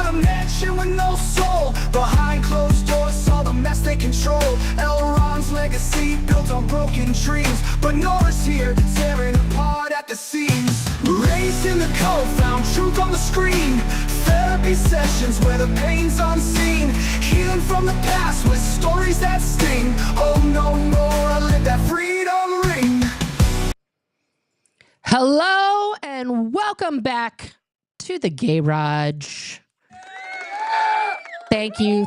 a mansion with no soul. Behind closed doors saw the mess they control. Elrond's legacy built on broken dreams, but Nora's here, tearing apart at the seams. Raised in the code, found truth on the screen. Therapy sessions where the pain's unseen. Healing from the past with stories that sting. Oh no, Nora, let that freedom ring. Hello and welcome back to the Garage. Thank you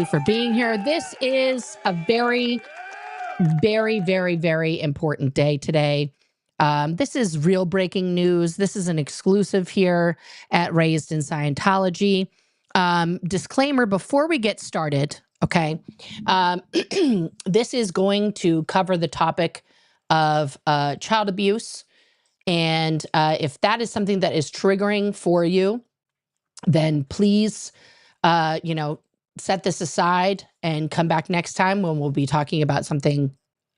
for being here. This is a very important day today. This is real breaking news. This is an exclusive here at Raised in Scientology. Disclaimer before we get started, okay? This is going to cover the topic of child abuse. And if that is something that is triggering for you, then please, set this aside and come back next time when we'll be talking about something.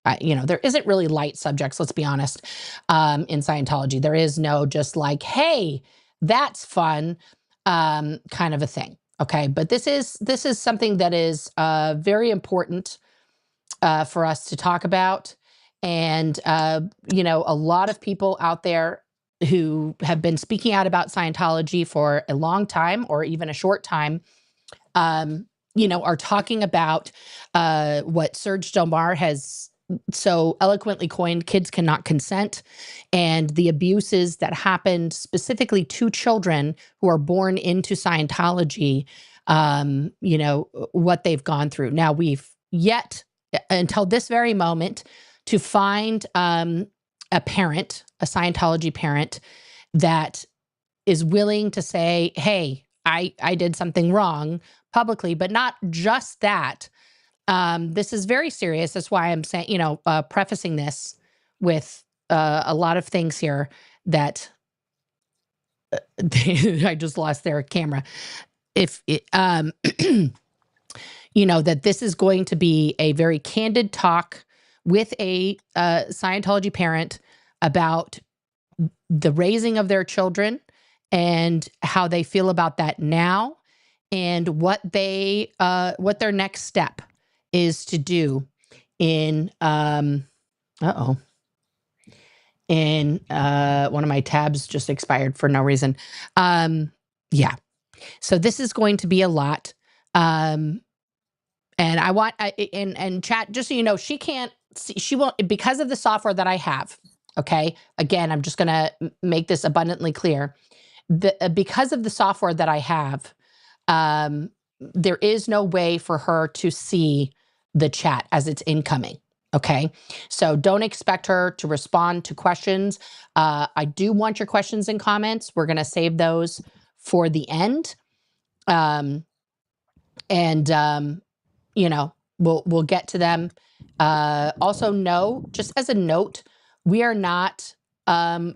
There isn't really light subjects, let's be honest, in Scientology. There is no just like, hey, that's fun kind of a thing. Okay, but this is something that is very important for us to talk about. And, a lot of people out there who have been speaking out about Scientology for a long time or even a short time, are talking about what Serge Delmar has so eloquently coined, kids cannot consent, and the abuses that happened specifically to children who are born into Scientology, what they've gone through. Now, we've yet until this very moment to find a parent, a Scientology parent, that is willing to say, hey, I did something wrong publicly, but not just that. This is very serious. That's why I'm saying, prefacing this with a lot of things here that I just lost their camera. If it, that this is going to be a very candid talk with a Scientology parent about the raising of their children and how they feel about that now, and what their next step is to do in one of my tabs just expired for no reason. Yeah. So this is going to be a lot. And I want, and chat, just so you know, she can't see, she won't, because of the software that I have. Okay. Again, I'm just going to make this abundantly clear. Because of the software that I have, there is no way for her to see the chat as it's incoming. Okay. So don't expect her to respond to questions. I do want your questions and comments. We're going to save those for the end. We'll get to them. Also, just as a note, we are not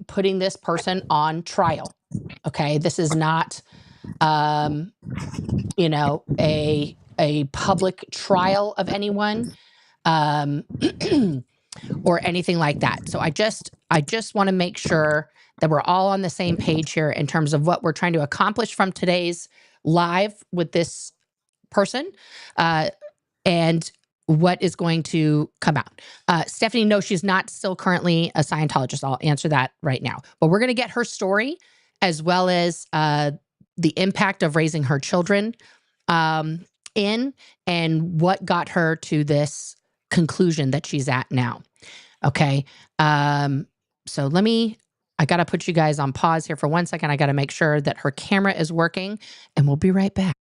putting this person on trial. Okay, this is not a public trial of anyone or anything like that. So I just want to make sure that we're all on the same page here in terms of what we're trying to accomplish from today's live with this person, and what is going to come out. Stephanie, no, she's not still currently a Scientologist. I'll answer that right now. But we're going to get her story as well as the impact of raising her children and what got her to this conclusion that she's at now. Okay. So I got to put you guys on pause here for 1 second. I got to make sure that her camera is working, and we'll be right back.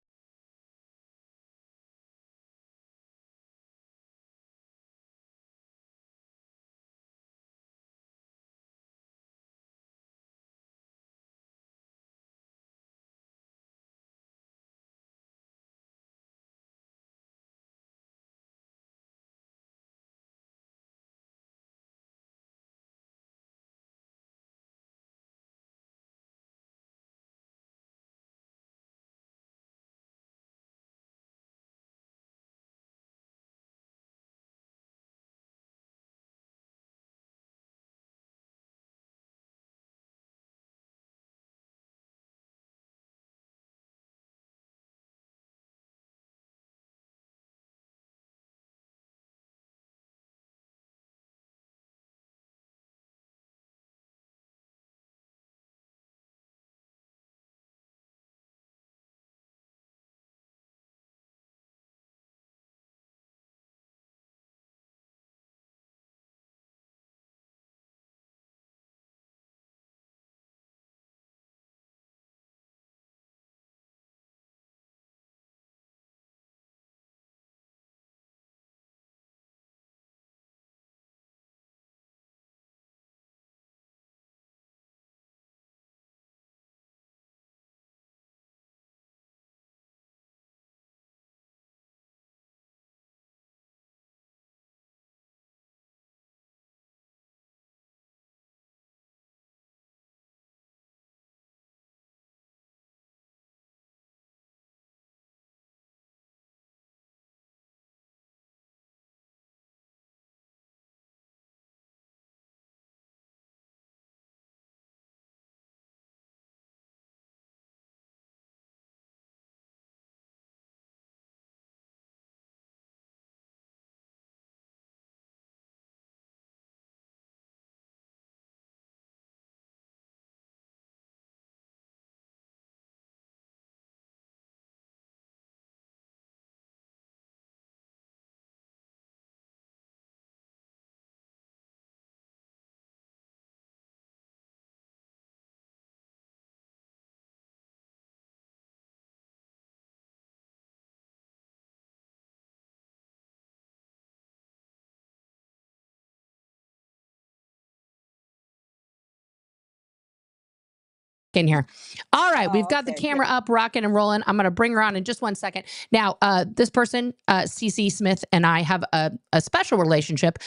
in here. All right, we've got the okay, camera up, rocking and rolling. I'm going to bring her on in just 1 second. Now, this person, CC Smith, and I have a special relationship.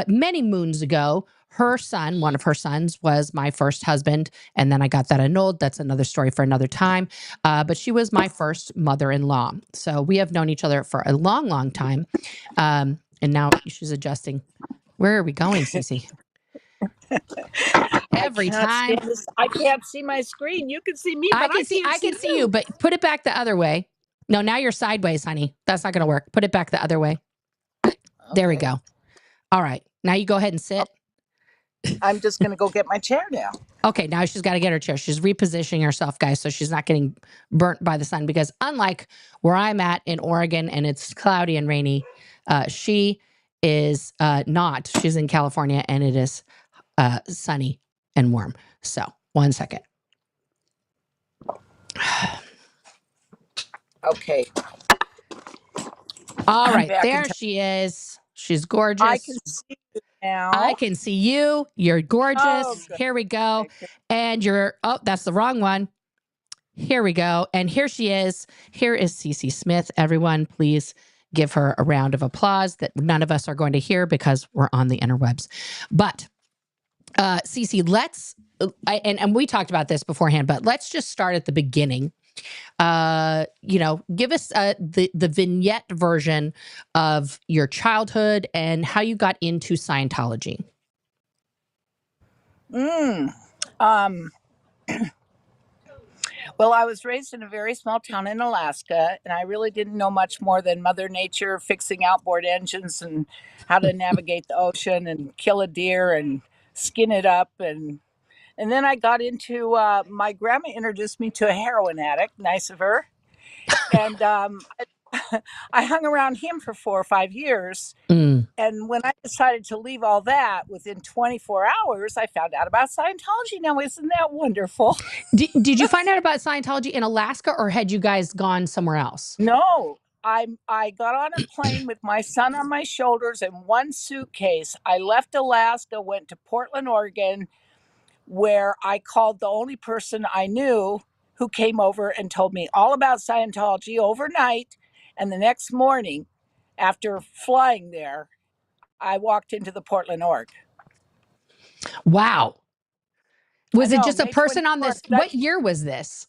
Many moons ago, her son, one of her sons, was my first husband, and then I got that annulled. That's another story for another time. But she was my first mother-in-law. So we have known each other for a long, long time. And now she's adjusting. Where are we going, Cece? Every time. I can't see my screen. You can see me, but I can see you, but put it back the other way. No, now you're sideways, honey. That's not going to work. Put it back the other way. Okay. There we go. All right. Now you go ahead and sit. I'm just going to go get my chair now. Okay, now she's got to get her chair. She's repositioning herself, guys, so she's not getting burnt by the sun, because unlike where I'm at in Oregon and it's cloudy and rainy, she is not. She's in California and it is sunny and warm. So 1 second. Okay. All right, there she is. She's gorgeous. I can see you now. I can see you. You're gorgeous. Oh, here we go. Okay. And you're, oh, that's the wrong one. Here we go. And here she is. Here is CC Smith. Everyone, please give her a round of applause that none of us are going to hear because we're on the interwebs. But CC, let's, and we talked about this beforehand, but let's just start at the beginning. Give us the vignette version of your childhood and how you got into Scientology. Well, I was raised in a very small town in Alaska, and I really didn't know much more than Mother Nature, fixing outboard engines and how to navigate the ocean and kill a deer and skin it up. And then I got into, my grandma introduced me to a heroin addict, nice of her. And I hung around him for 4 or 5 years. And when I decided to leave all that, within 24 hours, I found out about Scientology. Now, isn't that wonderful? Did you find out about Scientology in Alaska, or had you guys gone somewhere else? No, I got on a plane with my son on my shoulders and one suitcase. I left Alaska, went to Portland, Oregon, where I called the only person I knew who came over and told me all about Scientology overnight. And the next morning, after flying there, I walked into the Portland org. Wow. Was it just a person on this? What year was this?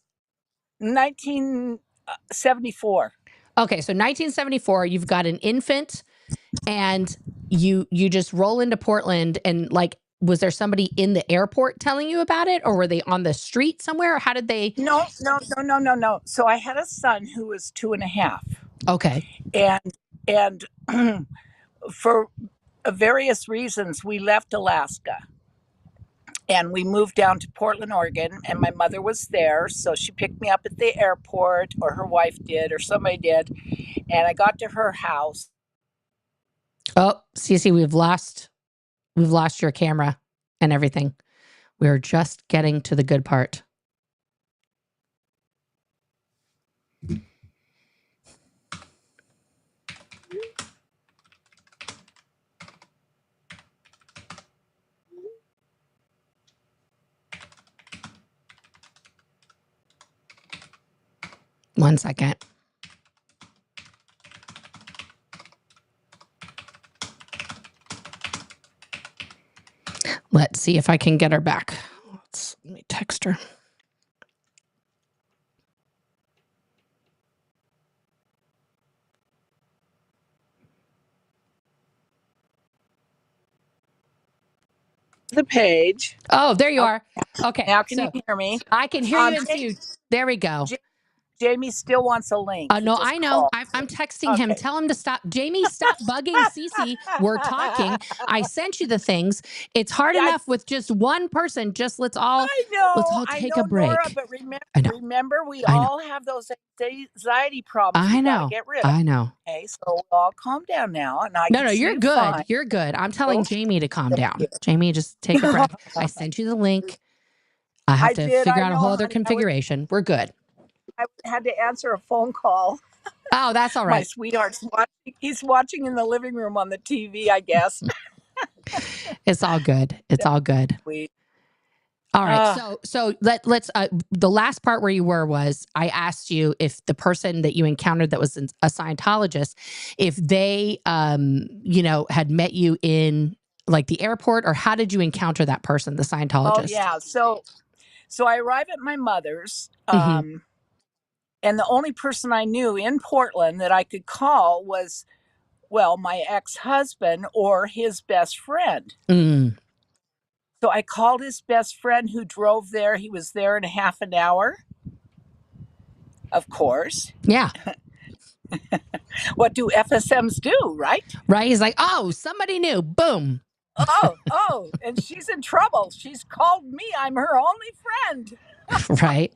1974. Okay, so 1974, you've got an infant and you just roll into Portland, and like, was there somebody in the airport telling you about it, or were they on the street somewhere? How did they? No. So I had a son who was 2.5. Okay. And for various reasons, we left Alaska and we moved down to Portland, Oregon, and my mother was there. So she picked me up at the airport, or her wife did, or somebody did. And I got to her house. Oh, Cece, we've lost your camera and everything. We're just getting to the good part. One second. Let's see if I can get her back. Let me text her. The page. Oh, there you are. Okay. Now can you hear me? I can hear you and see you. There we go. Jamie still wants a link. No, I know. I'm texting him. Tell him to stop. Jamie, stop bugging Cece. We're talking. I sent you the things. It's hard enough with just one person. Just let's all take a break. Nora, but remember, we all have those anxiety problems. I know. Get rid of. I know. Okay, so we'll all calm down now. And No, you're good. Fine. You're good. I'm telling Jamie to calm down. Jamie, just take a breath. I sent you the link. I have to figure out a whole other configuration. We're good. I had to answer a phone call. Oh, that's all right. My sweetheart's watching. He's watching in the living room on the TV, I guess. It's all good. It's all good. All right. So let's the last part where you were was I asked you if the person that you encountered that was a Scientologist, if they had met you in like the airport, or how did you encounter that person, the Scientologist? Oh yeah. So I arrive at my mother's, Mhm. and the only person I knew in Portland that I could call was, well, my ex-husband or his best friend. Mm. So I called his best friend who drove there. He was there in a half an hour. Of course. Yeah. What do FSMs do, right? Right. He's like, oh, somebody new. Boom. Oh, and she's in trouble. She's called me. I'm her only friend. Right.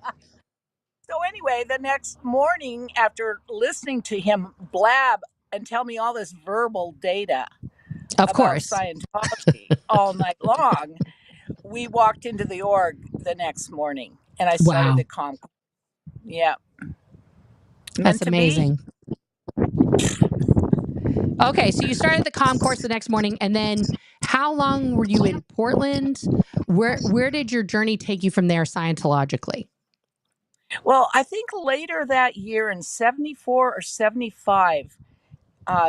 So anyway, the next morning, after listening to him blab and tell me all this verbal data Of about course. Scientology all night long, we walked into the org the next morning, and I started Wow. the comp. Yeah. That's Meant to amazing. be. Okay, so you started the comm course the next morning, and then how long were you in Portland? Where did your journey take you from there scientologically? Well, I think later that year in 74 or 75,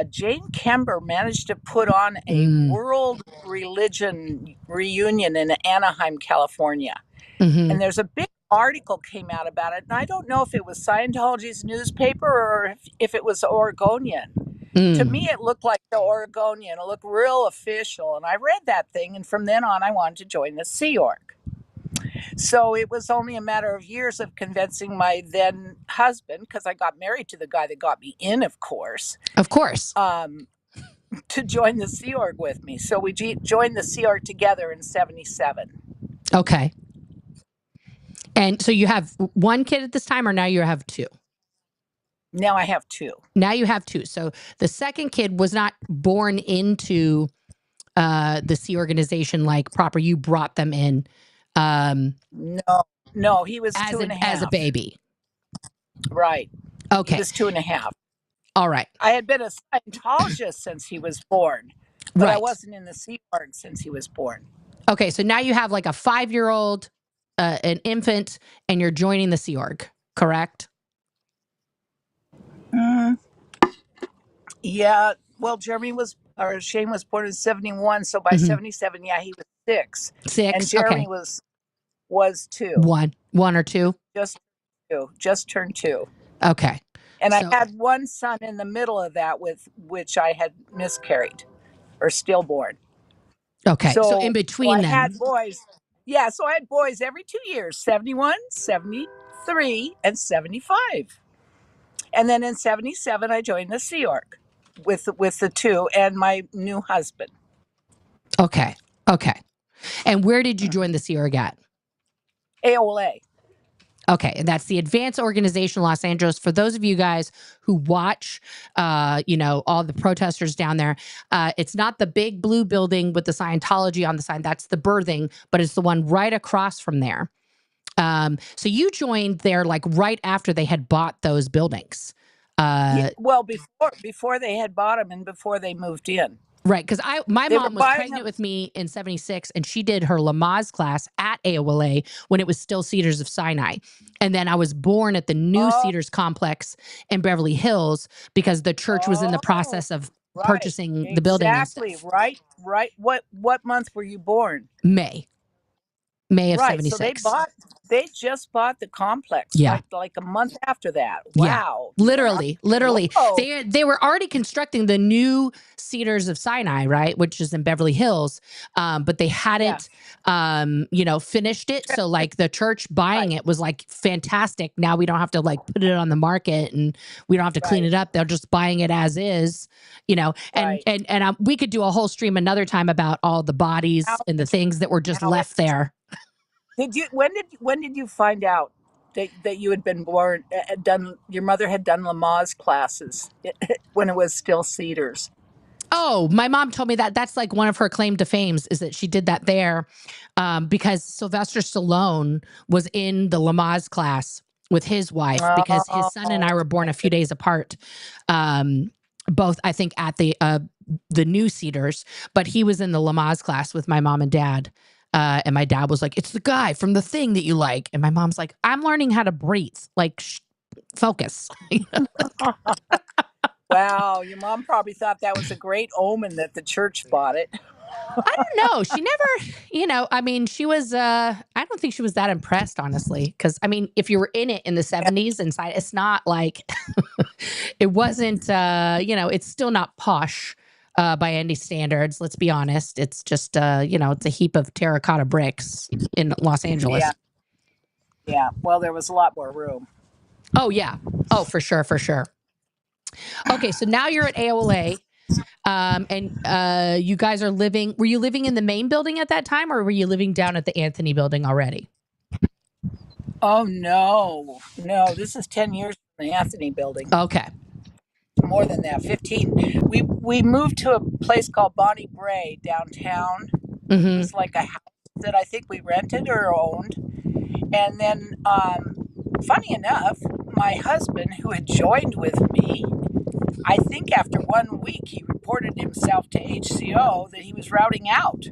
Jane Kember managed to put on a world religion reunion in Anaheim, California. Mm-hmm. And there's a big article came out about it. And I don't know if it was Scientology's newspaper or if it was Oregonian. To me, it looked like the Oregonian. It looked real official. And I read that thing. And from then on, I wanted to join the Sea Org. So it was only a matter of years of convincing my then husband, because I got married to the guy that got me in, of course. Of course. To join the Sea Org with me. So we joined the Sea Org together in 77. Okay. And so you have one kid at this time, or now you have two? Now I have two. Now you have two. So the second kid was not born into the Sea organization like proper. You brought them in. No, he was as 2.5. As a baby. Right. Okay. He was 2.5. All right. I had been a Scientologist since he was born, but I wasn't in the Sea Org since he was born. Okay, so now you have like a 5-year-old, an infant, and you're joining the Sea Org, correct? Yeah. Well, Shane was born in 71, so by 77, yeah, he was 6. 6. And Jeremy was 2. One or 2? Just turned 2. Okay. And I had one son in the middle of that with which I had miscarried or stillborn. Okay. So in between I had boys. Yeah, so I had boys every 2 years, 71, 73, and 75. And then in 77, I joined the Sea Org with the 2 and my new husband. Okay. And where did you join the Sea Org at? AOLA. Okay, and that's the Advanced Organization Los Angeles. For those of you guys who watch, all the protesters down there, it's not the big blue building with the Scientology on the side. That's the birthing, but it's the one right across from there. So you joined there like right after they had bought those buildings. Well, before they had bought them and before they moved in. Right, because my mom was pregnant with me in 76, and she did her Lamaze class at AOLA when it was still Cedars of Sinai. And then I was born at the new Cedars complex in Beverly Hills because the church was in the process of purchasing the building. Exactly, right. What month were you born? May of 76. So they just bought the complex like a month after that. Wow. Yeah. Literally. Whoa. They were already constructing the new Cedars of Sinai, right? Which is in Beverly Hills. But they hadn't, finished it. So like the church buying it was like fantastic. Now we don't have to like put it on the market and we don't have to clean it up. They're just buying it as is, and we could do a whole stream another time about all the bodies and the things that were just left there. When did you find out that you had been born, your mother had done Lamaze classes when it was still Cedars? Oh, my mom told me that that's like one of her claim to fame is that she did that there because Sylvester Stallone was in the Lamaze class with his wife because his son and I were born a few days apart. Both, I think, at the new Cedars, but he was in the Lamaze class with my mom and dad. And my dad was like, it's the guy from the thing that you like. And my mom's like, I'm learning how to breathe. Like, focus. Wow, your mom probably thought that was a great omen that the church bought it. I don't know. She never, I mean, she was, I don't think she was that impressed, honestly. Cause I mean, if you were in it in the 70s inside, it's not like, it wasn't, it's still not posh by any standards. Let's be honest. It's just, it's a heap of terracotta bricks in Los Angeles. Yeah. Yeah. Well, there was a lot more room. Oh, yeah. Oh, for sure. For sure. Okay. So now you're at AOLA. And you guys are were you living in the main building at that time, or were you living down at the Anthony building already? Oh, no. This is 10 years from the Anthony building. Okay. More than that, 15. We moved to a place called Bonnie Bray downtown. Mm-hmm. It was like a house that I think we rented or owned. And then, funny enough, my husband, who had joined with me, I think after 1 week, he reported himself to HCO that he was routing out.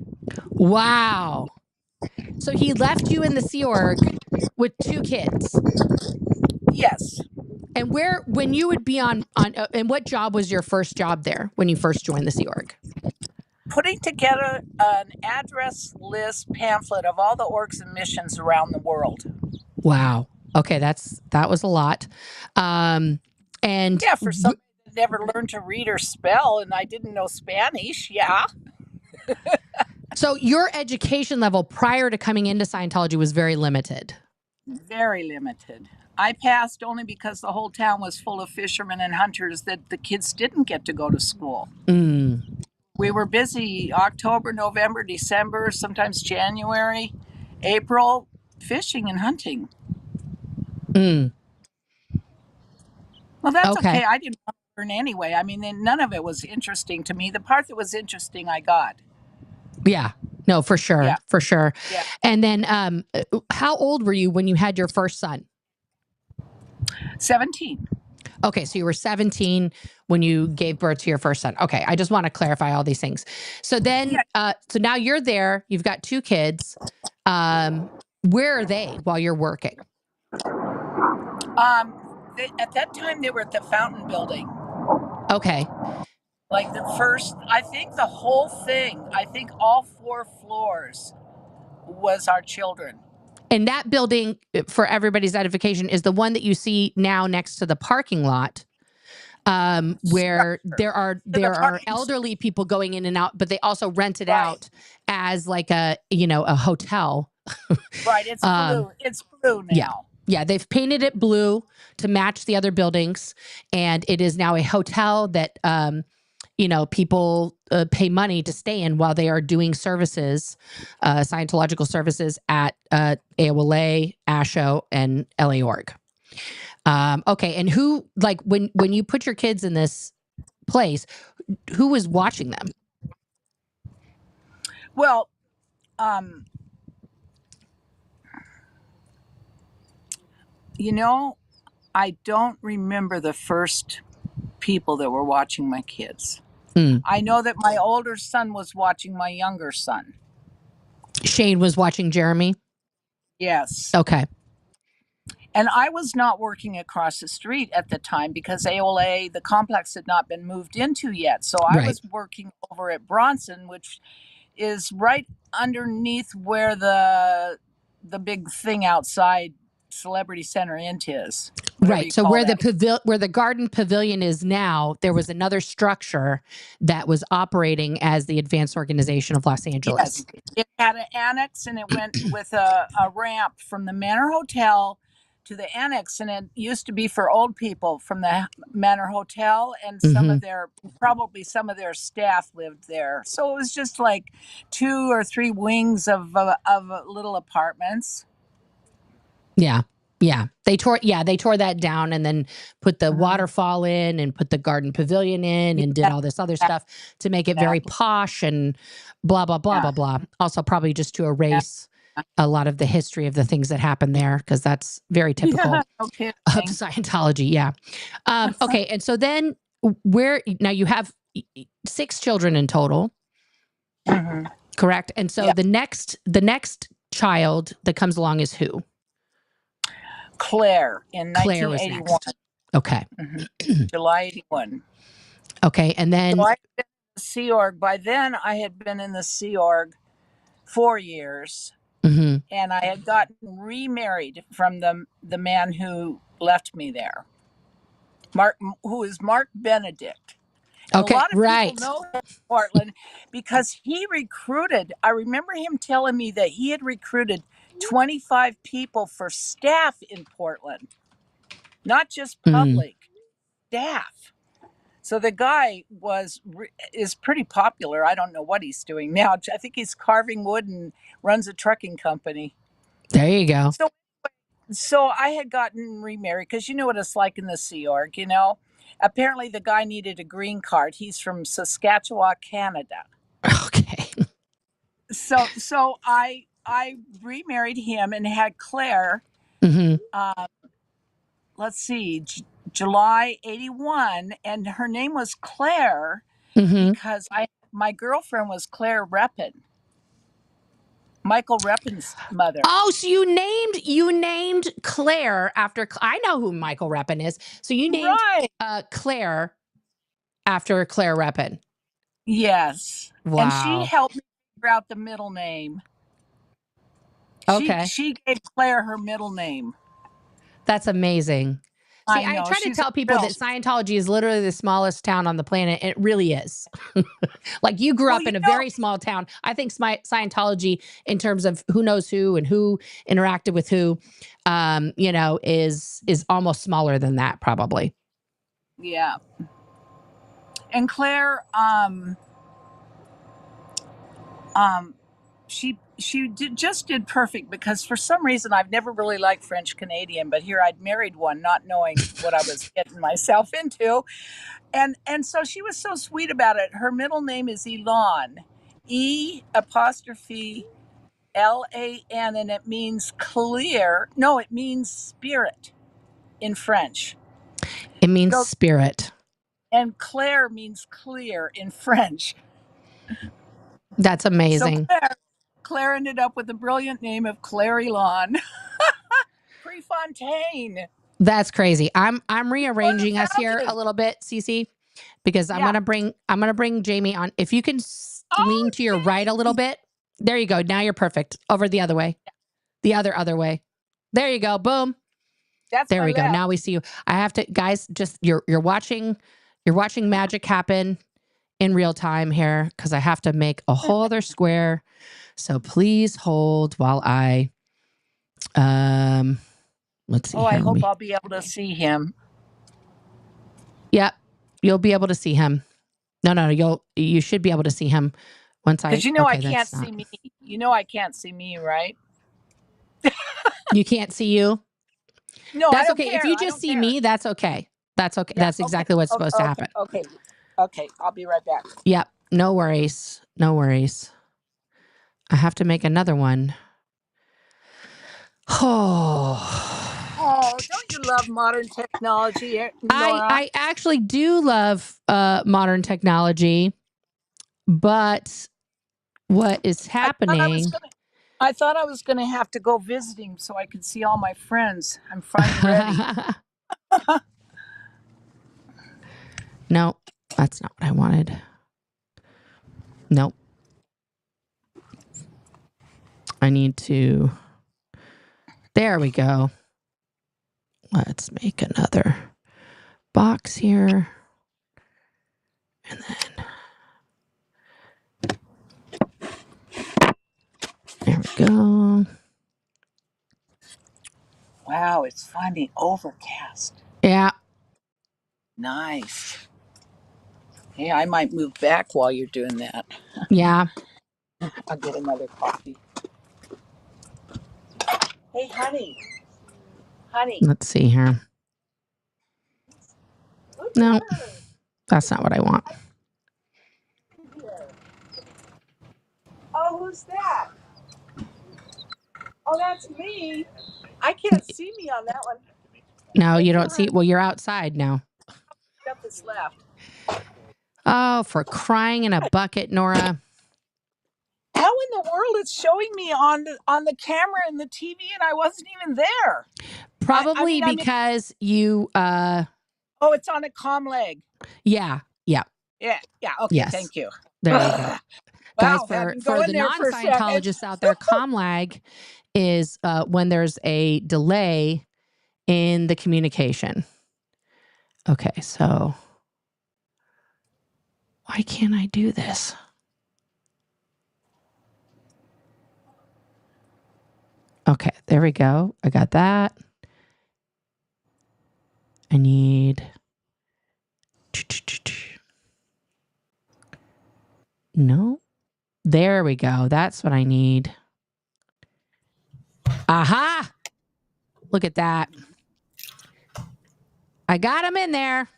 Wow. So he left you in the Sea Org with 2 kids. Yes. And when you would be and what job was your first job there when you first joined the Sea Org? Putting together an address list pamphlet of all the orgs and missions around the world. Wow. Okay, that was a lot. And yeah, for somebody that never learned to read or spell, and I didn't know Spanish. Yeah. So your education level prior to coming into Scientology was very limited. Very limited. I passed only because the whole town was full of fishermen and hunters that the kids didn't get to go to school. Mm. We were busy October, November, December, sometimes January, April, fishing and hunting. Mm. Well, that's okay. I didn't want to learn anyway. I mean, none of it was interesting to me. The part that was interesting, I got. Yeah. No, for sure. Yeah. For sure. Yeah. And then how old were you when you had your first son? 17. Okay. So you were 17 when you gave birth to your first son. Okay. I just want to clarify all these things. So then, so now you're there, you've got 2 kids. Where are they while you're working? At that time, they were at the Fountain Building. Okay. Like I think the whole thing, I think all 4 floors was our children. And that building, for everybody's edification, is the one that you see now next to the parking lot, where there are elderly people going in and out, but they also rent it out as like a hotel. Right. It's blue. It's blue now. Yeah, they've painted it blue to match the other buildings, and it is now a hotel that people pay money to stay in while they are doing services, Scientological services at AOLA, ASHO, and LA Org. Okay, and who, like, when you put your kids in this place, who was watching them? Well, I don't remember the first people that were watching my kids. I know that my older son was watching my younger son. Shane was watching Jeremy? Yes. Okay. And I was not working across the street at the time because AOLA, the complex, had not been moved into yet. So I was working over at Bronson, which is right underneath where the big thing outside Celebrity Center Int is. Right. So where the garden pavilion is now, there was another structure that was operating as the Advanced Organization of Los Angeles. Yes. It had an annex, and it went with a ramp from the Manor Hotel to the annex, and it used to be for old people from the Manor Hotel, and some of their staff lived there. So it was just like 2 or 3 wings of little apartments. Yeah. Yeah. They tore that down and then put the waterfall in and put the garden pavilion in and did all this other stuff to make it very posh and blah, blah, blah, blah, blah. Also probably just to erase a lot of the history of the things that happened there, because that's very typical of Scientology. Yeah. Okay. And so then now you have 6 children in total. Correct. And so Yeah. the next child that comes along is who? Claire in Claire was 1981. next. Okay. July 81. Okay. And then So I had been in the Sea Org. By then, I had been in the Sea Org 4 years, mhm. and I had gotten remarried from the man who left me there, who is Mark Benedict. And Okay, a lot of right. people know him in Portland because he recruited. I remember him telling me that he had recruited 25 people for staff in Portland, not just public staff. So the guy is pretty popular. I don't know what he's doing now. I think he's carving wood and runs a trucking company. There you go. So I had gotten remarried because you know what it's like in the Sea Org, you know. Apparently the guy needed a green card. He's from Saskatchewan, Canada. Okay. So I remarried him and had Claire. Let's see, July 81, and her name was Claire because my girlfriend was Claire Reppin, Michael Reppin's mother. Oh, so you named Claire after I know who Michael Reppin is. So you named Claire after Claire Reppin. Yes. Wow. And she helped me figure out the middle name. Okay. She gave Claire her middle name. That's amazing. See, I try to tell people that Scientology is literally the smallest town on the planet. And it really is. Like you grew up in a very small town. I think Scientology, in terms of who knows who and who interacted with who, you know, is almost smaller than that, probably. Yeah. And Claire, she did perfect because for some reason I've never really liked French Canadian, but here I'd married one, not knowing what I was getting myself into, and so she was so sweet about it. Her middle name is Elan, E''Lan, and it means clear. No, it means spirit in French. It means spirit. And Claire means clear in French. That's amazing. So Claire ended up with the brilliant name of Claire Elan. Prefontaine. That's crazy. I'm rearranging us here a little bit, Cece, because I'm gonna bring Jamie on. If you can lean to your right a little bit. There you go. Now you're perfect. Over the other way. The other way. There you go. Boom. There we go. Now we see you. I have to, guys, just you're watching magic happen in real time here because I have to make a whole other square. So please hold while I let's see. Oh, I hope I'll be able to see him. Yep. You'll be able to see him. No, you should be able to see him once I. Because you know I can't see me. You know I can't see me, right? You can't see you? No, that's okay. If you just see me, that's okay. That's okay. Yeah, that's exactly what's supposed to happen. Okay. I'll be right back. Yep. No worries. No worries. I have to make another one. Oh, don't you love modern technology, Nora? I actually do love modern technology, but what is happening? I thought I was going to have to go visiting so I could see all my friends. I'm finally ready. No, that's not what I wanted. Nope. I need to. There we go. Let's make another box here. And then. There we go. Wow, it's finally overcast. Yeah. Nice. Hey, I might move back while you're doing that. Yeah. I'll get another coffee. Hey, honey. Let's see here. No, that's not what I want. Oh, who's that? Oh, that's me. I can't see me on that one. No, you don't see. Well, you're outside now. Stuff is left. Oh, for crying in a bucket, Nora. How in the world it's showing me on the camera and the TV and I wasn't even there? Probably because you oh, it's on a comm leg. Yeah. Yeah. Okay. Yes. Thank you. There you go. Guys, Wow, for the non-Scientologists out there, comm lag is when there's a delay in the communication. Okay, so why can't I do this? Okay, there we go. I got that. I need... No. There we go. That's what I need. Aha! Look at that. I got him in there.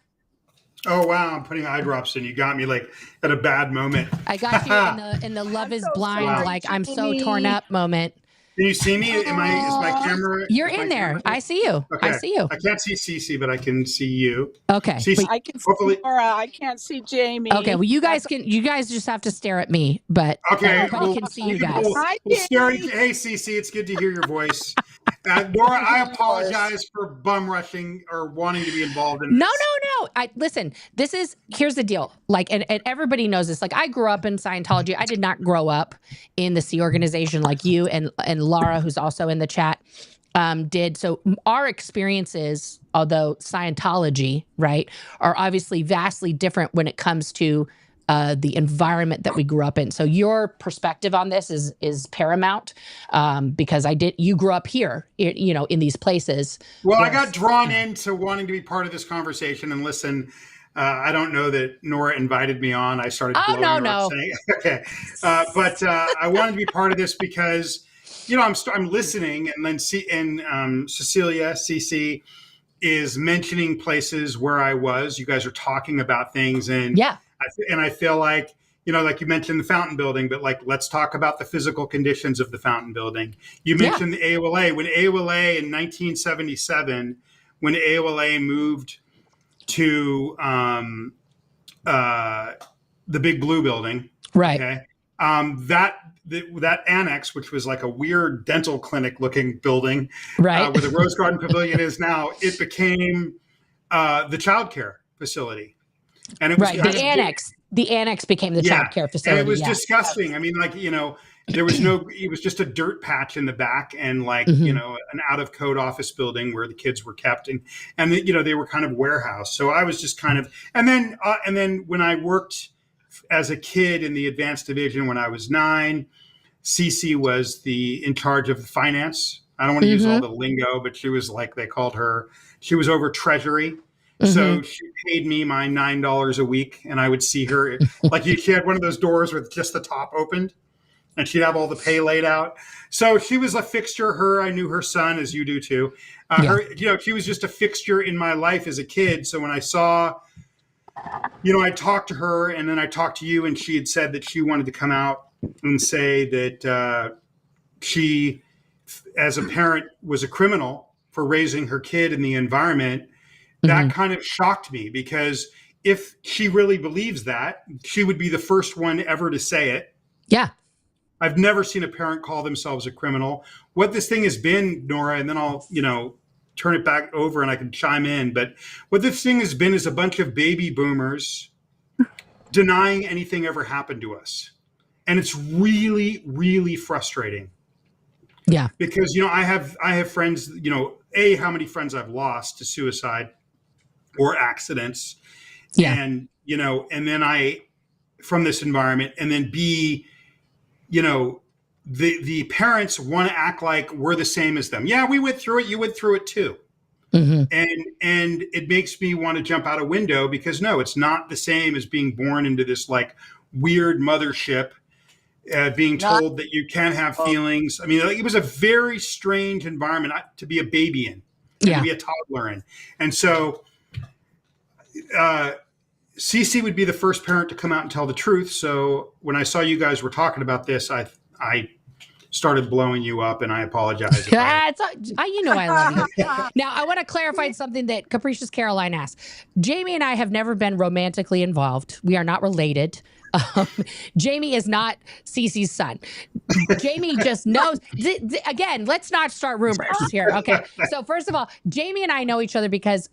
Oh, wow. I'm putting eye drops in. You got me like at a bad moment. I got you in the love is blind, sorry, like I'm so torn up moment. Can you see me? Is my camera? You're in there. I see you. Okay. I see you. I can't see Cece, but I can see you. Okay. Cece, I can see Nora. I can't see Jamie. Okay. Well, you guys just have to stare at me, but everybody can see you guys. Hi, Hey, Cece, it's good to hear your voice. Nora, I apologize for bum rushing or wanting to be involved in this. No. Listen, here's the deal. Like, and everybody knows this. Like, I grew up in Scientology. I did not grow up in the Sea organization like you and Laura, who's also in the chat, did. So our experiences, although Scientology, right, are obviously vastly different when it comes to the environment that we grew up in. So your perspective on this is paramount, because you grew up here, in these places. Well, I got drawn into wanting to be part of this conversation and listen. I don't know that Nora invited me on. I started blowing her up saying, okay. But I wanted to be part of this because, I'm listening, and then Cecilia, CC, is mentioning places where I was. You guys are talking about things, and yeah. I feel like, like you mentioned the fountain building, but like, let's talk about the physical conditions of the fountain building. You mentioned the AOLA. When AOLA in 1977, when AOLA moved to the Big Blue building, right? Okay, that annex, which was like a weird dental clinic looking building, right, where the Rose Garden Pavilion is now, it became the childcare facility. And it was the annex became the child care facility. And it was disgusting. I mean, like, there was it was just a dirt patch in the back, and like, an out of code office building where the kids were kept, and they were kind of warehouse. So I was just kind of, and then when I worked as a kid in the advanced division when I was 9, Cece was in charge of finance. I don't want to use all the lingo, but she was like, she was over treasury. So she paid me my $9 a week, and I would see her like she had one of those doors with just the top opened, and she'd have all the pay laid out. So she was a fixture. I knew her son, as you do too. She was just a fixture in my life as a kid. So when I saw, I talked to her, and then I talked to you, and she had said that she wanted to come out and say that she, as a parent, was a criminal for raising her kid in the environment. That kind of shocked me, because if she really believes that, she would be the first one ever to say it. Yeah. I've never seen a parent call themselves a criminal. What this thing has been, Nora, and then I'll, turn it back over and I can chime in. But what this thing has been is a bunch of baby boomers denying anything ever happened to us. And it's really, really frustrating. Yeah. Because, I have friends, how many friends I've lost to suicide or accidents. Yeah. And, and then from this environment, and then B, the parents want to act like we're the same as them. Yeah, we went through it. You went through it too. And it makes me want to jump out a window, because no, it's not the same as being born into this like weird mothership, being told that you can't have feelings. I mean, it was a very strange environment to be a baby in, and to be a toddler in. And so, Cece would be the first parent to come out and tell the truth. So when I saw you guys were talking about this, I started blowing you up, and I apologize. I love you. Now, I want to clarify something that Capricious Caroline asked. Jamie and I have never been romantically involved. We are not related. Jamie is not Cece's son. Jamie just knows. Again, let's not start rumors here. Okay. So first of all, Jamie and I know each other because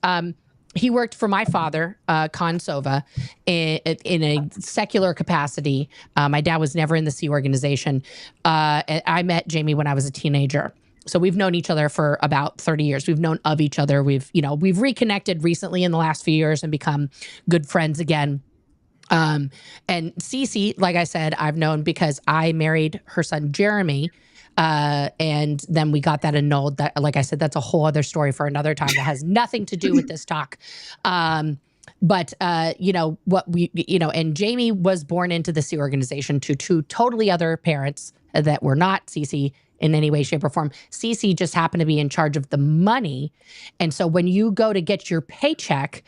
he worked for my father, Con Sova, in a secular capacity. My dad was never in the Sea Organization. I met Jamie when I was a teenager. So we've known each other for about 30 years. We've known of each other. We've reconnected recently in the last few years and become good friends again. And Cece, like I said, I've known because I married her son, Jeremy. And then we got that annulled. That, like I said, that's a whole other story for another time that has nothing to do with this talk. But and Jamie was born into the Sea Organization to two totally other parents that were not Cece in any way, shape, or form. Cece just happened to be in charge of the money. And so when you go to get your paycheck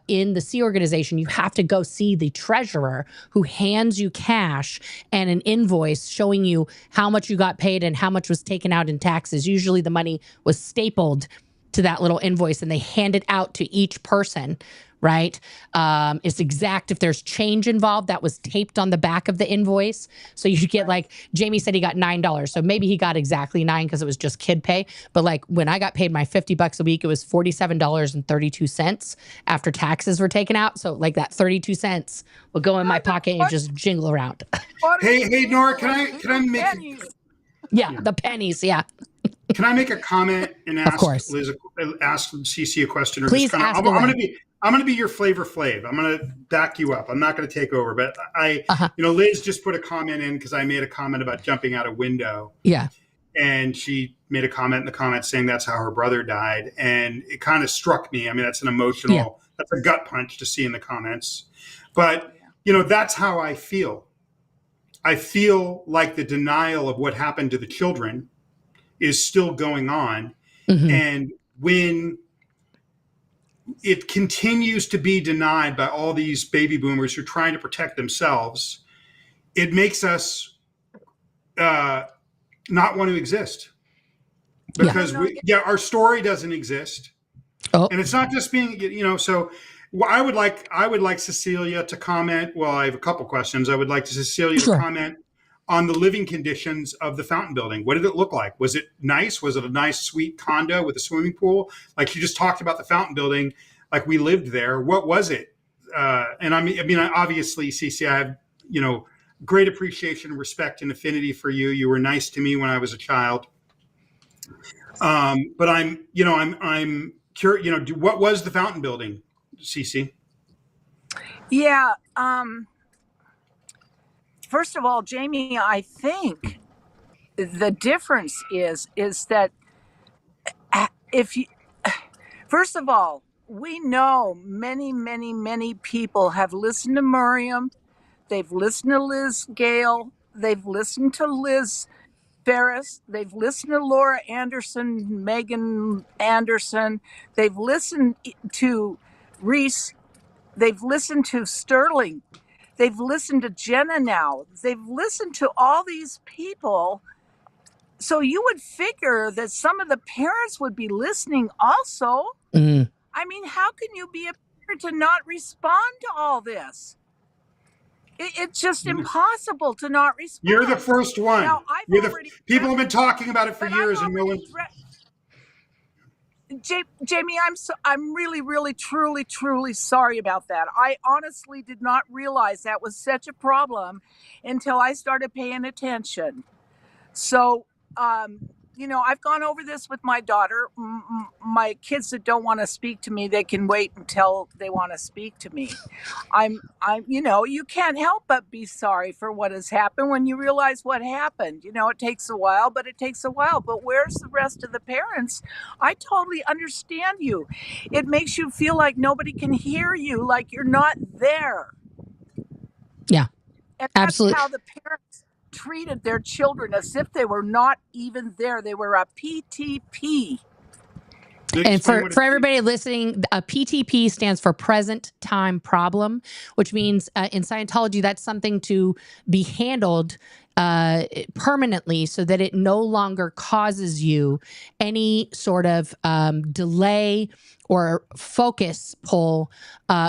in the Sea Organization, you have to go see the treasurer who hands you cash and an invoice showing you how much you got paid and how much was taken out in taxes. Usually the money was stapled to that little invoice and they hand it out to each person. Right? It's exact. If there's change involved, that was taped on the back of the invoice. So you get like, Jamie said he got $9. So maybe he got exactly $9 because it was just kid pay. But like when I got paid my $50 a week, it was $47.32 after taxes were taken out. So like that 32 cents will go in my pocket and just jingle around. Hey, Nora, can I make the pennies. Yeah. Can I make a comment and ask Liz, ask Cece a question? Or please ask. I'm going to be your Flavor Flav. I'm going to back you up. I'm not going to take over, but Liz just put a comment in because I made a comment about jumping out a window. Yeah. And she made a comment in the comments saying that's how her brother died. And it kind of struck me. I mean, that's an emotional, that's a gut punch to see in the comments. But, that's how I feel. I feel like the denial of what happened to the children is still going on. Mm-hmm. And when it continues to be denied by all these baby boomers who are trying to protect themselves, it makes us not want to exist because our story doesn't exist. Oh. And it's not just being, so I would like Cecilia to comment. Well, I have a couple questions. I would like Cecilia to comment on the living conditions of the fountain building. What did it look like? Was it nice? Was it a nice, sweet condo with a swimming pool? Like you just talked about the fountain building, like we lived there. What was it? And I mean, obviously, Cece, I have, great appreciation, respect, and affinity for you. You were nice to me when I was a child. But I'm curious, what was the fountain building, Cece? Yeah. First of all, Jamie, I think the difference is that first of all, we know many, many, many people have listened to Miriam. They've listened to Liz Gale. They've listened to Liz Ferris. They've listened to Laura Anderson, Megan Anderson. They've listened to Reese. They've listened to Sterling. They've listened to Jenna now. They've listened to all these people. So you would figure that some of the parents would be listening also. Mm-hmm. I mean, how can you be a parent to not respond to all this? It's just impossible to not respond. You're the first one. Now, people have been talking about it for years and no one... Jamie, I'm really, really, truly, truly sorry about that. I honestly did not realize that was such a problem until I started paying attention. So, I've gone over this with my daughter. My kids that don't want to speak to me, they can wait until they want to speak to me. You can't help but be sorry for what has happened when you realize what happened. It takes a while, but it takes a while. But where's the rest of the parents? I totally understand you. It makes you feel like nobody can hear you, like you're not there. Yeah, and that's absolutely how the parents treated their children, as if they were not even there. They were a PTP. And for everybody listening, a PTP stands for present time problem, which means in Scientology, that's something to be handled permanently so that it no longer causes you any sort of delay or focus pull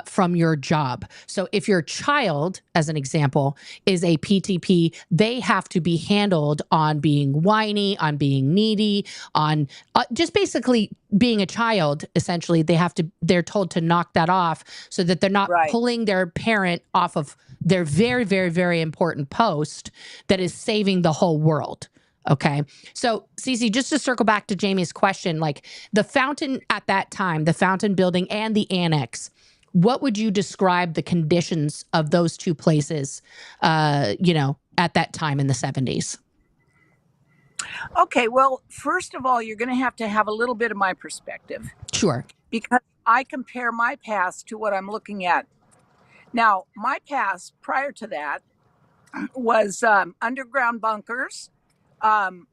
from your job. So if your child, as an example, is a PTP, they have to be handled on being whiny, on being needy, on just basically being a child. Essentially, they're told to knock that off so that they're not Right. pulling their parent off of their very, very, very important post that is saving the whole world. Okay. So, Cece, just to circle back to Jamie's question, like the fountain at that time, the fountain building and the annex, what would you describe the conditions of those two places, at that time in the 70s? Okay, well, first of all, you're going to have a little bit of my perspective Sure. because I compare my past to what I'm looking at. Now, my past prior to that was underground bunkers,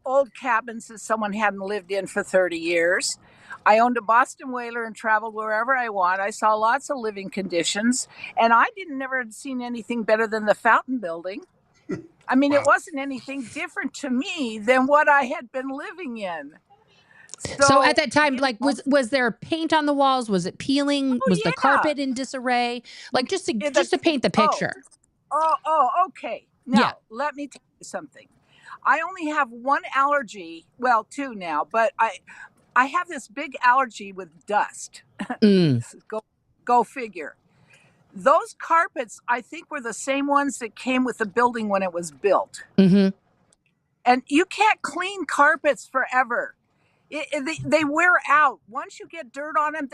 old cabins that someone hadn't lived in for 30 years. I owned a Boston whaler and traveled wherever I want. I saw lots of living conditions, and I never had seen anything better than the fountain building. I mean, Wow. it wasn't anything different to me than what I had been living in. So at that time, like, was there paint on the walls? Was it peeling? Was the carpet in disarray? Like, just to paint the picture. Okay. Now, let me tell you something. I only have one allergy. Well, two now, but I have this big allergy with dust. Go figure. Those carpets, I think, were the same ones that came with the building when it was built. Mm-hmm. And you can't clean carpets forever. They wear out. Once you get dirt on them,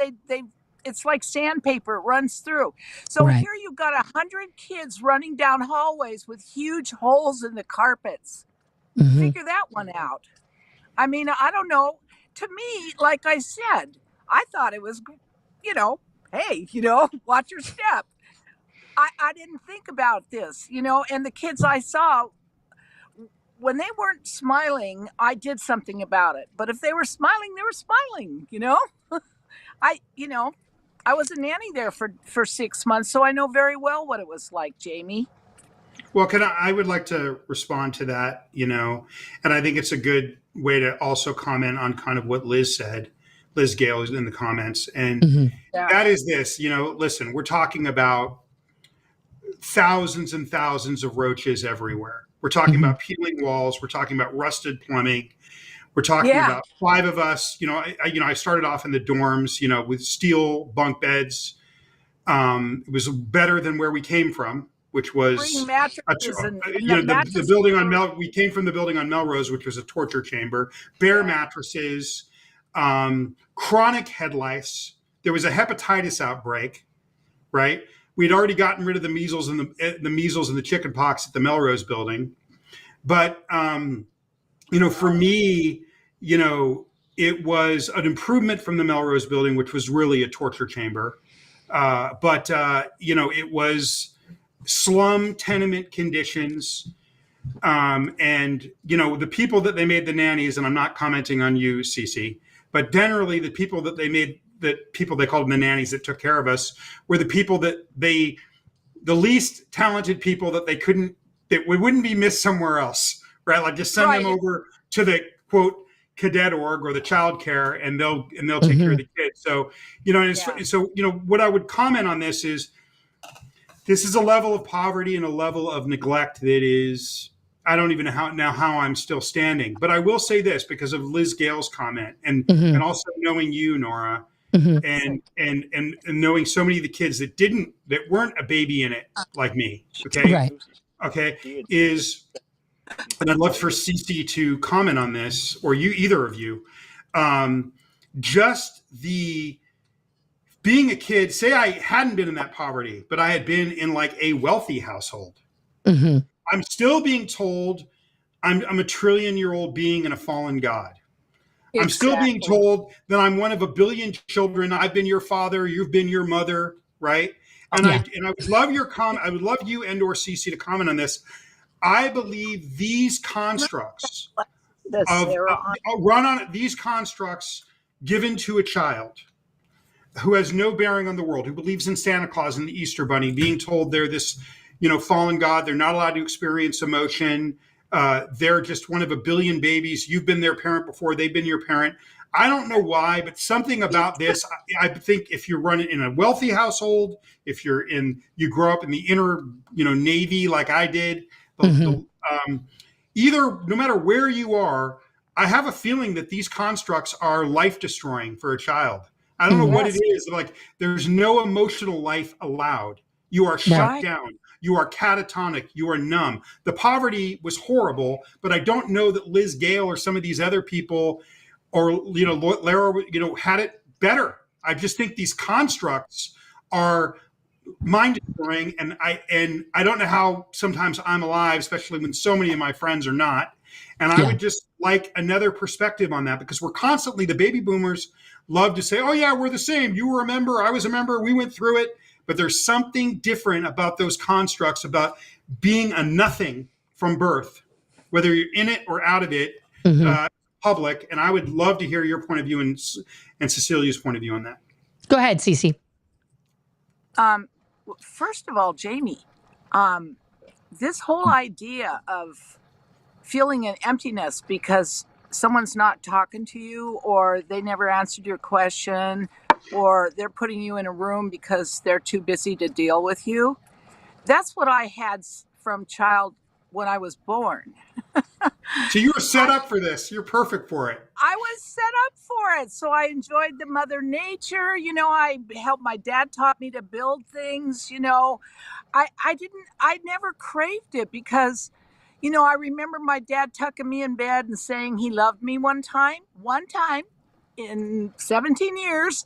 it's like sandpaper, it runs through. So here you've got 100 kids running down hallways with huge holes in the carpets. Mm-hmm. Figure that one out. I mean, I don't know. To me, like I said, I thought it was, hey, watch your step. I didn't think about this, and the kids I saw, when they weren't smiling, I did something about it. But if they were smiling, they were smiling, I was a nanny there for 6 months, so I know very well what it was like, Jamie. Well, I would like to respond to that, and I think it's a good way to also comment on kind of what Liz said. Liz Gale is in the comments. And that is this, listen, we're talking about thousands and thousands of roaches everywhere. We're talking about peeling walls. We're talking about rusted plumbing. We're talking about 5 of us. I started off in the dorms, with steel bunk beds. It was better than where we came from, which was the building on we came from the building on Melrose, which was a torture chamber, bare mattresses, chronic head lice. There was a hepatitis outbreak, right? We'd already gotten rid of the measles and the chicken pox at the Melrose building. But, for me, it was an improvement from the Melrose building, which was really a torture chamber. But it was slum tenement conditions. And the people that they made the nannies, and I'm not commenting on you, Cece, but generally the people that they made, they called them the nannies that took care of us, were the people that the least talented people that we wouldn't be missed somewhere else, right? Like just send them over to the quote cadet org or the child care, and they'll take care of the kids. So, what I would comment on this is a level of poverty and a level of neglect that is, I don't even know how I'm still standing. But I will say this because of Liz Gale's comment and also knowing you, Nora, and knowing so many of the kids that weren't a baby in it like me. Okay. Right. Okay. And I'd love for Cece to comment on this, or either of you, just the being a kid, say I hadn't been in that poverty, but I had been in like a wealthy household. I'm still being told I'm a trillion-year-old being and a fallen god. Exactly. I'm still being told that I'm one of a billion children. I've been your father. You've been your mother. Right. And I would love your comment. I would love you and or Cece to comment on this. I believe these constructs these constructs given to a child who has no bearing on the world, who believes in Santa Claus and the Easter Bunny, being told they're this, fallen god, they're not allowed to experience emotion, they're just one of a billion babies. You've been their parent before. They've been your parent. I don't know why, but something about this, I think if you're running in a wealthy household, if you grow up in the inner, Navy like I did, either, no matter where you are, I have a feeling that these constructs are life destroying for a child. I don't know what it is. Like, there's no emotional life allowed. You are shut down. You are catatonic. You are numb. The poverty was horrible, but I don't know that Liz Gale or some of these other people, or Lara, had it better. I just think these constructs are mind destroying, and I don't know how sometimes I'm alive, especially when so many of my friends are not. And I would just like another perspective on that, because we're constantly, the baby boomers love to say, oh yeah, we're the same. You were a member, I was a member, we went through it. But there's something different about those constructs, about being a nothing from birth, whether you're in it or out of it, public. And I would love to hear your point of view and Cecilia's point of view on that. Go ahead, Cece. First of all, Jamie, this whole idea of feeling an emptiness because someone's not talking to you, or they never answered your question, or they're putting you in a room because they're too busy to deal with you. That's what I had from child when I was born. So you were set up for this. You're perfect for it. I was set up for it. So I enjoyed the Mother Nature. I helped, my dad taught me to build things. I never craved it because, I remember my dad tucking me in bed and saying he loved me one time in 17 years.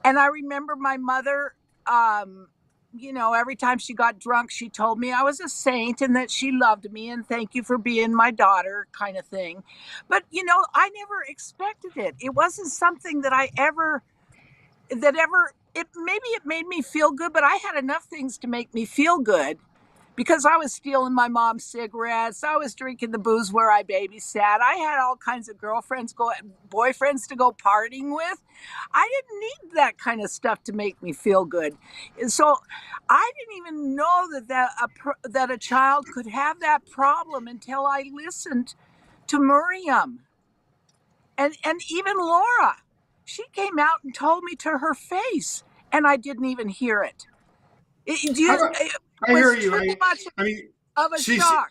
And I remember my mother, every time she got drunk, she told me I was a saint and that she loved me and thank you for being my daughter, kind of thing. But, I never expected it. It wasn't something that maybe it made me feel good, but I had enough things to make me feel good. Because I was stealing my mom's cigarettes. I was drinking the booze where I babysat. I had all kinds of boyfriends to go partying with. I didn't need that kind of stuff to make me feel good. And so I didn't even know that a child could have that problem until I listened to Miriam. And even Laura. She came out and told me to her face, and I didn't even hear it. I hear you. Of a shock.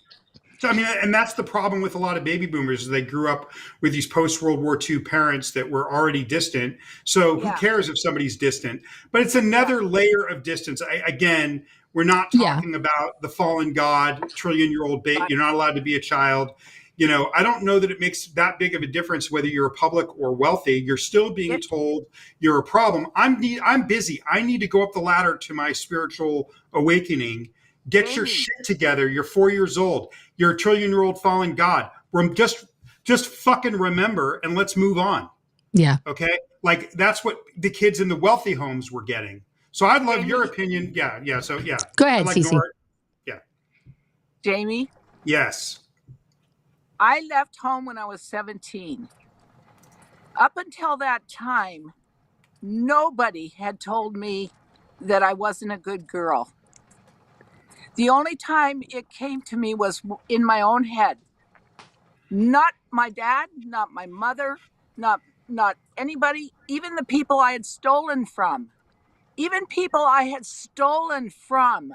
And that's the problem with a lot of baby boomers. They grew up with these post-World War II parents that were already distant. So who cares if somebody's distant? But it's another layer of distance. Again, we're not talking about the fallen god, trillion-year-old baby. You're not allowed to be a child. I don't know that it makes that big of a difference whether you're public or wealthy. You're still being told you're a problem. I'm busy. I need to go up the ladder to my spiritual awakening. Get your shit together. You're 4 years old. You're a trillion-year-old fallen god. Just fucking remember and let's move on. Yeah. Okay? Like, that's what the kids in the wealthy homes were getting. So I'd love your opinion. Yeah. So, yeah. Go ahead, Cece. Nora. Yeah. Jamie? Yes. I left home when I was 17. Up until that time, nobody had told me that I wasn't a good girl. The only time it came to me was in my own head. Not my dad, not my mother, not anybody, even the people I had stolen from. Even people I had stolen from.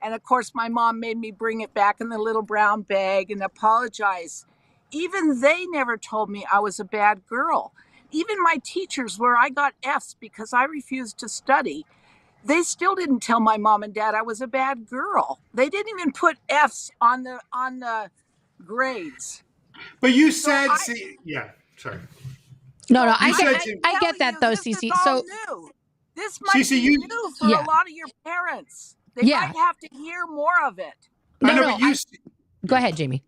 And of course, my mom made me bring it back in the little brown bag and apologize. Even they never told me I was a bad girl. Even my teachers, where I got F's because I refused to study, they still didn't tell my mom and dad I was a bad girl. They didn't even put F's on the grades. But you said, sorry. No, I get that though, Cece. So this might be new for a lot of your parents. They might have to hear more of it. Go ahead, Jamie.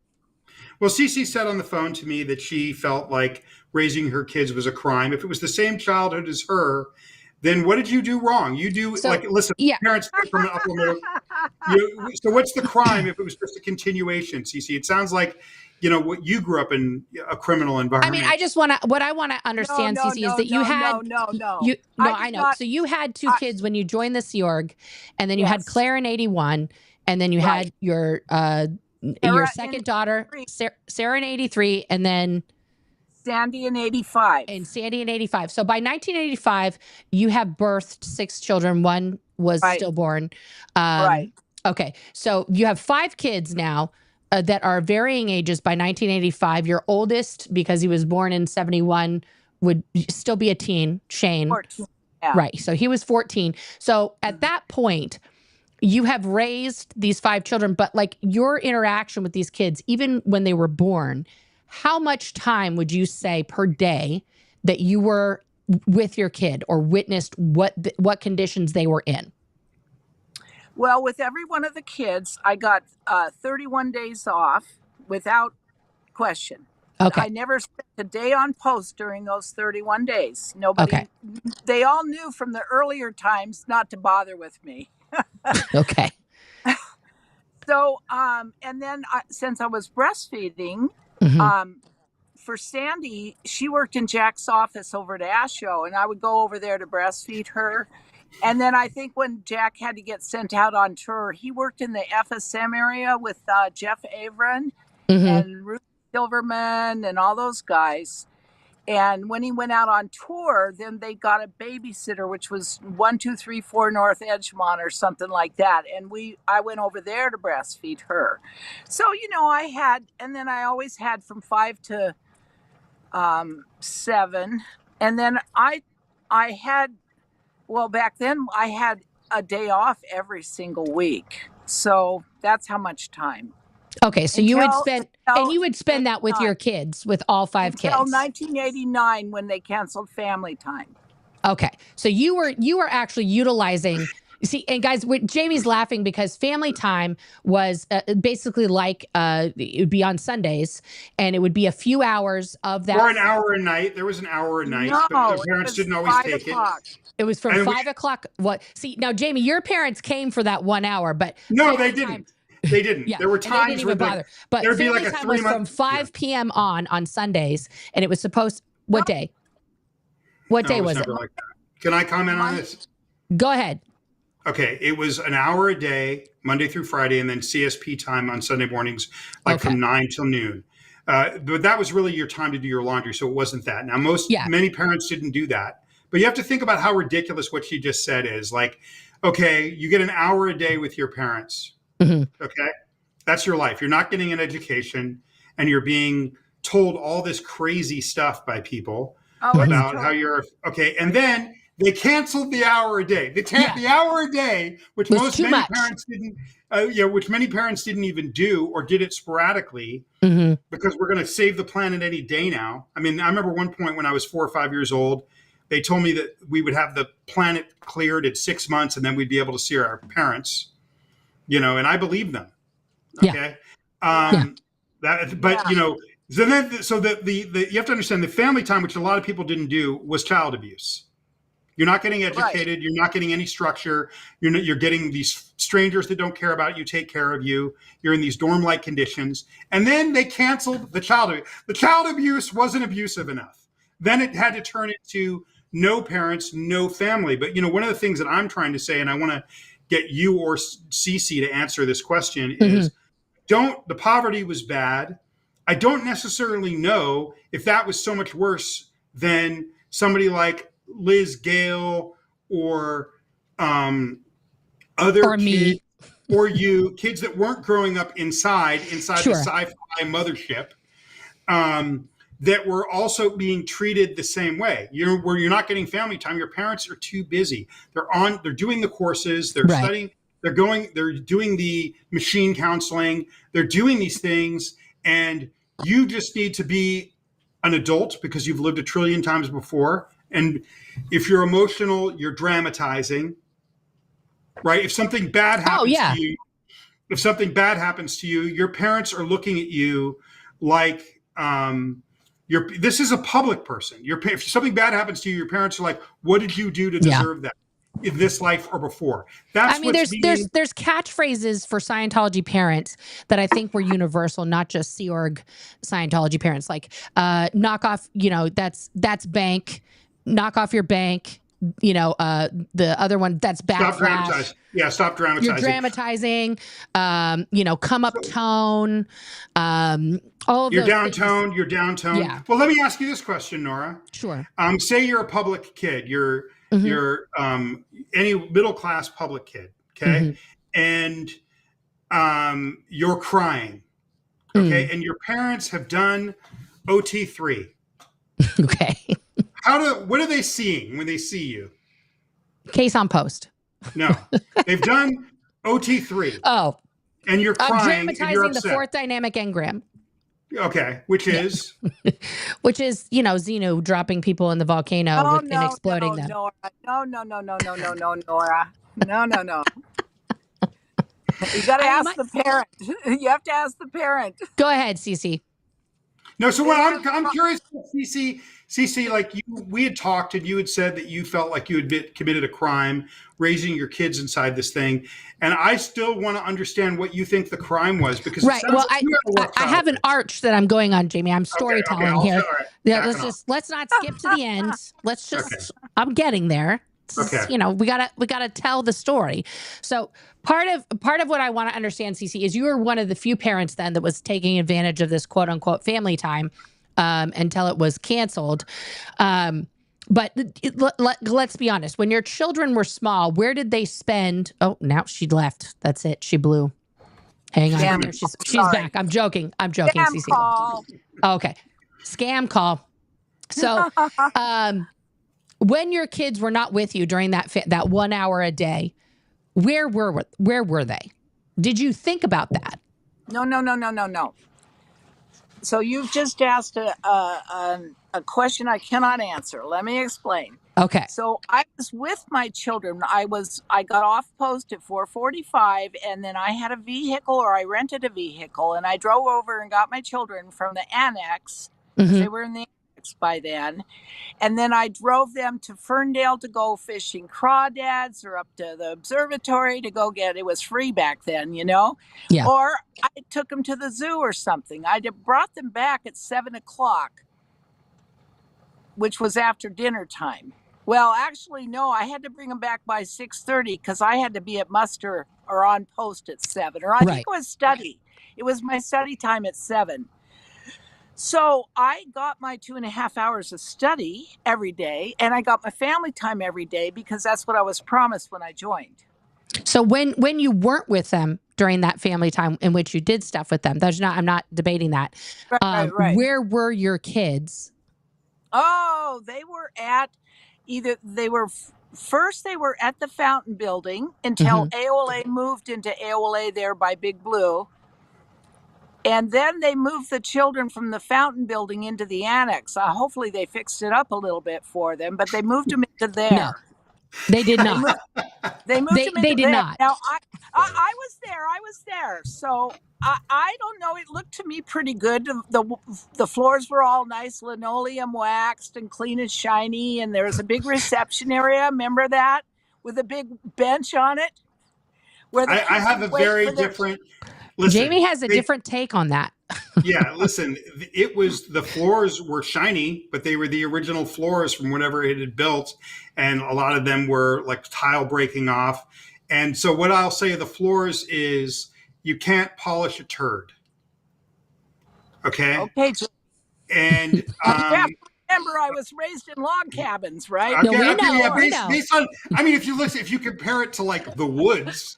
Well, Cece said on the phone to me that she felt like raising her kids was a crime. If it was the same childhood as her, then what did you do wrong? Listen, parents from an upper middle. So what's the crime if it was just a continuation, Cece? It sounds like, what you grew up in a criminal environment. I just want to understand, Cece, is that you had. I know. So you had two kids when you joined the Sea Org, and then you had Claire in 81, and then you had your your Sarah in second daughter, 83, Sarah in 83, and then Sandy in 85. and Sandy in 85. So by 1985, you have birthed 6 children. One was Right. stillborn. Right. Okay. So you have 5 kids now that are varying ages by 1985. Your oldest, because he was born in 71, would still be a teen, Shane. 14. Yeah. Right. So he was 14. So at that point, you have raised these 5 children, but like your interaction with these kids, even when they were born, how much time would you say per day that you were with your kid or witnessed what conditions they were in? Well, with every one of the kids, I got 31 days off without question. Okay. I never spent a day on post during those 31 days. Nobody, Okay. They all knew from the earlier times not to bother with me. Okay. So, and then since I was breastfeeding, Mhm. For Sandy, she worked in Jack's office over at Asho, and I would go over there to breastfeed her. And then I think when Jack had to get sent out on tour, he worked in the FSM area with Jeff Averin Mhm. and Ruth Silverman and all those guys. And when he went out on tour, then they got a babysitter, which was 1234 North Edgemont or something like that. And I went over there to breastfeed her. So, I had, and then I always had from 5 to 7. And then I had, well, back then I had a day off every single week. So that's how much time. Okay, so you would spend that with your kids, with all 5 kids. Until 1989 when they canceled family time. Okay, so you were actually utilizing. See, and guys, Jamie's laughing because family time was basically like it would be on Sundays, and it would be a few hours of that. Or an hour a night. There was an hour a night. No, but the parents didn't always take it. It was from 5 o'clock. What? See, now, Jamie, your parents came for that 1 hour, but no, they didn't. They didn't. Yeah, there were times they didn't even bother. But there would be family like a time was from 5 p.m. on Sundays, and it was supposed. What day? What day was it? Like that. Can I comment on this? Go ahead. Okay, it was an hour a day, Monday through Friday, and then CSP time on Sunday mornings, like from 9 till noon. But that was really your time to do your laundry, so it wasn't that. Now, many parents didn't do that. But you have to think about how ridiculous what she just said is. Like, okay, you get an hour a day with your parents. Mm-hmm. Okay, that's your life. You're not getting an education, and you're being told all this crazy stuff by people about how you're okay. And then they canceled the hour a day. The hour a day, which many parents didn't. Which many parents didn't even do or did it sporadically because we're going to save the planet any day now. I mean, I remember one point when I was 4 or 5 years old, they told me that we would have the planet cleared at 6 months and then we'd be able to see our parents. And I believed them. Okay. So you have to understand the family time, which a lot of people didn't do, was child abuse. You're not getting educated. Right. You're not getting any structure. You're getting these strangers that don't care about you, take care of you. You're in these dorm-like conditions. And then they canceled the child abuse. The child abuse wasn't abusive enough. Then it had to turn into no parents, no family. But, one of the things that I'm trying to say, and I want to get you or Cece to answer this question is, the poverty was bad. I don't necessarily know if that was so much worse than somebody like Liz Gale or other kids, or you, kids that weren't growing up inside the sci-fi mothership, that were also being treated the same way. Where you're not getting family time. Your parents are too busy. They're doing the courses. They're studying. They're doing the machine counseling. They're doing these things, and you just need to be an adult because you've lived a trillion times before. And if you're emotional, you're dramatizing, right? If something bad happens to you, your parents are looking at you like this is a public person. If something bad happens to you, your parents are like, "What did you do to deserve that in this life or before?" There's catchphrases for Scientology parents that I think were universal, not just Sea Org Scientology parents, like knock off, that's bank. Knock off your bank. the other one, that's Stop backlash. dramatizing. Yeah, stop dramatizing. You're dramatizing, come up tone, all of You're those downtone. things. You're downtone. Yeah. Well, let me ask you this question, Nora. Sure. Say you're a public kid. You're any middle class public kid. Okay, and you're crying. Okay, and your parents have done OT3. Okay. What are they seeing when they see you? Case on post. No, they've done OT3. Oh, and you're I'm crying and you're dramatizing the upset. fourth dynamic engram. Okay, which is Xenu dropping people in the volcano and exploding them. Nora. No, Nora. No. You got to ask the parent. You have to ask the parent. Go ahead, Cece. No, so what I'm curious, Cece, like we had talked and you had said that you felt like you had committed a crime raising your kids inside this thing, and I still want to understand what you think the crime was, because right. Well, like I have an arch that I'm going on, Jamie. I'm storytelling here. Right. Yeah, let's not skip to the end. Let's just I'm getting there. We gotta tell the story. So part of what I want to understand, Cece, is you were one of the few parents then that was taking advantage of this quote unquote family time until it was canceled. But let's be honest. When your children were small, where did they spend? Oh, now she left. That's it. She blew. Hang on. Here. She's back. I'm joking. Scam Cece. call. Okay. Scam call. So, when your kids were not with you during that 1 hour a day, where were they? Did you think about that? No. So you've just asked a question I cannot answer. Let me explain. Okay. So I was with my children. I got off post at 4:45, and then I had a vehicle, or I rented a vehicle, and I drove over and got my children from the annex, because they were in the annex by then. And then I drove them to Ferndale to go fishing crawdads, or up to the observatory to go it was free back then, Yeah. Or I took them to the zoo or something. I brought them back at 7:00, which was after dinner time. Well, actually, no, I had to bring them back by 6:30 because I had to be at muster or on post at 7, or I think it was study. It was my study time at 7. So I got my 2.5 hours of study every day, and I got my family time every day, because that's what I was promised when I joined. So when you weren't with them during that family time in which you did stuff with them, I'm not debating that. Right. Where were your kids? Oh, they were at first they were at the Fountain Building until AOLA moved into AOLA there by Big Blue. And then they moved the children from the Fountain Building into the annex. Hopefully they fixed it up a little bit for them, but they moved them into there. No, they did not. They moved them into they did there. not. Now, I was there. So I don't know. It looked to me pretty good. The floors were all nice, linoleum waxed and clean and shiny. And there was a big reception area. Remember that? With a big bench on it. Where I have a very different... Listen, Jamie has a different take on that. Yeah, listen, the floors were shiny, but they were the original floors from whatever it had built. And a lot of them were like tile breaking off. And so what I'll say of the floors is you can't polish a turd. Okay. Okay. And you have to remember, I was raised in log cabins, right? Okay, we know. Based on, I mean, if you compare it to like the woods,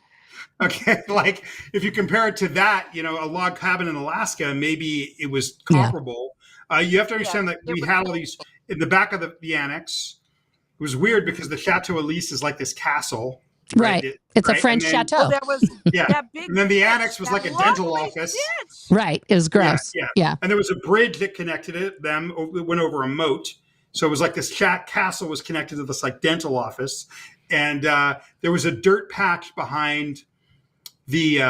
okay, like if you compare it to that, a log cabin in Alaska, maybe it was comparable. You have to understand that we had all these in the back of the annex. It was weird because the Chateau Elise is like this castle. Right. It's a French chateau. Well, that was that big, and then the annex was like a dental office. Right. It was gross. Yeah. And there was a bridge that connected it. It went over a moat. So it was like this castle was connected to this like dental office. And there was a dirt patch behind the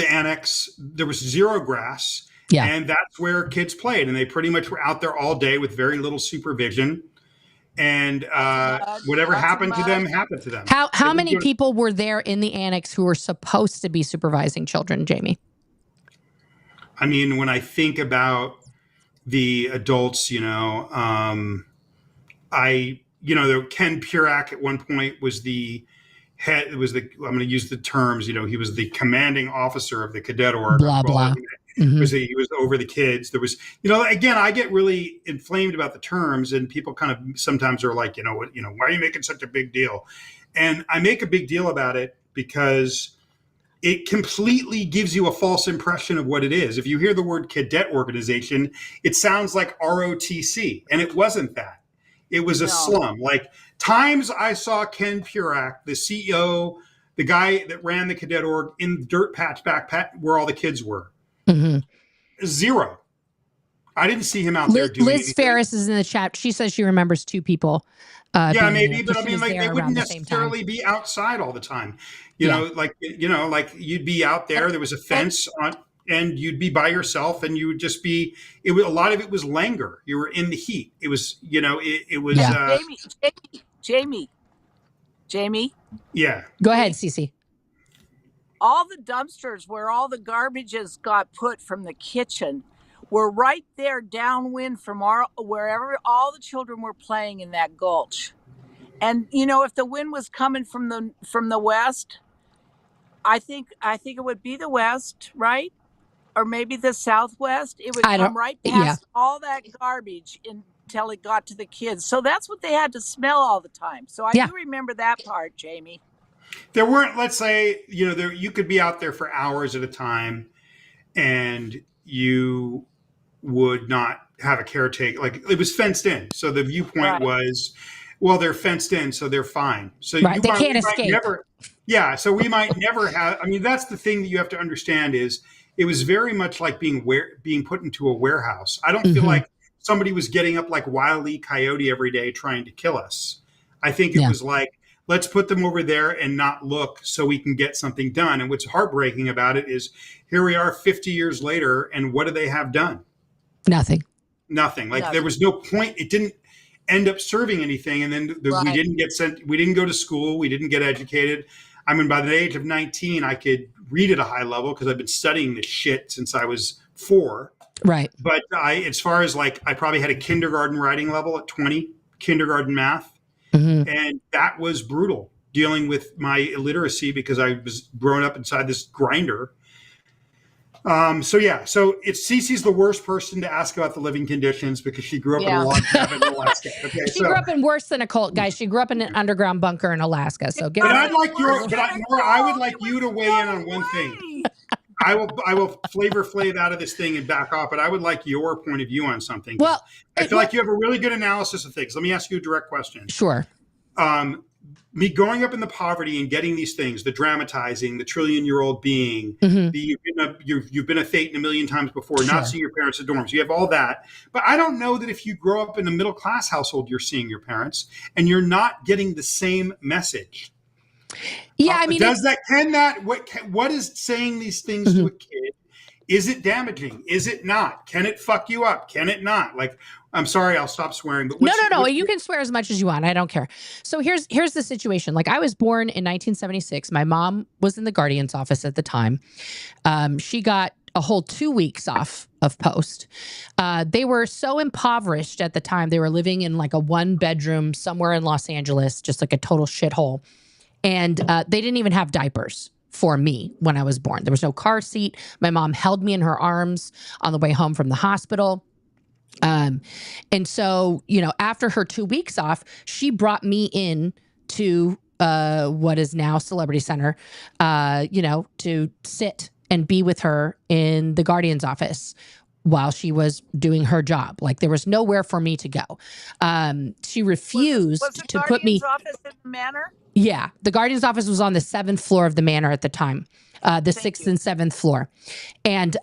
annex. There was zero grass. Yeah. And that's where kids played. And they pretty much were out there all day with very little supervision. And whatever happened to them happened to them. How many people were there in the annex who were supposed to be supervising children, Jamie? I mean, when I think about the adults, Ken Purak at one point was the head. It was I'm going to use the terms. He was the commanding officer of the cadet org. Blah blah. He was over the kids. There was, again, I get really inflamed about the terms, and people kind of sometimes are like, why are you making such a big deal? And I make a big deal about it because it completely gives you a false impression of what it is. If you hear the word cadet organization, it sounds like ROTC, and it wasn't that. It was a slum. Like times I saw Ken Purak, the CEO, the guy that ran the cadet org, in the dirt patch backpack where all the kids were. Zero. I didn't see him out there doing Liz anything. Ferris is in the chat. She says she remembers 2 people. Yeah, maybe, but I mean, like they wouldn't necessarily be outside all the time. Like you'd be out there. There was a fence on, and you'd be by yourself, and you would just be. It was a lot of it was languor. You were in the heat. It was, it was. Yeah. Jamie. Yeah. Go ahead, Cece. All the dumpsters where all the garbages got put from the kitchen were right there downwind from wherever all the children were playing in that gulch. And if the wind was coming from the west, I think it would be the west, right? Or maybe the southwest. It would come right past all that garbage until it got to the kids. So that's what they had to smell all the time. So I do remember that part, Jamie. There weren't, let's say, you could be out there for hours at a time, and you would not have a caretaker. Like it was fenced in. So the viewpoint was, well, they're fenced in, so they're fine. So they can't escape. So we might never have. I mean, that's the thing that you have to understand is it was very much like being put into a warehouse. I don't feel like somebody was getting up like Wile E. Coyote every day trying to kill us. I think it was like, let's put them over there and not look so we can get something done. And what's heartbreaking about it is here we are 50 years later, and what do they have done? Nothing. Like there was no point. It didn't end up serving anything. And then we didn't get sent. We didn't go to school. We didn't get educated. I mean, by the age of 19, I could read at a high level because I've been studying this shit since I was 4. Right. But as far as like, I probably had a kindergarten writing level at 20, kindergarten math. And that was brutal, dealing with my illiteracy because I was growing up inside this grinder. So Cece's the worst person to ask about the living conditions because she grew up in a log cabin in Alaska. Okay, she grew up in worse than a cult, guys. She grew up in an underground bunker in Alaska. So Nora, I would like you to weigh in on one thing. I will Flavor Flav out of this thing and back off, but I would like your point of view on something. Well, I feel like you have a really good analysis of things. Let me ask you a direct question. Sure. Me growing up in the poverty and getting these things, the dramatizing, the trillion-year-old being, you've been a Thetan a million times before, not seeing your parents in dorms. You have all that. But I don't know that if you grow up in a middle-class household, you're seeing your parents and you're not getting the same message. Yeah, I mean, what is saying these things to a kid? Is it damaging? Is it not? Can it fuck you up? Can it not? Like, I'm sorry, I'll stop swearing. But no. You can swear as much as you want. I don't care. So here's the situation. Like, I was born in 1976. My mom was in the guardian's office at the time. She got a whole 2 weeks off of post. They were so impoverished at the time. They were living in like a 1-bedroom somewhere in Los Angeles, just like a total shithole. And they didn't even have diapers for me when I was born. There was no car seat. My mom held me in her arms on the way home from the hospital. And so, after her 2 weeks off, she brought me in to what is now Celebrity Center, to sit and be with her in the guardian's office while she was doing her job. Like, there was nowhere for me to go. She refused to put me. Was the guardian's office in the manor? Yeah, the guardian's office was on the 7th floor of the manor at the time, the 6th and 7th floor. And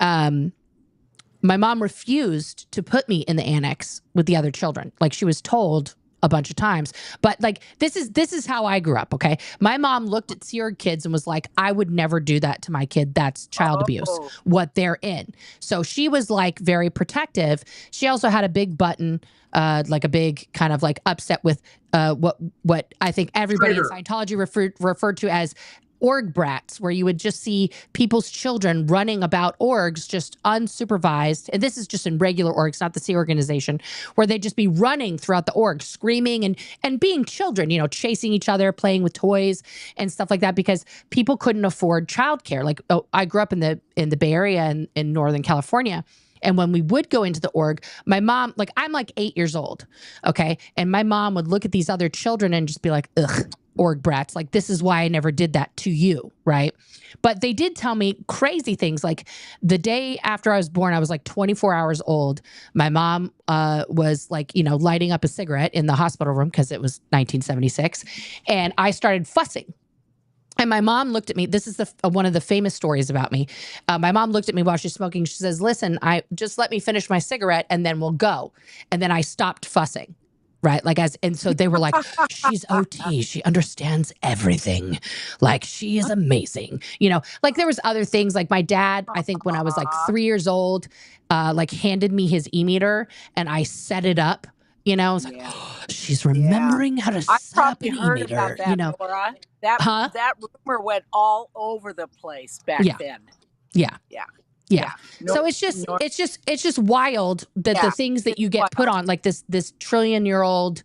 my mom refused to put me in the annex with the other children. Like, she was told a bunch of times. But like, this is how I grew up, okay? My mom looked at Seared kids and was like, I would never do that to my kid. That's child abuse, what they're in. So she was like very protective. She also had a big button, like a big kind of like upset with what I think everybody in Scientology referred to as org brats, where you would just see people's children running about orgs just unsupervised. And this is just in regular orgs, not the Sea Organization, where they'd just be running throughout the org, screaming and being children, you know, chasing each other, playing with toys and stuff like that, because people couldn't afford childcare. Like, I grew up in the Bay Area in Northern California. And when we would go into the org, my mom, like, I'm like 8 years old, okay? And my mom would look at these other children and just be like, ugh, org brats. Like, this is why I never did that to you, right? But they did tell me crazy things. Like, the day after I was born, I was like 24 hours old. My mom was like, you know, lighting up a cigarette in the hospital room because it was 1976. And I started fussing. And my mom looked at me. This is one of the famous stories about me. My mom looked at me while she's smoking. She says, listen, just let me finish my cigarette and then we'll go. And then I stopped fussing. Right. Like, and so they were like, she's OT. She understands everything. Like, she is amazing. You know, like, there was other things, like my dad, I think when I was like 3 years old, like, handed me his e-meter and I set it up. You know, I was like, oh, she's remembering how to I set up probably an heard e-meter. about that, You know, Nora. That rumor went all over the place back then. Yeah. No, So it's just wild that the things that you get put on, like this trillion-year-old,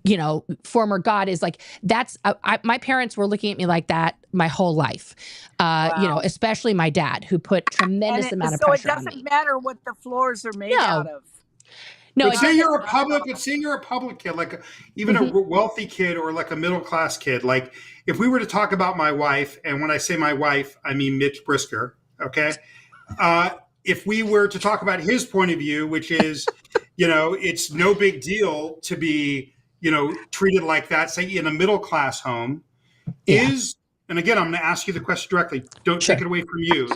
you know, former god, is like, that's my parents were looking at me like that my whole life. You know, especially my dad, who put tremendous amount of pressure on me. So it doesn't matter what the floors are made out of. No, but say you're a public kid, like even a wealthy kid or like a middle class kid. Like, if we were to talk about my wife, and when I say my wife, I mean Mitch Brisker. Okay. If we were to talk about his point of view, which is, you know, it's no big deal to be, you know, treated like that, say in a middle class home, and again, I'm going to ask you the question directly. Don't take it away from you.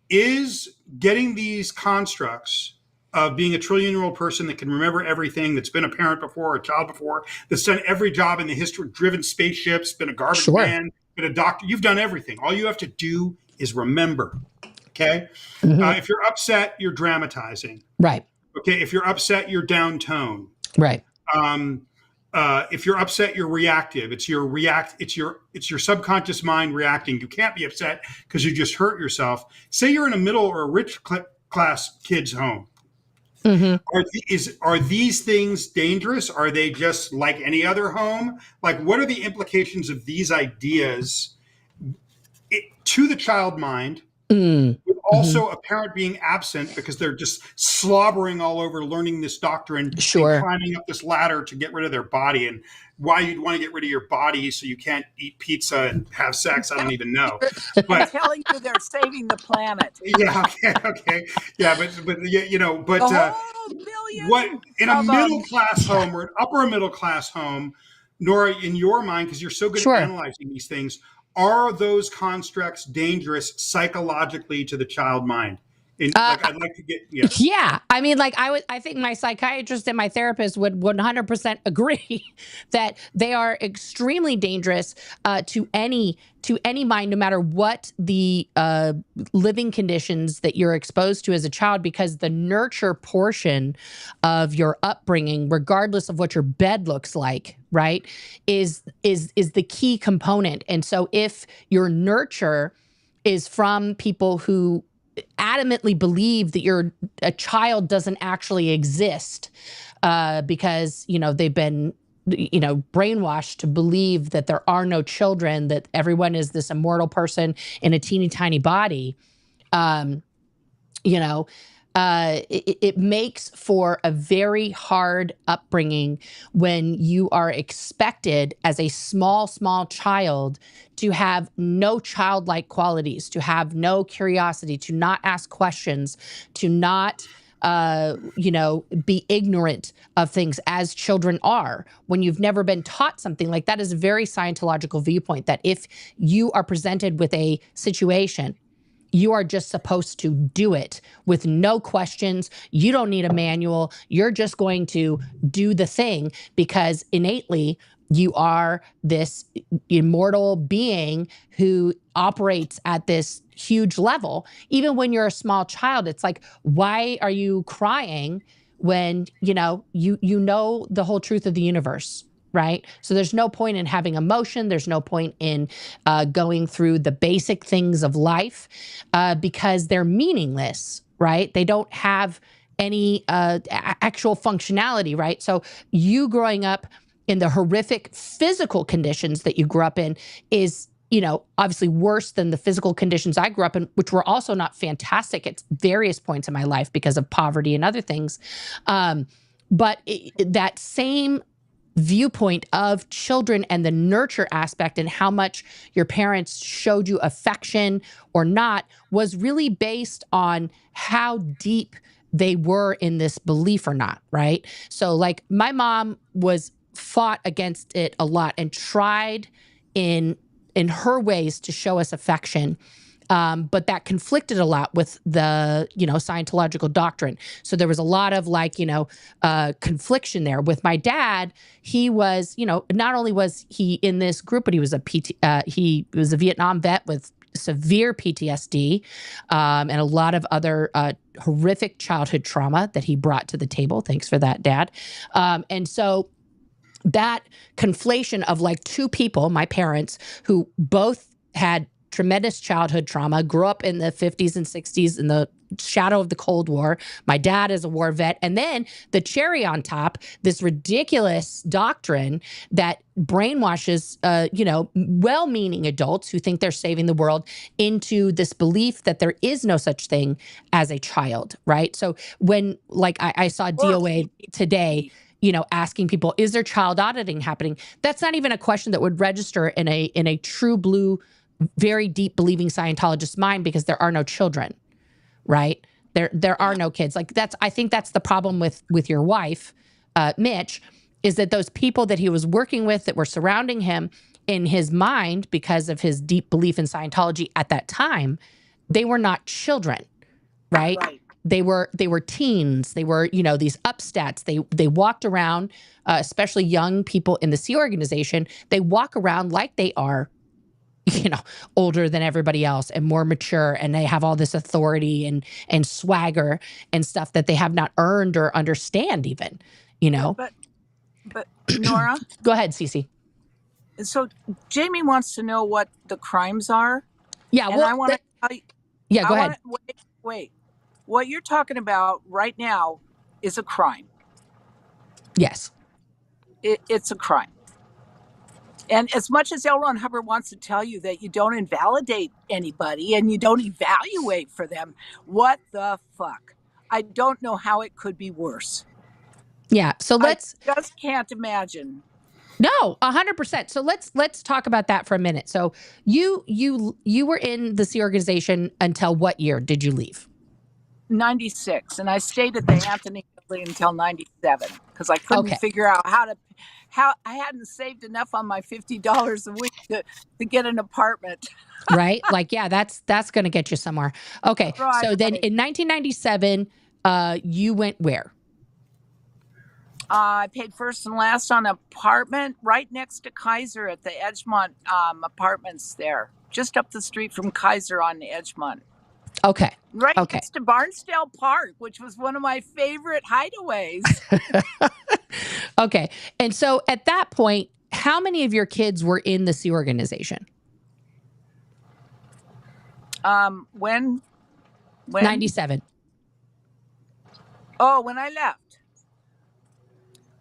Is getting these constructs of being a trillion-year-old person that can remember everything, that's been a parent before, a child before, that's done every job in the history, driven spaceships, been a garbage man, been a doctor, you've done everything. All you have to do is remember. Okay. If you're upset, you're dramatizing. Right. Okay. If you're upset, you're down tone. Right. If you're upset, you're reactive. It's your subconscious mind reacting. You can't be upset because you just hurt yourself. Say you're in a middle or a rich class kid's home. Are these things dangerous? Are they just like any other home? Like, what are the implications of these ideas to the child mind? With also a parent being absent because they're just slobbering all over learning this doctrine and climbing up this ladder to get rid of their body. And why you'd want to get rid of your body so you can't eat pizza and have sex, I don't even know. But I'm telling you, they're saving the planet. Yeah, okay. Yeah, but you know, but what in a middle class home or an upper middle class home, Nora, in your mind, because you're so good at analyzing these things, are those constructs dangerous psychologically to the child mind? And I'd like to get I mean, like, I think my psychiatrist and my therapist would 100% agree that they are extremely dangerous to any mind, no matter what the living conditions that you're exposed to as a child, because the nurture portion of your upbringing, regardless of what your bed looks like, right, is the key component. And so if your nurture is from people who adamantly believe that a child doesn't actually exist because, you know, they've been, you know, brainwashed to believe that there are no children, that everyone is this immortal person in a teeny tiny body, you know, it makes for a very hard upbringing when you are expected as a small child to have no childlike qualities, to have no curiosity, to not ask questions, to not, you know, be ignorant of things as children are. When you've never been taught something like that, is a very Scientological viewpoint, that if you are presented with a situation, you are just supposed to do it with no questions. You don't need a manual. You're just going to do the thing because innately you are this immortal being who operates at this huge level. Even when you're a small child, it's like, why are you crying when, you know the whole truth of the universe? right? So there's no point in having emotion. There's no point in going through the basic things of life because they're meaningless, right? They don't have any actual functionality, right? So you growing up in the horrific physical conditions that you grew up in is, you know, obviously worse than the physical conditions I grew up in, which were also not fantastic at various points in my life because of poverty and other things. But that same viewpoint of children and the nurture aspect and how much your parents showed you affection or not was really based on how deep they were in this belief or not, right? So like my mom fought against it a lot and tried in her ways to show us affection. But that conflicted a lot with the, you know, Scientological doctrine. So there was a lot of like, you know, confliction there. With my dad, he was, you know, not only was he in this group, but he was he was a Vietnam vet with severe PTSD and a lot of other horrific childhood trauma that he brought to the table. Thanks for that, Dad. And so that conflation of like two people, my parents, who both had tremendous childhood trauma, grew up in the 50s and 60s in the shadow of the Cold War. My dad is a war vet. And then the cherry on top, this ridiculous doctrine that brainwashes, you know, well-meaning adults who think they're saving the world into this belief that there is no such thing as a child, right? So when, like, I saw DOA today, you know, asking people, is there child auditing happening? That's not even a question that would register in a true blue, very deep believing Scientologist's mind because there are no children, right? There are no kids. Like I think that's the problem with your wife, Mitch, is that those people that he was working with that were surrounding him in his mind because of his deep belief in Scientology at that time, they were not children, right? They were teens. They were, you know, these upstats. They walked around, especially young people in the Sea Organization. They walk around like they are, you know, older than everybody else and more mature, and they have all this authority and swagger and stuff that they have not earned or understand even, you know. But Nora, go ahead, Cece. So Jamie wants to know what the crimes are. Yeah, well, I want to tell you. Yeah, go ahead. Wait. What you're talking about right now is a crime. Yes. It's a crime. And as much as L. Ron Hubbard wants to tell you that you don't invalidate anybody and you don't evaluate for them, what the fuck? I don't know how it could be worse. Yeah. So I just can't imagine. No, 100%. So let's talk about that for a minute. So you were in the Sea Organization until what year did you leave? 96, and I stayed at the Anthony building until 97 because I couldn't figure out how I hadn't saved enough on my $50 a week to get an apartment. Right? Like, yeah, that's going to get you somewhere. Okay. Right. So then in 1997, you went where? I paid first and last on an apartment right next to Kaiser at the Edgemont apartments there, just up the street from Kaiser on Edgemont. Okay. Right next to Barnsdale Park, which was one of my favorite hideaways. Okay. And so at that point, how many of your kids were in the Sea Organization? When? 97. Oh, when I left.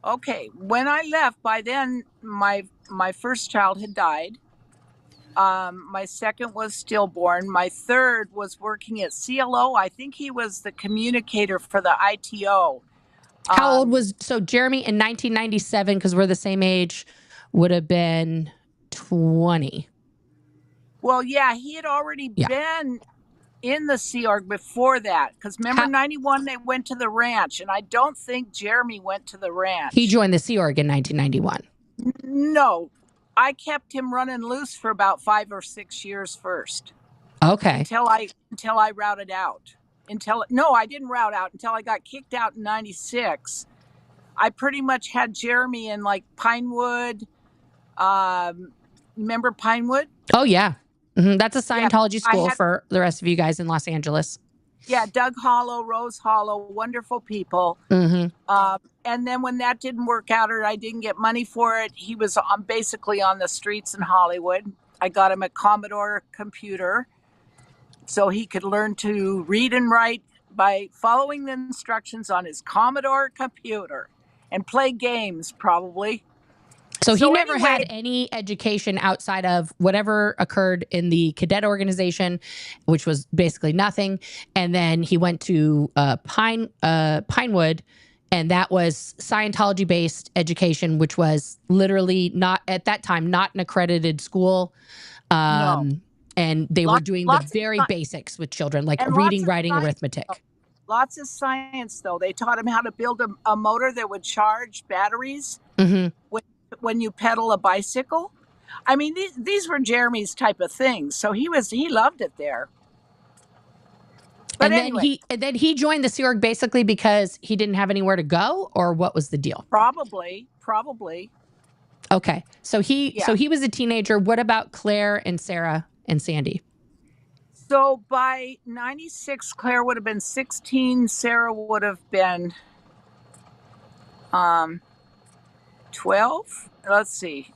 Okay. When I left, by then, my first child had died. My second was stillborn. My third was working at CLO. I think he was the communicator for the ITO. How old was, so Jeremy in 1997, because we're the same age, would have been 20. Well, yeah, he had already been in the Sea Org before that. Because remember, 91, they went to the ranch. And I don't think Jeremy went to the ranch. He joined the Sea Org in 1991. No. I kept him running loose for about 5 or 6 years first. Okay. Until I routed out. No, I didn't route out until I got kicked out in 96. I pretty much had Jeremy in like Pinewood. Remember Pinewood? Oh, yeah. Mm-hmm. That's a Scientology school for the rest of you guys in Los Angeles. Yeah, Doug Hollow, Rose Hollow, wonderful people. Mm-hmm. And then when that didn't work out or I didn't get money for it, he was basically on the streets in Hollywood. I got him a Commodore computer so he could learn to read and write by following the instructions on his Commodore computer and play games, probably. So he never anyway, had any education outside of whatever occurred in the cadet organization, which was basically nothing. And then he went to Pinewood, and that was Scientology-based education, which was literally not, at that time, not an accredited school. no. And they were doing the Lots very basics with children, like and reading, lots of writing, science, arithmetic. Lots of science, though. They taught him how to build a motor that would charge batteries Mm-hmm. when you pedal a bicycle. I mean, these were Jeremy's type of things. So he loved it there. But anyway, then he joined the Sea Org basically because he didn't have anywhere to go, or what was the deal? probably. Okay. So he was a teenager. What about Claire and Sarah and Sandy? So by 96, Claire would have been 16. Sarah would have been 12. Let's see.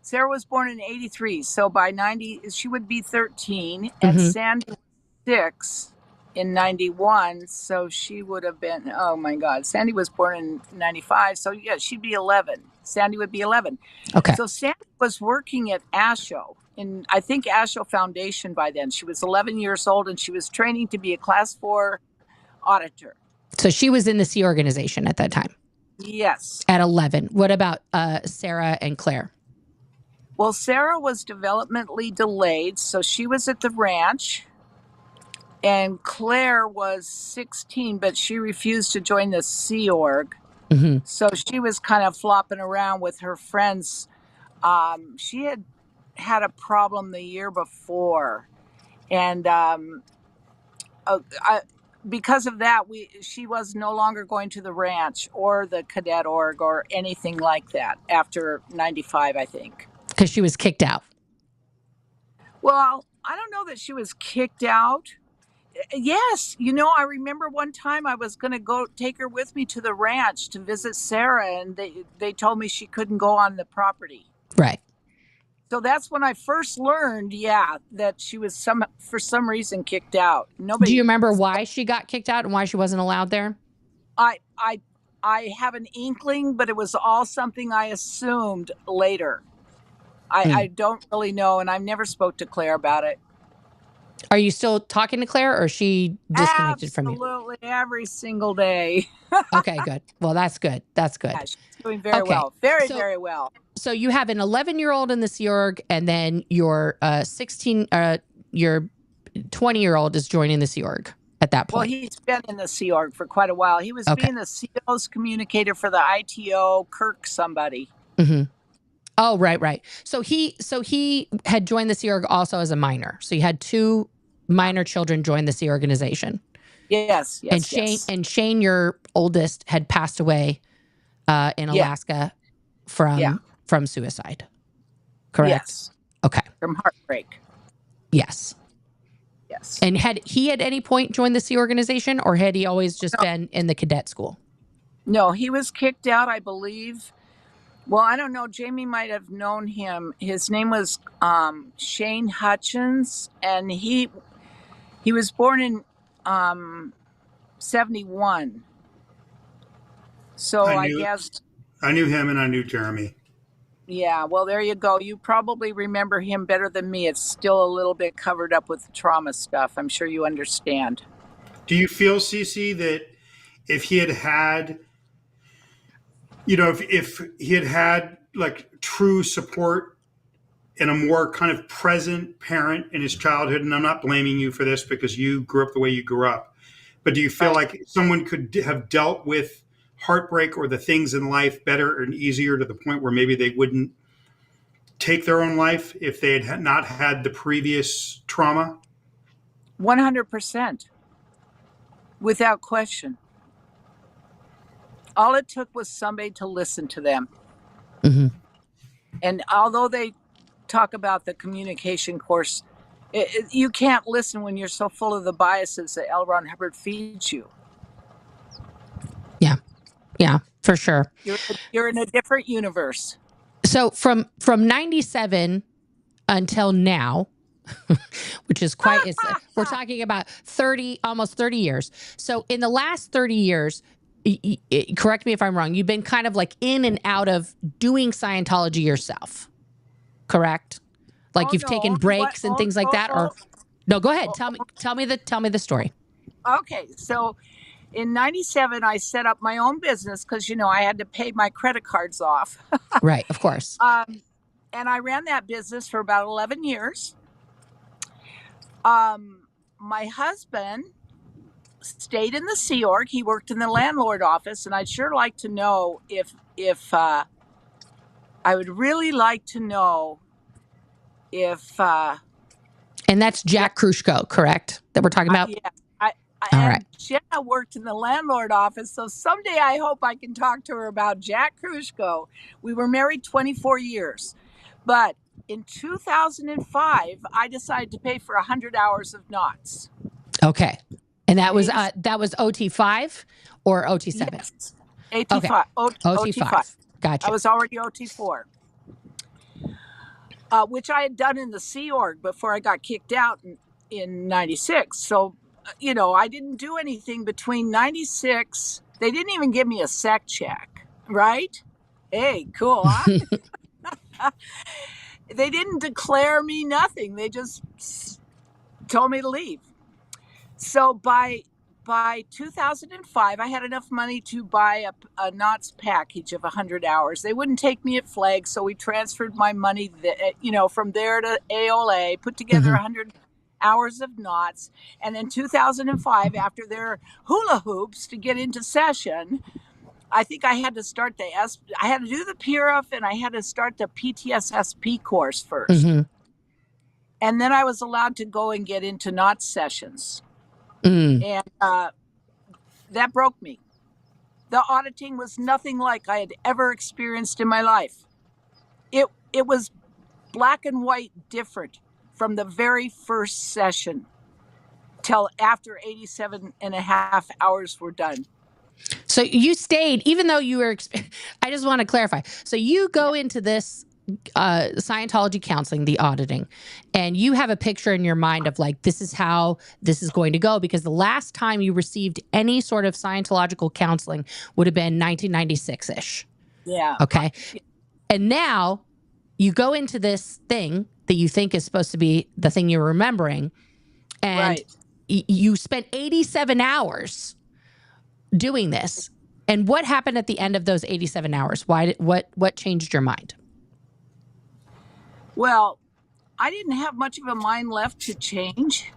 Sarah was born in 83. So by 90, she would be 13. And Sandy was 6 in 91. So she would have been, oh my God. Sandy was born in 95. So yeah, she'd be 11. Sandy would be 11. Okay. So Sandy was working at ASHO. I think ASHO Foundation by then. She was 11 years old and she was training to be a class 4 auditor. So she was in the Sea organization at that time? Yes. At 11. What about Sarah and Claire? Well, Sarah was developmentally delayed, so she was at the ranch. And Claire was 16, but she refused to join the Sea Org. Mm-hmm. So she was kind of flopping around with her friends. She had a problem the year before. And because of that, she was no longer going to the ranch or the cadet org or anything like that after 95, I think. Because she was kicked out. Well, I don't know that she was kicked out. Yes. I remember one time I was going to go take her with me to the ranch to visit Sarah, and they told me she couldn't go on the property. Right. So that's when I first learned, that she was for some reason kicked out. Do you remember why she got kicked out and why she wasn't allowed there? I have an inkling, but it was all something I assumed later. I don't really know, and I've never spoke to Claire about it. Are you still talking to Claire, or is she disconnected from you? Absolutely, every single day. Okay, good. Well, that's good. That's good. Yeah, she's doing very well. Very well. So you have an 11-year-old in the Sea Org, and then your 20-year-old is joining the Sea Org at that point. Well, he's been in the Sea Org for quite a while. He was being the CO's communicator for the ITO, Kirk somebody. Mm-hmm. Oh, right. So he had joined the Sea Org also as a minor. So you had 2 minor children join the Sea organization. Yes. And Shane, your oldest, had passed away in Alaska from suicide. Correct? Yes. Okay. From heartbreak. Yes. And had he at any point joined the Sea organization, or had he always just been in the cadet school? No, he was kicked out, I believe. Well, I don't know. Jamie might have known him. His name was Shane Hutchins, and he was born in 71. So I guess I knew him and I knew Jeremy. Yeah, well, there you go. You probably remember him better than me. It's still a little bit covered up with trauma stuff. I'm sure you understand. Do you feel, Cece, that if he had if he had like true support and a more kind of present parent in his childhood, and I'm not blaming you for this because you grew up the way you grew up, but do you feel like someone could have dealt with heartbreak or the things in life better and easier to the point where maybe they wouldn't take their own life if they had not had the previous trauma? 100%. Without question. All it took was somebody to listen to them. Mm-hmm. And although they talk about the communication course, You can't listen when you're so full of the biases that L. Ron Hubbard feeds you. Yeah, for sure. You're in a different universe. So from 97 until now, which is quite, we're talking about almost 30 years. So in the last 30 years, correct me if I'm wrong, you've been kind of like in and out of doing Scientology yourself, correct? Like you've taken breaks and things like that, or no? Go ahead. Tell me the story. Okay, so in 97, I set up my own business because, I had to pay my credit cards off. Right, of course. And I ran that business for about 11 years. My husband stayed in the Sea Org. He worked in the landlord office, and I'd sure like to know if I would really like to know if and that's Jack Krushko, correct? That we're talking about? Yeah. All right. Jenna worked in the landlord office, so someday I hope I can talk to her about Jack Krushko. We were married 24 years, but in 2005, I decided to pay for 100 hours of knots. Okay, and that was OT5 or OT7? Yes. OT5. OT5. Gotcha. I was already OT4, which I had done in the Sea Org before I got kicked out in 96. So, I didn't do anything between 96. They didn't even give me a sec check, right? Hey, cool, huh? They didn't declare me nothing. They just told me to leave. So by 2005, I had enough money to buy a knots package of 100 hours. They wouldn't take me at Flag, so we transferred my money, from there to AOLA, put together 100 hours of knots. And in 2005, after their hula hoops to get into session, I think I had to start I had to do the PRF, and I had to start the PTSSP course first. And then I was allowed to go and get into knot sessions. And that broke me. The auditing was nothing like I had ever experienced in my life. It was black and white different from the very first session till after 87 and a half hours were done. So you stayed, even though you were, I just want to clarify. So you go into this Scientology counseling, the auditing, and you have a picture in your mind of like, this is how this is going to go, because the last time you received any sort of Scientological counseling would have been 1996-ish. Yeah. Okay. And now you go into this thing that you think is supposed to be the thing you're remembering, and you spent 87 hours doing this. And what happened at the end of those 87 hours? What changed your mind? Well, I didn't have much of a mind left to change.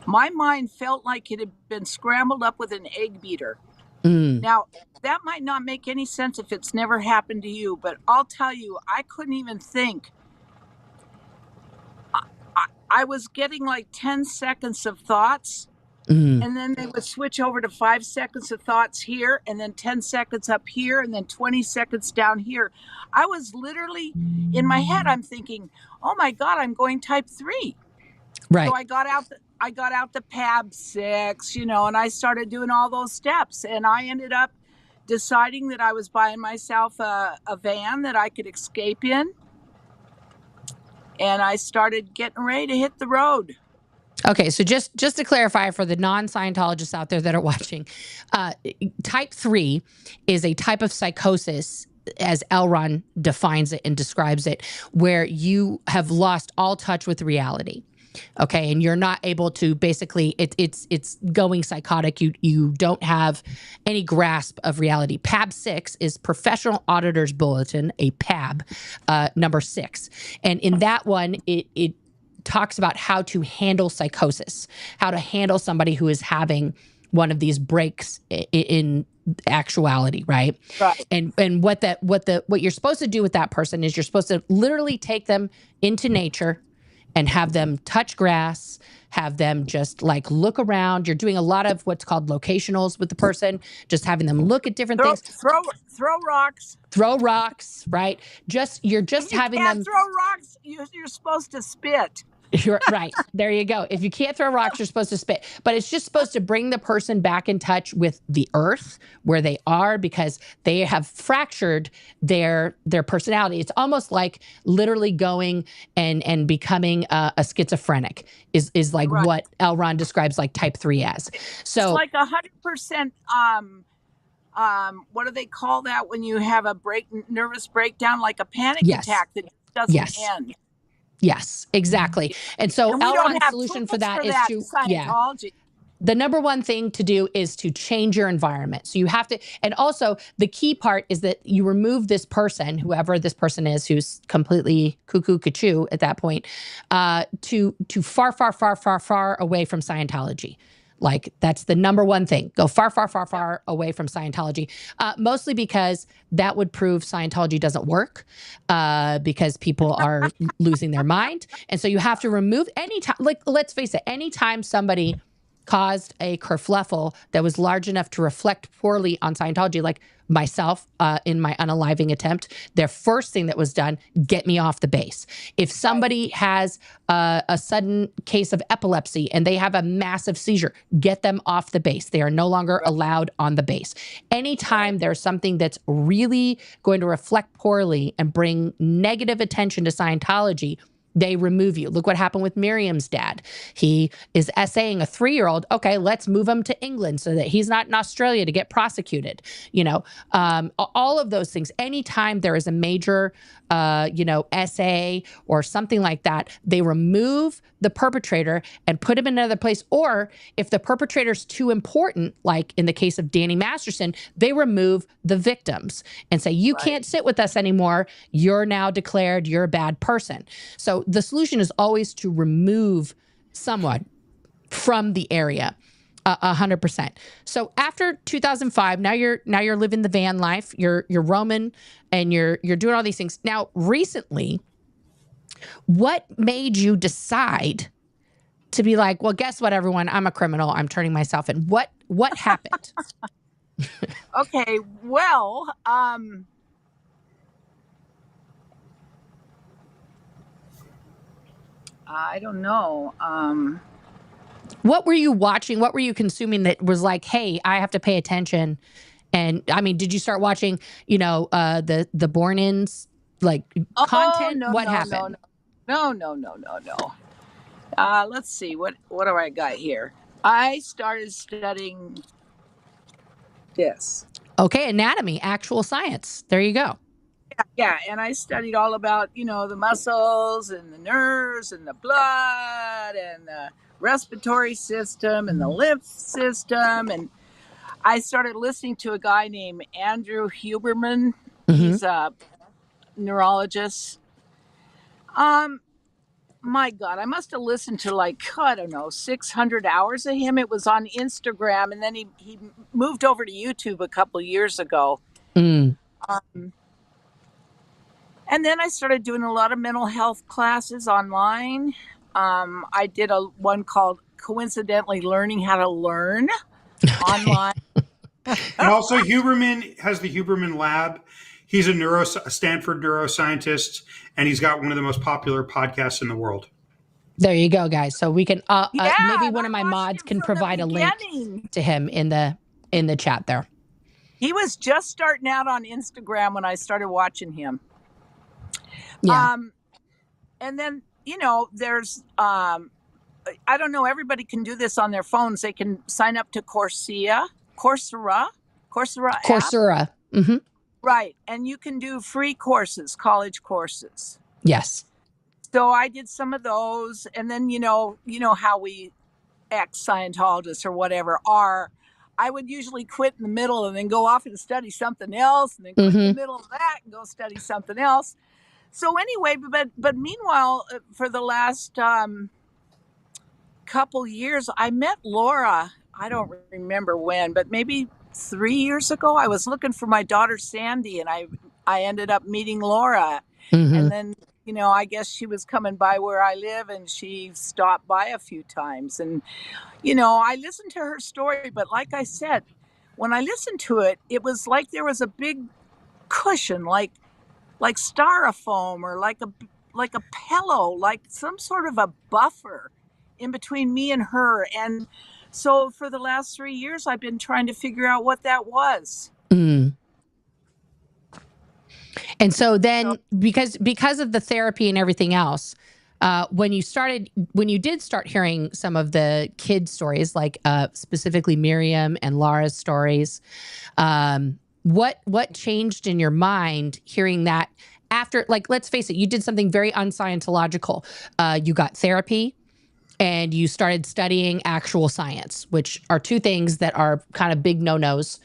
My mind felt like it had been scrambled up with an egg beater. Now, that might not make any sense if it's never happened to you, but I'll tell you, I couldn't even think. I was getting like 10 seconds of thoughts, and then they would switch over to 5 seconds of thoughts here, and then 10 seconds up here, and then 20 seconds down here. I was literally, in my head, I'm thinking, oh my God, I'm going type 3. Right. So I got out the PAB 6, and I started doing all those steps, and I ended up deciding that I was buying myself a van that I could escape in, and I started getting ready to hit the road. Okay, so just to clarify for the non-Scientologists out there that are watching, type 3 is a type of psychosis, as L. Ron defines it and describes it, where you have lost all touch with reality. Okay, and you're not able to, basically, it's going psychotic. You don't have any grasp of reality. PAB 6 is Professional Auditor's Bulletin, a PAB, number 6. And in that one, it talks about how to handle psychosis, how to handle somebody who is having one of these breaks in actuality, right? Right. And what you're supposed to do with that person is you're supposed to literally take them into nature and have them touch grass, have them just like look around. You're doing a lot of what's called locationals with the person, just having them look at different things. Throw rocks. Throw rocks, right? You're just having them throw rocks. You're supposed to spit. You're right. There you go. If you can't throw rocks, you're supposed to spit. But it's just supposed to bring the person back in touch with the earth where they are, because they have fractured their personality. It's almost like literally going and becoming a schizophrenic is like Right. what L. Ron describes like type 3 as. It's So like 100%. What do they call that when you have a nervous breakdown, like a panic yes, attack that doesn't yes, end? yes, exactly. And so And we L. don't Ron's have solution for tools that for is that to, in Scientology. the number one thing to do is to change your environment. So you have to, and also the key part is that you remove this person, whoever this person is, who's completely cuckoo cuckoo at that point, to far, far, far, far, far away from Scientology. Like that's the number one thing. Go far, far, far, far away from Scientology. Mostly because that would prove Scientology doesn't work, because people are losing their mind. And so you have to remove anytime, like, let's face it, anytime somebody caused a kerfluffle that was large enough to reflect poorly on Scientology, like myself in my unaliving attempt, their first thing that was done, get me off the base. If somebody has a sudden case of epilepsy and they have a massive seizure, get them off the base. They are no longer allowed on the base. Anytime there's something that's really going to reflect poorly and bring negative attention to Scientology, they remove you. Look what happened with Miriam's dad. He is essaying a 3-year-old. Okay, let's move him to England so that he's not in Australia to get prosecuted. All of those things. Anytime there is a major, essay or something like that, they remove the perpetrator and put him in another place. Or if the perpetrator's too important, like in the case of Danny Masterson, they remove the victims and say, you can't sit with us anymore. You're now declared you're a bad person. So the solution is always to remove someone from the area. 100%. So after 2005, now you're living the van life. You're roaming and you're doing all these things. Now, recently, what made you decide to be like, well, guess what, everyone? I'm a criminal. I'm turning myself in. What happened? Okay, well, I don't know. What were you watching? What were you consuming that was like, hey, I have to pay attention? And I mean, did you start watching, the Born-ins like content? What happened? No. Let's see. What do I got here? I started studying this. Okay, anatomy, actual science. There you go. Yeah, and I studied all about, the muscles and the nerves and the blood and the respiratory system and the lymph system. And I started listening to a guy named Andrew Huberman. He's a neurologist. My God, I must have listened to 600 hours of him. It was on Instagram, and then he moved over to YouTube a couple years ago. Mm. And then I started doing a lot of mental health classes online. I did one called Coincidentally Learning How to Learn online. And also Huberman has the Huberman Lab. He's a Stanford neuroscientist, and he's got one of the most popular podcasts in the world. There you go, guys. So we can Yeah, maybe and one I of my watched mods him can from the provide a link beginning. to him in the chat there. He was just starting out on Instagram when I started watching him. Yeah. And then, there's, I don't know, everybody can do this on their phones. They can sign up to Coursera app. Mm-hmm. Right. And you can do free courses, college courses. Yes. So I did some of those. And then, you know how we ex-Scientologists or whatever are. I would usually quit in the middle and then go off and study something else, and then quit in the middle of that and go study something else. So anyway, but meanwhile, for the last couple years, I met Laura. I don't remember when, but maybe 3 years ago. I was looking for my daughter Sandy, and I ended up meeting Laura. Mm-hmm. And then, I guess she was coming by where I live, and she stopped by a few times. And, I listened to her story, but like I said, when I listened to it, it was like there was a big cushion, like styrofoam, or like like a pillow, like some sort of a buffer in between me and her. And so for the last 3 years, I've been trying to figure out what that was. Mm. And so then, because of the therapy and everything else, when you did start hearing some of the kids' stories, like specifically Miriam and Laura's stories, what changed in your mind hearing that? After, like, let's face it, you did something very unscientological. You got therapy and you started studying actual science, which are two things that are kind of big no-nos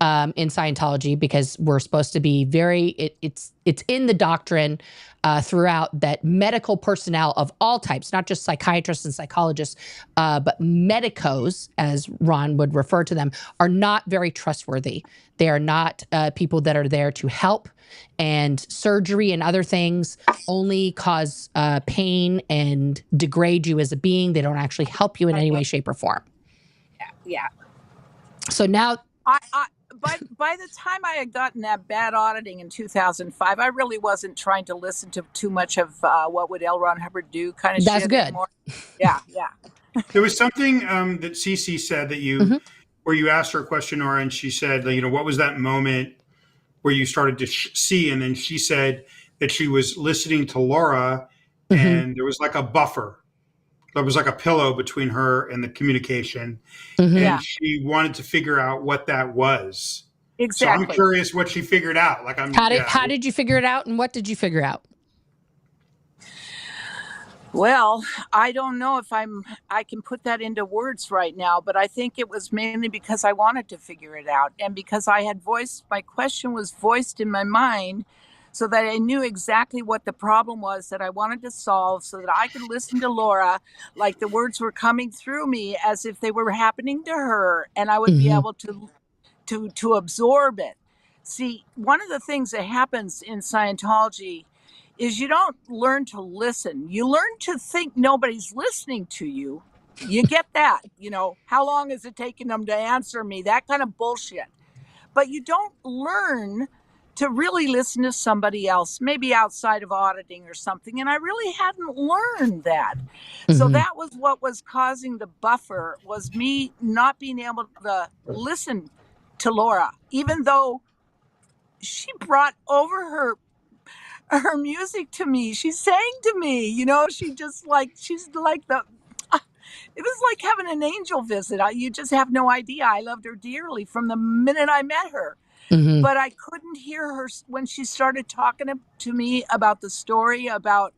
in Scientology, because we're supposed to be it's in the doctrine throughout that medical personnel of all types, not just psychiatrists and psychologists, but medicos, as Ron would refer to them, are not very trustworthy. They are not people that are there to help, and surgery and other things only cause pain and degrade you as a being. They don't actually help you in any way, shape, or form. Yeah. So now, by the time I had gotten that bad auditing in 2005, I really wasn't trying to listen to too much of what would L. Ron Hubbard do kind of that's shit good. anymore. Yeah. There was something that Cece said that you, where you asked her a question, Nora, and she said, what was that moment where you started to see? And then she said that she was listening to Laura, and there was like a buffer. There was like a pillow between her and the communication, and she wanted to figure out what that was. Exactly. So I'm curious what she figured out. Like, how did you figure it out, and what did you figure out? Well, I don't know if I can put that into words right now, but I think it was mainly because I wanted to figure it out, and because my question was voiced in my mind, so that I knew exactly what the problem was that I wanted to solve, so that I could listen to Laura like the words were coming through me as if they were happening to her, and I would be able to absorb it. See, one of the things that happens in Scientology is you don't learn to listen. You learn to think nobody's listening to you. You get that, how long is it taking them to answer me? That kind of bullshit. But you don't learn to really listen to somebody else, maybe outside of auditing or something. And I really hadn't learned that. So that was what was causing the buffer, was me not being able to listen to Laura, even though she brought over her music to me. She sang to me, she's like it was like having an angel visit. You just have no idea. I loved her dearly from the minute I met her. But I couldn't hear her when she started talking to me about the story, about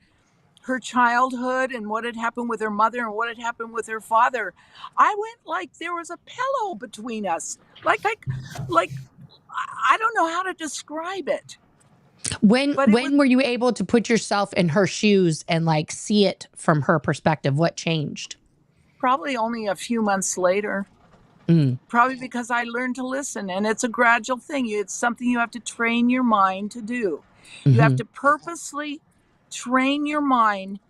her childhood and what had happened with her mother and what had happened with her father. I went like there was a pillow between us. Like I don't know how to describe it. When were you able to put yourself in her shoes and like see it from her perspective? What changed? Probably only a few months later. Probably because I learned to listen, and it's a gradual thing. It's something you have to train your mind to do. You have to purposely train your mind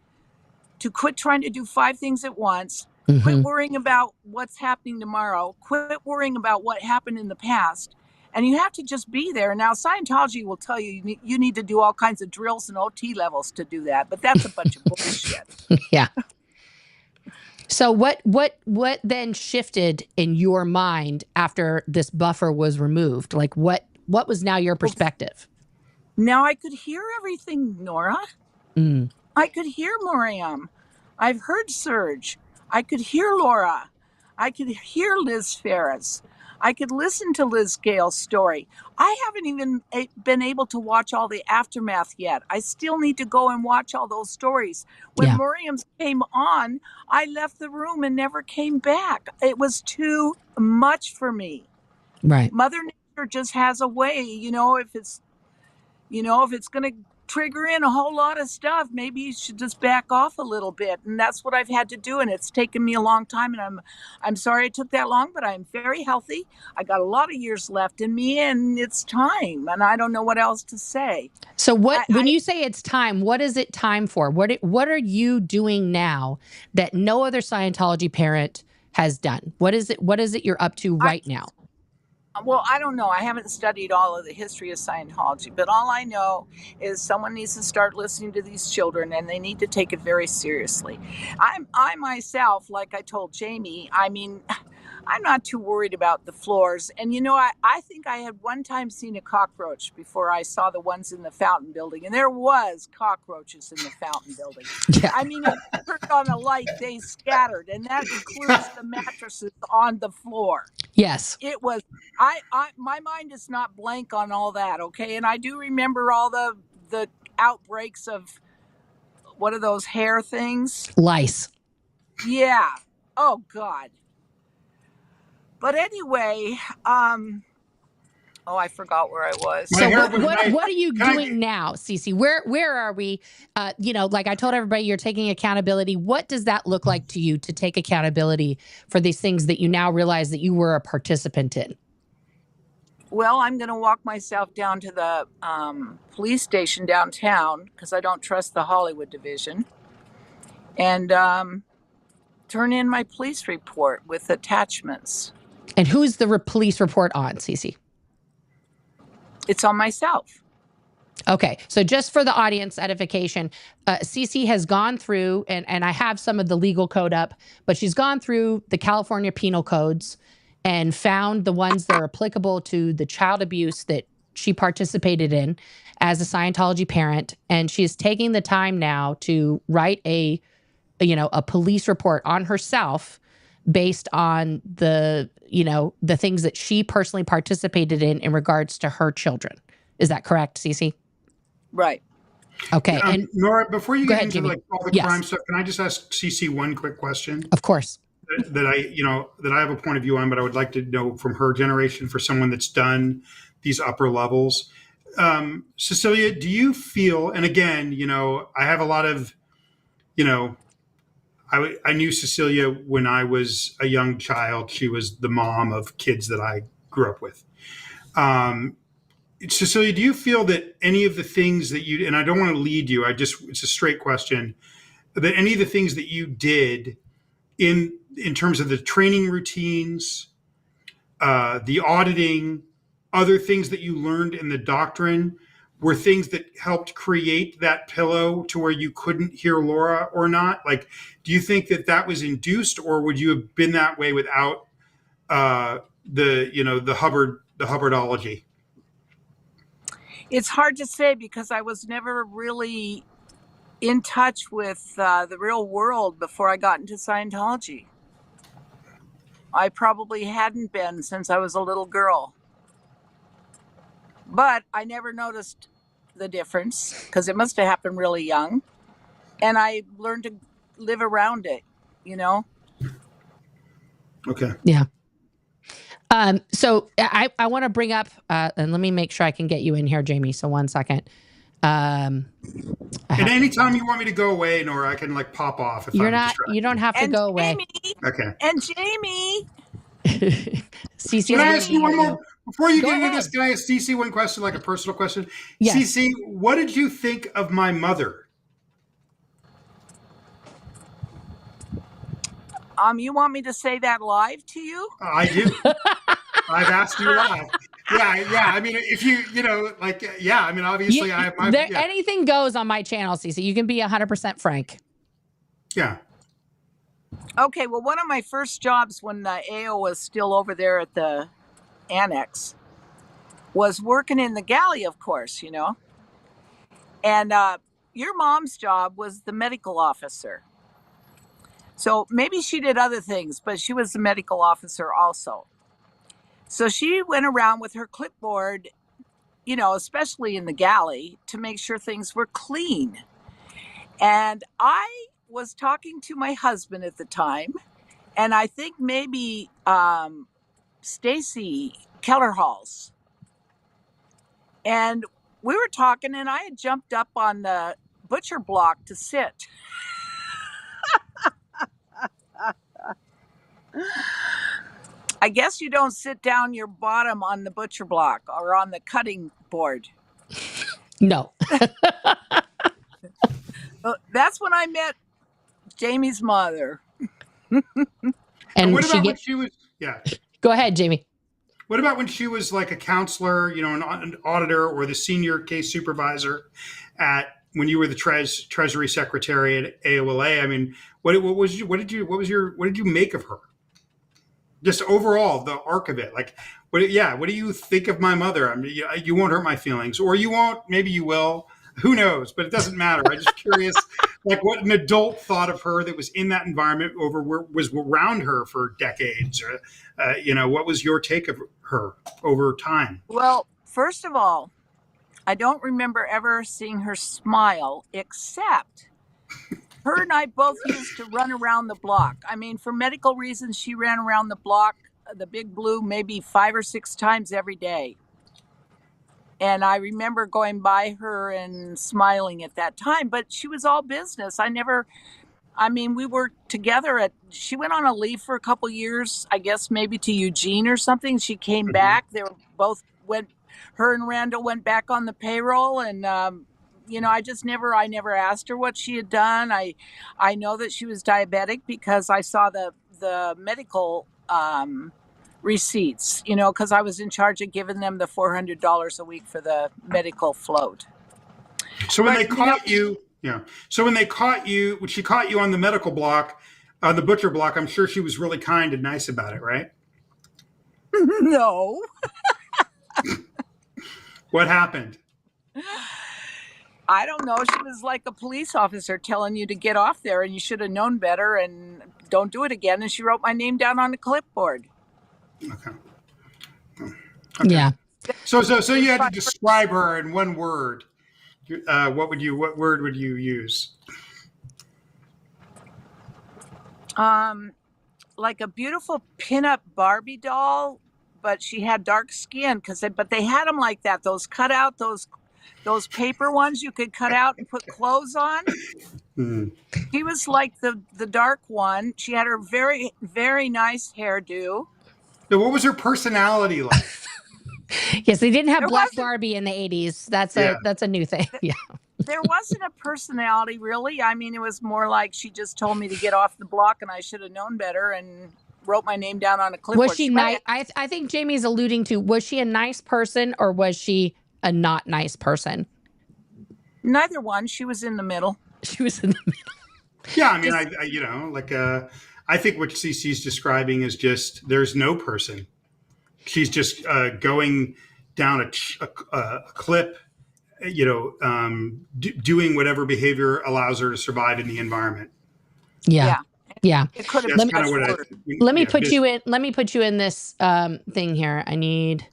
to quit trying to do 5 things at once, quit worrying about what's happening tomorrow, quit worrying about what happened in the past, and you have to just be there. Now, Scientology will tell you you need to do all kinds of drills and OT levels to do that, but that's a bunch of bullshit. Yeah. So what then shifted in your mind after this buffer was removed? Like what was now your perspective? Now I could hear everything, Nora. I could hear Miriam. I've heard Serge. I could hear Laura. I could hear Liz Ferris. I could listen to Liz Gale's story. I haven't even been able to watch all the aftermath yet. I still need to go and watch all those stories. When Miriam's came on, I left the room and never came back. It was too much for me. Right. Mother Nature just has a way, if it's going to trigger in a whole lot of stuff, maybe you should just back off a little bit. And that's what I've had to do. And it's taken me a long time. And I'm sorry it took that long, but I'm very healthy. I got a lot of years left in me, and it's time. And I don't know what else to say. So when you say it's time, what is it time for? What are you doing now that no other Scientology parent has done? What is it you're up to right now? Well, I don't know. I haven't studied all of the history of Scientology, but all I know is someone needs to start listening to these children, and they need to take it very seriously. I myself, like I told Jamie, I mean, I'm not too worried about the floors. And I think I had one time seen a cockroach before I saw the ones in the fountain building, and there was cockroaches in the fountain building. Yeah. I mean, if you turned on a light, they scattered, and that includes the mattresses on the floor. Yes. It was my mind is not blank on all that, okay? And I do remember all the outbreaks of what are those hair things? Lice. Yeah. Oh God. But anyway, I forgot where I was. So what are you doing now, Cece? Where are we? Like I told everybody, you're taking accountability. What does that look like to you to take accountability for these things that you now realize that you were a participant in? Well, I'm going to walk myself down to the police station downtown because I don't trust the Hollywood division, and turn in my police report with attachments. And who's the police report on, Cece? It's on myself. Okay, so just for the audience edification, Cece has gone through, and I have some of the legal code up, but she's gone through the California penal codes and found the ones that are applicable to the child abuse that she participated in as a Scientology parent. And she is taking the time now to write a police report on herself based on the things that she personally participated in regards to her children. Is that correct, Cece? Right. Okay. And Nora, before you get into Jamie. like all the crime stuff, can I just ask Cece one quick question? Of course. That I have a point of view on, but I would like to know from her generation, for someone that's done these upper levels. Cecilia, do you feel, and again, I have a lot of, I knew Cecilia when I was a young child. She was the mom of kids that I grew up with. Cecilia, do you feel that any of the things that you, and I don't want to lead you, it's a straight question, that any of the things that you did in terms of the training routines, the auditing, other things that you learned in the doctrine were things that helped create that pillow to where you couldn't hear Laura or not? Like, do you think that was induced, or would you have been that way without the Hubbardology? It's hard to say because I was never really in touch with the real world before I got into Scientology. I probably hadn't been since I was a little girl. But I never noticed the difference because it must have happened really young. And I learned to live around it, Okay. Yeah. So I want to bring up, and let me make sure I can get you in here, Jamie. So 1 second. And anytime you want me to go away, Nora, I can like pop off. If You're I'm not. distracted. You don't have to go away. Okay. And Jamie. Cece, can I ask you one more before you get into this? Can I ask Cece one question, like a personal question? Yes. Cece, what did you think of my mother? You want me to say that live to you? I do. I've asked you live. Yeah. I mean, if obviously I have my. Anything goes on my channel, Cece. You can be 100% frank. Yeah. Okay. Well, one of my first jobs when the AO was still over there at the annex was working in the galley, of course, And your mom's job was the medical officer. So maybe she did other things, but she was the medical officer also. So she went around with her clipboard, especially in the galley, to make sure things were clean. And I was talking to my husband at the time, and I think maybe Stacy Kellerhalls. And we were talking, and I had jumped up on the butcher block to sit. I guess you don't sit down your bottom on the butcher block or on the cutting board. No. That's when I met Jamie's mother. And what about when she was? Yeah. Go ahead, Jamie. What about when she was like a counselor, an auditor or the senior case supervisor at when you were the Treasury Secretary at AOLA? I mean, what did you make of her? Just overall, the arc of it. Like, what do you think of my mother? I mean, you won't hurt my feelings, or you won't. Maybe you will. Who knows? But it doesn't matter. I'm just curious, like, what an adult thought of her that was in that environment was around her for decades. Or, what was your take of her over time? Well, first of all, I don't remember ever seeing her smile, except her and I both used to run around the block. I mean, for medical reasons, she ran around the block, the Big Blue, maybe 5 or 6 times every day. And I remember going by her and smiling at that time, but she was all business. We were together she went on a leave for a couple years, I guess maybe to Eugene or something. She came back. Her and Randall went back on the payroll, and I never asked her what she had done. I know that she was diabetic because I saw the medical receipts, because I was in charge of giving them the $400 a week for the medical float. So when they caught you, So when she caught you on the medical block, on the butcher block, I'm sure she was really kind and nice about it, right? No. What happened? I don't know. She was like a police officer telling you to get off there and you should have known better and don't do it again. And she wrote my name down on a clipboard. Okay. Yeah. So you had to describe her in one word. What word would you use? Like a beautiful pinup Barbie doll, but she had dark skin but they had them like that. Those cut out, those paper ones you could cut out and put clothes on. She was like the dark one. She had her very, very nice hairdo. So what was her personality like? Yes, they didn't have Black Barbie in the 80s. That's a new thing. Yeah. There wasn't a personality, really. I mean, it was more like she just told me to get off the block and I should have known better and wrote my name down on a clipboard. Was she nice? I think Jamie's alluding to, was she a nice person or was she a not nice person? Neither one. She was in the middle. She was in the middle. Yeah, I mean, I think what Cece's describing is just there's no person. She's just going down a clip, doing whatever behavior allows her to survive in the environment. Yeah. It could have been. Let me put you in this thing here. I need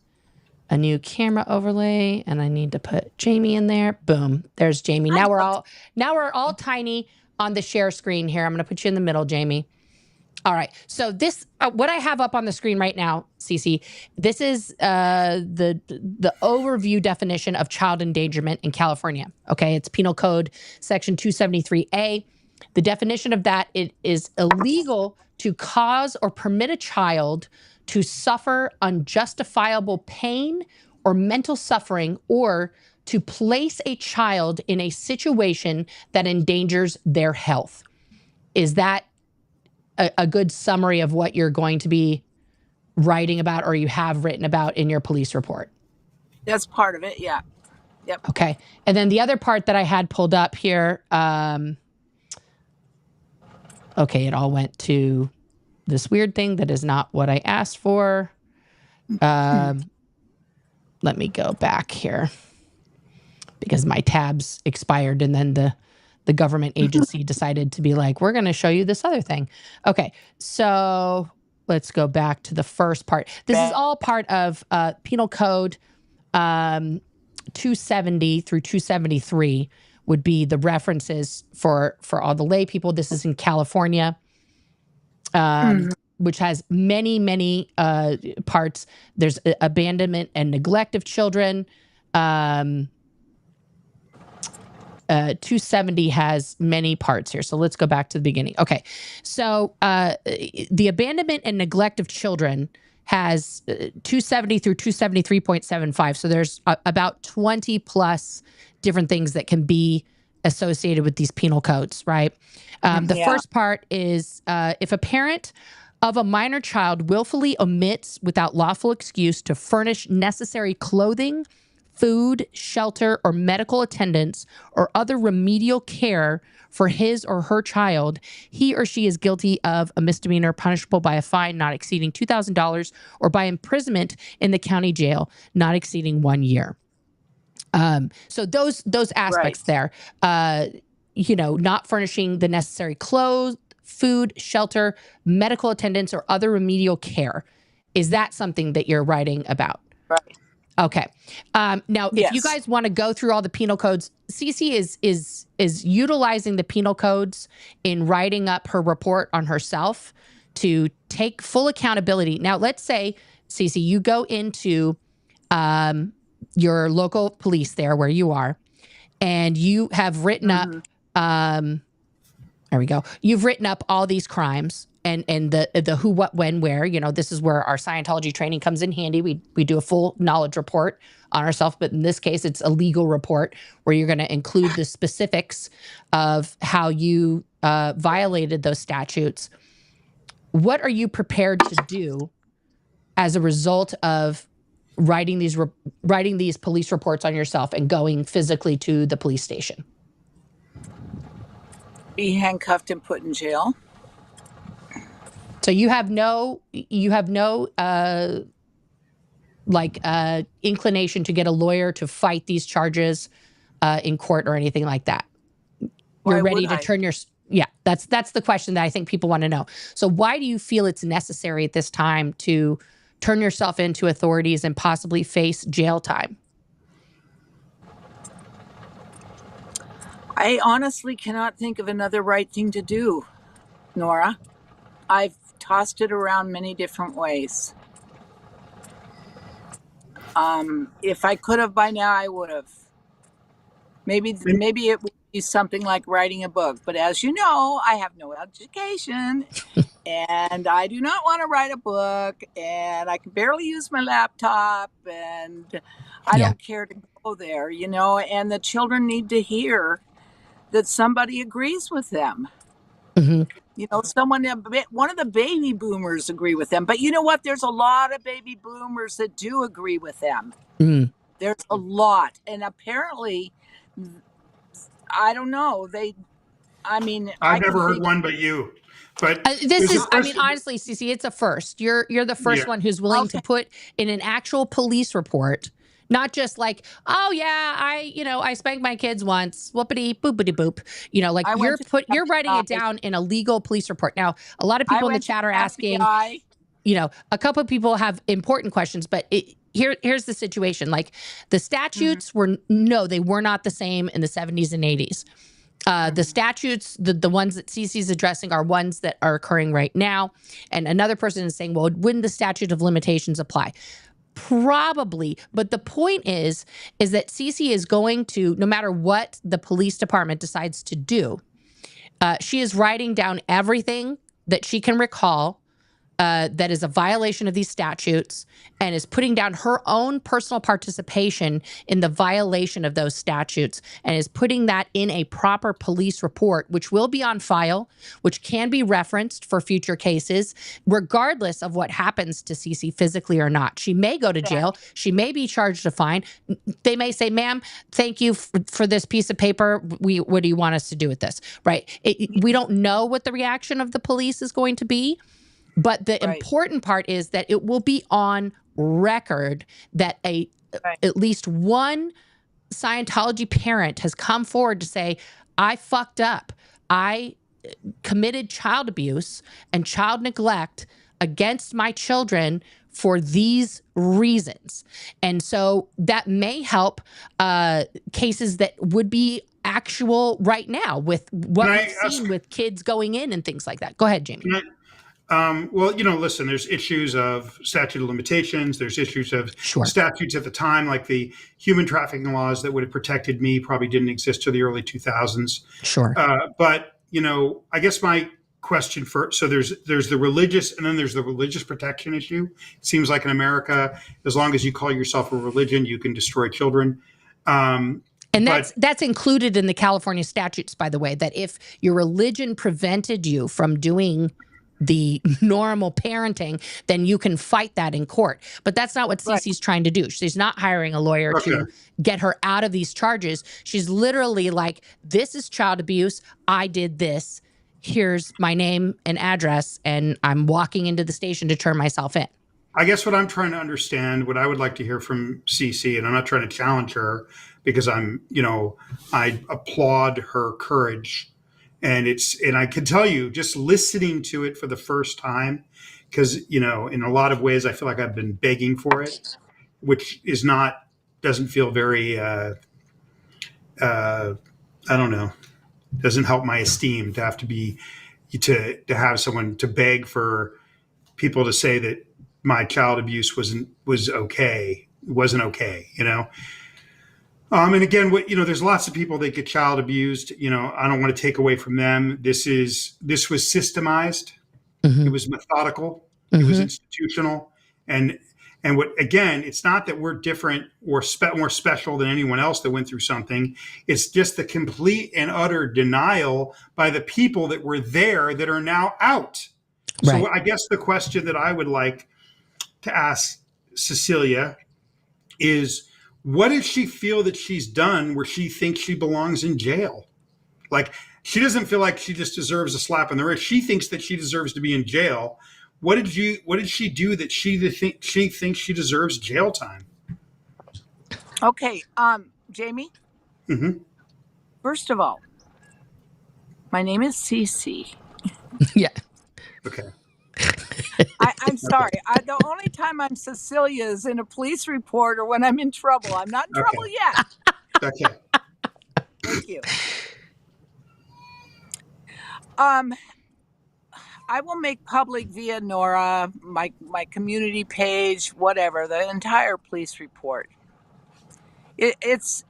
a new camera overlay, and I need to put Jamie in there. Boom, there's Jamie. Now we're all tiny on the share screen here. I'm going to put you in the middle, Jamie. All right. So this, what I have up on the screen right now, Cece, this is the overview definition of child endangerment in California. Okay, it's Penal Code Section 273A. The definition of that, it is illegal to cause or permit a child to suffer unjustifiable pain or mental suffering, or to place a child in a situation that endangers their health. Is that a good summary of what you're going to be writing about or you have written about in your police report? That's part of it, yeah. Yep. Okay. And then the other part that I had pulled up here, okay, it all went to this weird thing that is not what I asked for. Let me go back here because my tabs expired and then the government agency decided to be like, we're going to show you this other thing. Okay, so let's go back to the first part. This is all part of Penal Code 270 through 273 would be the references for all the lay people. This is in California, which has many, many parts. There's abandonment and neglect of children. 270 has many parts here. So let's go back to the beginning. Okay. So the abandonment and neglect of children has 270 through 273.75. So there's about 20 plus different things that can be associated with these penal codes, right? The first part is if a parent of a minor child willfully omits without lawful excuse to furnish necessary clothing, food, shelter, or medical attendance or other remedial care for his or her child, he or she is guilty of a misdemeanor punishable by a fine not exceeding $2,000 or by imprisonment in the county jail not exceeding 1 year. So those aspects there, not furnishing the necessary clothes, food, shelter, medical attendance, or other remedial care. Is that something that you're writing about? Right. Okay. Now, if you guys want to go through all the penal codes, Cece is utilizing the penal codes in writing up her report on herself to take full accountability. Now, let's say, Cece, you go into your local police there where you are, and you have written up, there we go. You've written up all these crimes and the who, what, when, where. This is where our Scientology training comes in handy. We do a full knowledge report on ourselves, but in this case, it's a legal report where you're going to include the specifics of how you violated those statutes. What are you prepared to do as a result of writing these police reports on yourself and going physically to the police station? Be handcuffed and put in jail. So you have no inclination to get a lawyer to fight these charges in court or anything like that. You're ready to turn your that's the question that I think people want to know. So why do you feel it's necessary at this time to turn yourself into authorities and possibly face jail time? I honestly cannot think of another right thing to do, Nora. I've tossed it around many different ways. If I could have by now, I would have. Maybe it would be something like writing a book. But as you know, I have no education, and I do not want to write a book, and I can barely use my laptop, and I don't care to go there, and the children need to hear that somebody agrees with them. One of the baby boomers agree with them. But you know what? There's a lot of baby boomers that do agree with them. There's a lot. And apparently, I don't know. I've never heard one but you. But honestly, Cece, it's a first. You're the first one who's willing to put in an actual police report. Not just like, oh yeah, I spanked my kids once, whoopity boopity boop. You're writing it down in a legal police report. Now, a lot of people in the chat are asking, a couple of people have important questions, but here's the situation. Like the statutes they were not the same in the 70s and 80s. The statutes, the ones that Cece's addressing are ones that are occurring right now. And another person is saying, well, wouldn't the statute of limitations apply? Probably. But the point is that Cece is going to, no matter what the police department decides to do, she is writing down everything that she can recall that is a violation of these statutes and is putting down her own personal participation in the violation of those statutes and is putting that in a proper police report, which will be on file, which can be referenced for future cases, regardless of what happens to Cece physically or not. She may go to jail. She may be charged a fine. They may say, ma'am, thank you for this piece of paper. What do you want us to do with this? Right? We don't know what the reaction of the police is going to be. But the important part is that it will be on record that at least one Scientology parent has come forward to say, I fucked up. I committed child abuse and child neglect against my children for these reasons. And so that may help cases that would be actual right now with what we've seen with kids going in and things like that. Go ahead, Jamie. Listen, there's issues of statute of limitations. There's issues of statutes at the time, like the human trafficking laws that would have protected me probably didn't exist till the early 2000s. Sure. But I guess my question so there's the religious and then there's the religious protection issue. It seems like in America, as long as you call yourself a religion, you can destroy children. And that's included in the California statutes, by the way, that if your religion prevented you from doing the normal parenting, then you can fight that in court. But that's not what Cece's trying to do. She's not hiring a lawyer to get her out of these charges. She's literally like, this is child abuse. I did this. Here's my name and address, and I'm walking into the station to turn myself in. I guess what I'm trying to understand, what I would like to hear from Cece, and I'm not trying to challenge her because I applaud her courage. And I can tell you, just listening to it for the first time, because, in a lot of ways, I feel like I've been begging for it, which doesn't feel very, I don't know, doesn't help my esteem to have to have someone to beg for people to say that my child abuse wasn't okay. And again, there's lots of people that get child abused. I don't want to take away from them. This was systemized. Mm-hmm. It was methodical. Mm-hmm. It was institutional. And it's not that we're different or more special than anyone else that went through something. It's just the complete and utter denial by the people that were there that are now out. Right. So I guess the question that I would like to ask Cecilia is, what does she feel that she's done where she thinks she belongs in jail? Like, she doesn't feel like she just deserves a slap on the wrist. She thinks that she deserves to be in jail. What did she do that she thinks she deserves jail time? Okay, Jamie. Mm-hmm. First of all, my name is Cece. Yeah. Okay. I'm sorry. The only time I'm Cecilia is in a police report or when I'm in trouble. I'm not in trouble yet. Okay. Thank you. I will make public via Nora, my community page, whatever, the entire police report. It's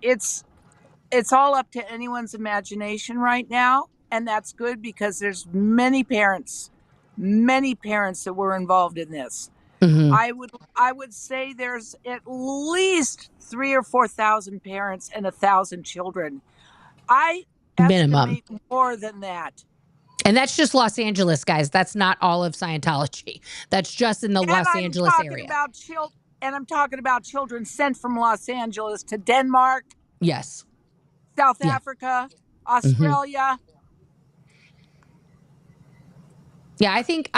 all up to anyone's imagination right now, and that's good because there's many parents that were involved in this. Mm-hmm. I would say there's at least 3,000 or 4,000 parents and 1,000 children. I estimate more than that. And that's just Los Angeles, guys. That's not all of Scientology. That's just in the Los Angeles area. And I'm talking about children sent from Los Angeles to Denmark. Yes. South Africa, Australia. Mm-hmm. Yeah, I think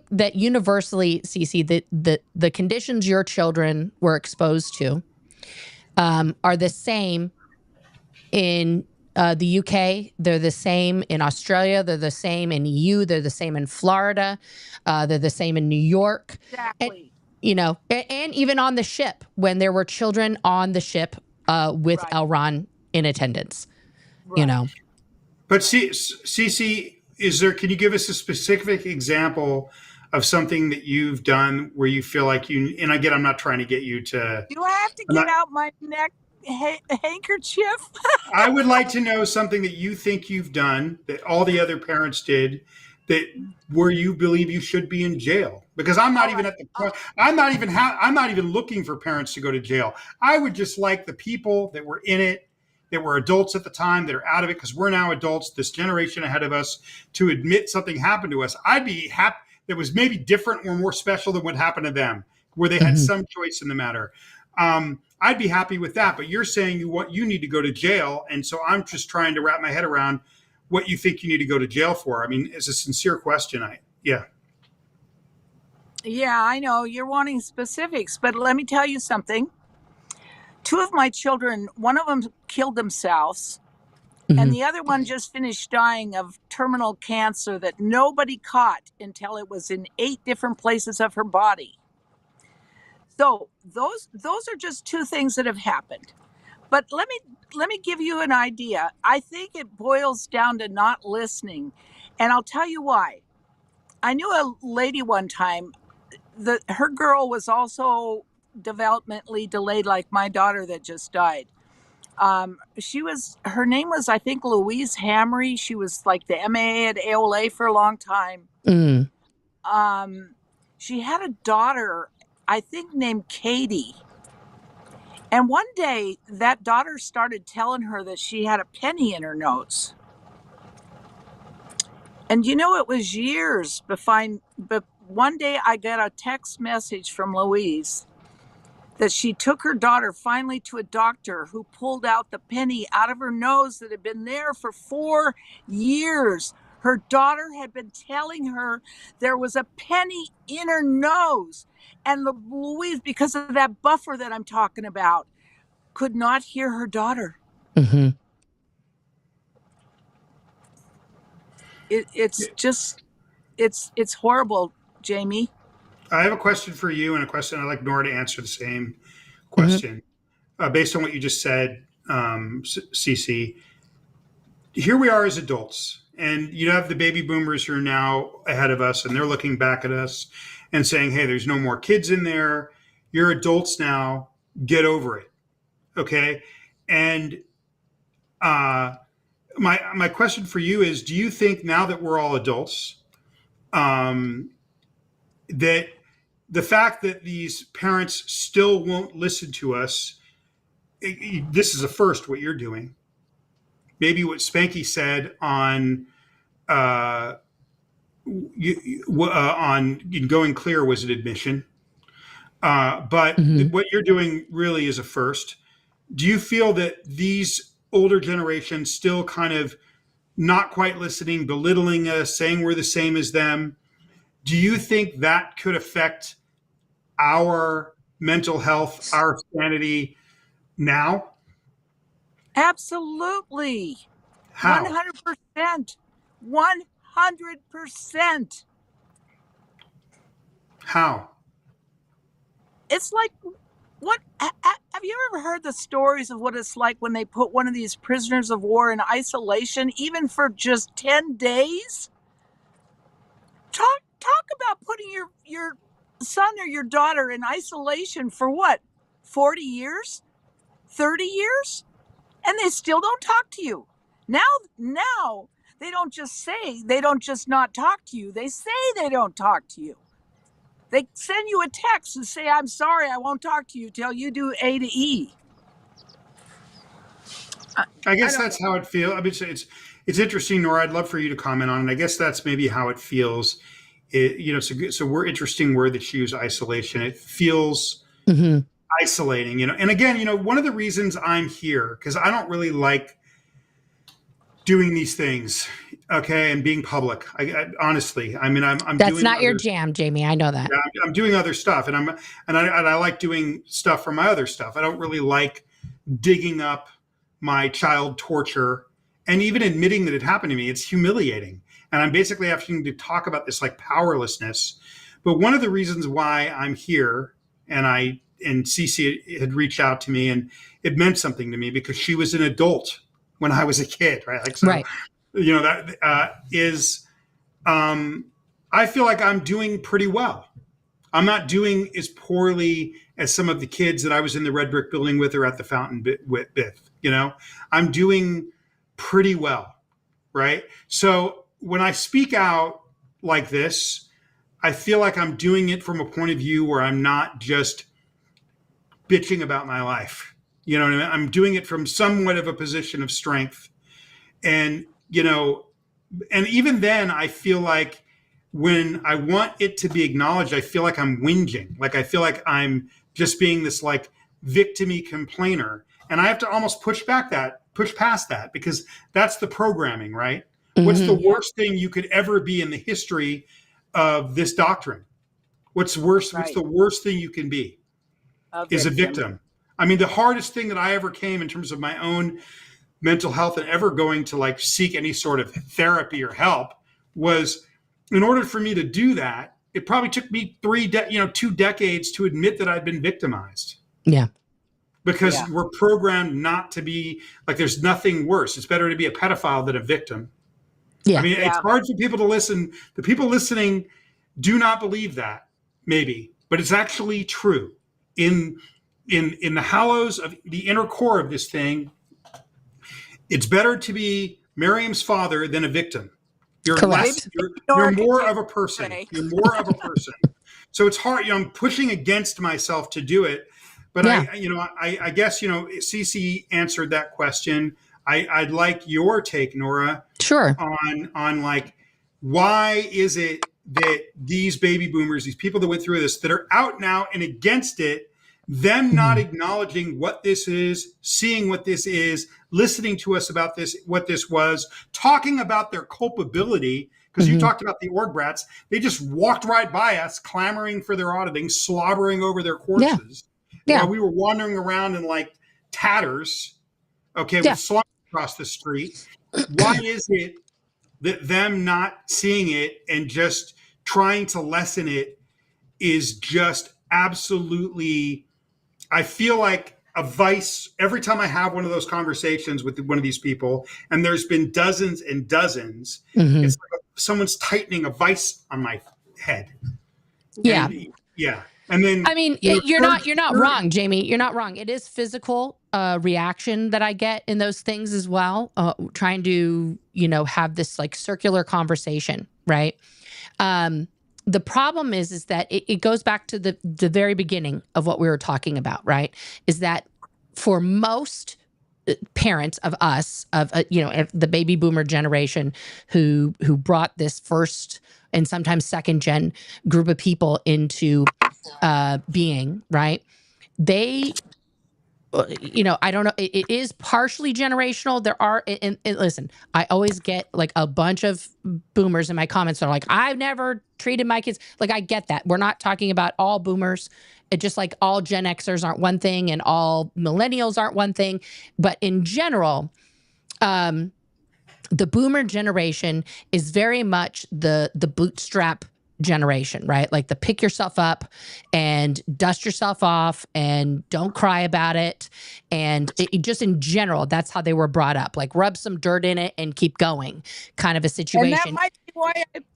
that universally, Cece, the conditions your children were exposed to are the same in the UK. They're the same in Australia. They're the same in EU. They're the same in Florida. They're the same in New York. Exactly. And even on the ship, when there were children on the ship with L. Ron in attendance, But Cece, can you give us a specific example of something that you've done where you feel like and again, I'm not trying to get you to... Do I have to get out my neck handkerchief? I would like to know something that you think you've done that all the other parents did where you believe you should be in jail. Because I'm not even at the point. I'm not even looking for parents to go to jail. I would just like the people that were in it, that were adults at the time, that are out of it, because we're now adults, this generation ahead of us, to admit something happened to us. I'd be happy that was maybe different or more special than what happened to them, where they had some choice in the matter. I'd be happy with that. But you're saying you need to go to jail. And so I'm just trying to wrap my head around what you think you need to go to jail for. I mean, it's a sincere question. Yeah, I know you're wanting specifics, but let me tell you something. 2 of my children, one of them killed themselves, and the other one just finished dying of terminal cancer that nobody caught until it was in 8 different places of her body. So those are just 2 things that have happened. But let me give you an idea. I think it boils down to not listening, and I'll tell you why. I knew a lady one time that her girl was also developmentally delayed like my daughter that just died. Her name was, I think, Louise Hamry. She was like the MA at AOLA for a long time. She had a daughter, I think, named Katie. And one day that daughter started telling her that she had a penny in her nose. And it was years but one day I got a text message from Louise that she took her daughter finally to a doctor who pulled out the penny out of her nose that had been there for 4 years. Her daughter had been telling her there was a penny in her nose. And Louise, because of that buffer that I'm talking about, could not hear her daughter. Mm-hmm. It's just, it's horrible, Jamie. I have a question for you and a question I'd like Nora to answer the same Mm-hmm. question. Based on what you just said, Cece, here we are as adults, and you have the baby boomers who are now ahead of us, and they're looking back at us and saying, hey, there's no more kids in there. You're adults now. Get over it. Okay. And my question for you is, do you think now that we're all adults, that the fact that these parents still won't listen to us, this is a first, what you're doing. Maybe what Spanky said on Going Clear was an admission. But Mm-hmm. what you're doing really is a first. Do you feel that these older generations still kind of not quite listening, belittling us, saying we're the same as them? Do you think that could affect our mental health, our sanity now? Absolutely. How? 100%. 100%. How? It's like, what have you ever heard the stories of what it's like when they put one of these prisoners of war in isolation, even for just 10 days? Talk about putting your son or your daughter in isolation for what? 40 years? 30 years? And they still don't talk to you. Now they don't just not talk to you. They say they don't talk to you. They send you a text and say, I'm sorry, I won't talk to you till you do A to E. I guess that's how it feels. I mean, it's interesting, Nora. I'd love for you to comment on it. I guess that's maybe how it feels. So we're interesting word that you use, isolation. It feels Mm-hmm. isolating, And again, one of the reasons I'm here, because I don't really like doing these things, okay, and being public. I honestly, I mean, I'm That's doing not your jam, Jamie. I know that. Yeah, I'm doing other stuff, and I like doing stuff from my other stuff. I don't really like digging up my child torture, and even admitting that it happened to me. It's humiliating, and I'm basically having to talk about this like powerlessness. But one of the reasons why I'm here, and Cece had reached out to me, and it meant something to me because she was an adult when I was a kid, right? Like, so, Right. That is, I feel like I'm doing pretty well. I'm not doing as poorly as some of the kids that I was in the red brick building with or at the fountain with. I'm doing pretty well, right? So when I speak out like this, I feel like I'm doing it from a point of view where I'm not just bitching about my life. You know what I mean? I'm doing it from somewhat of a position of strength. And, and even then I feel like when I want it to be acknowledged, I feel like I'm whinging. Like I feel like I'm just being this like victim-y complainer. And I have to almost push past that, because that's the programming, right? Mm-hmm. What's the worst thing you could ever be in the history of this doctrine? What's worse? Right. What's the worst thing you can be? Is a victim. I mean, the hardest thing that I ever came in terms of my own mental health and ever going to like seek any sort of therapy or help was, in order for me to do that, it probably took me 2 decades to admit that I'd been victimized. Yeah. Because we're programmed not to be like, there's nothing worse. It's better to be a pedophile than a victim. Yeah. I mean, it's hard for people to listen. The people listening do not believe that, maybe, but it's actually true. In the hollows of the inner core of this thing, it's better to be Miriam's father than a victim. You're less. You're more of a person. You're more of a person. So it's hard. I'm pushing against myself to do it, but I guess Cece answered that question. I'd like your take, Nora. Sure. On like why is it that these baby boomers, these people that went through this, that are out now and against it, them not acknowledging what this is, seeing what this is, listening to us about this, what this was, talking about their culpability, because you talked about the org brats, they just walked right by us, clamoring for their auditing, slobbering over their corpses, while we were wandering around in like tatters, with slime across the street. Why is it that them not seeing it and just trying to lessen it is just absolutely, I feel like a vice every time I have one of those conversations with one of these people, and there's been dozens and dozens, it's like someone's tightening a vice on my head. Yeah. And then, I mean, you're not wrong, Jamie. You're not wrong. It is physical reaction that I get in those things as well. Trying to, have this like circular conversation, right? The problem is that it goes back to the very beginning of what we were talking about, right? Is that for most parents of us, of the baby boomer generation who brought this first and sometimes second gen group of people into being, right? They, I don't know. It is partially generational. There are, and listen, I always get like a bunch of boomers in my comments that are like, I've never treated my kids. Like, I get that. We're not talking about all boomers. It just like all Gen Xers aren't one thing and all millennials aren't one thing. But in general, the boomer generation is very much the bootstrap generation, right? Like the pick yourself up and dust yourself off and don't cry about it. And just in general, that's how they were brought up. Like rub some dirt in it and keep going, kind of a situation.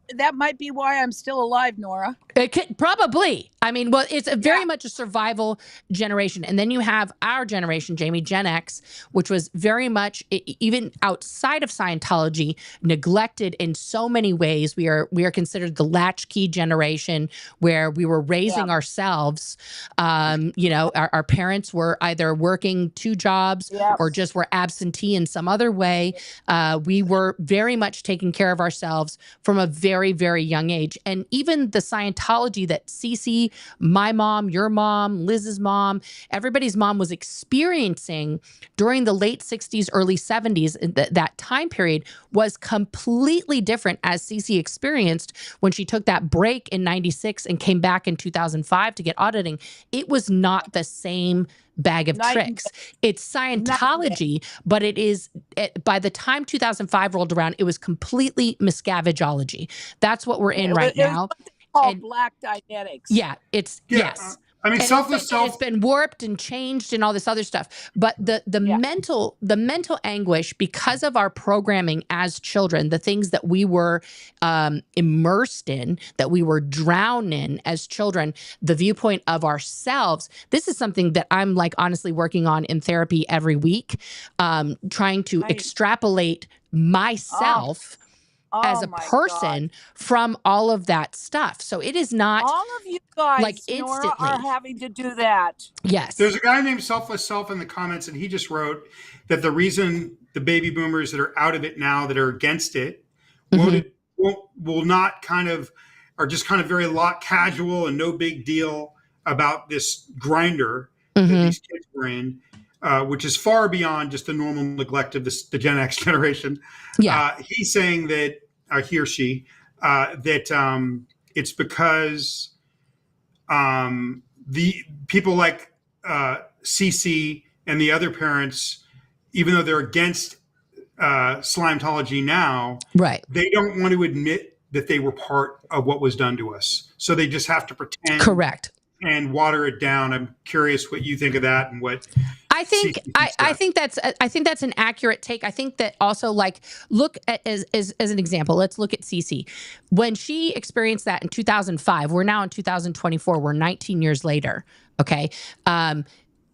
And that might be why I'm still alive, Nora. It could probably. I mean, well, it's very much a survival generation. And then you have our generation, Jamie, Gen X, which was very much, even outside of Scientology, neglected in so many ways. We are considered the latchkey generation, where we were raising ourselves. Our parents were either working 2 jobs or just were absentee in some other way. We were very much taking care of ourselves from a very, very young age. And even the Scientology that Cece, my mom, your mom, Liz's mom, everybody's mom was experiencing during the late 60s, early 70s, that time period was completely different as Cece experienced when she took that break in 96 and came back in 2005 to get auditing. It was not the same bag of tricks. It's Scientology, but it is, by the time 2005 rolled around, it was completely miscavegeology. That's what we're in right now. Called black Dianetics. Yeah, it's yes. I mean, it's been warped and changed and all this other stuff. But the mental anguish because of our programming as children, the things that we were immersed in, that we were drowned in as children, the viewpoint of ourselves. This is something that I'm like honestly working on in therapy every week, trying to extrapolate myself as a person from all of that stuff. So it is not all of you guys, like instantly, Nora, are having to do that. Yes. There's a guy named Selfless Self in the comments, and he just wrote that the reason the baby boomers that are out of it now, that are against it, will not kind of, are just kind of very casual and no big deal about this grinder that these kids were in. Which is far beyond just the normal neglect of the Gen X generation. Yeah. He's saying that, he or she, that it's because the people like CC and the other parents, even though they're against Slimetology now, right, they don't want to admit that they were part of what was done to us. So they just have to pretend. Correct. And water it down. I'm curious what you think of that and what I think. I think that's an accurate take. I think that also, like, look at as an example. Let's look at Cece when she experienced that in 2005. We're now in 2024. We're 19 years later. Okay.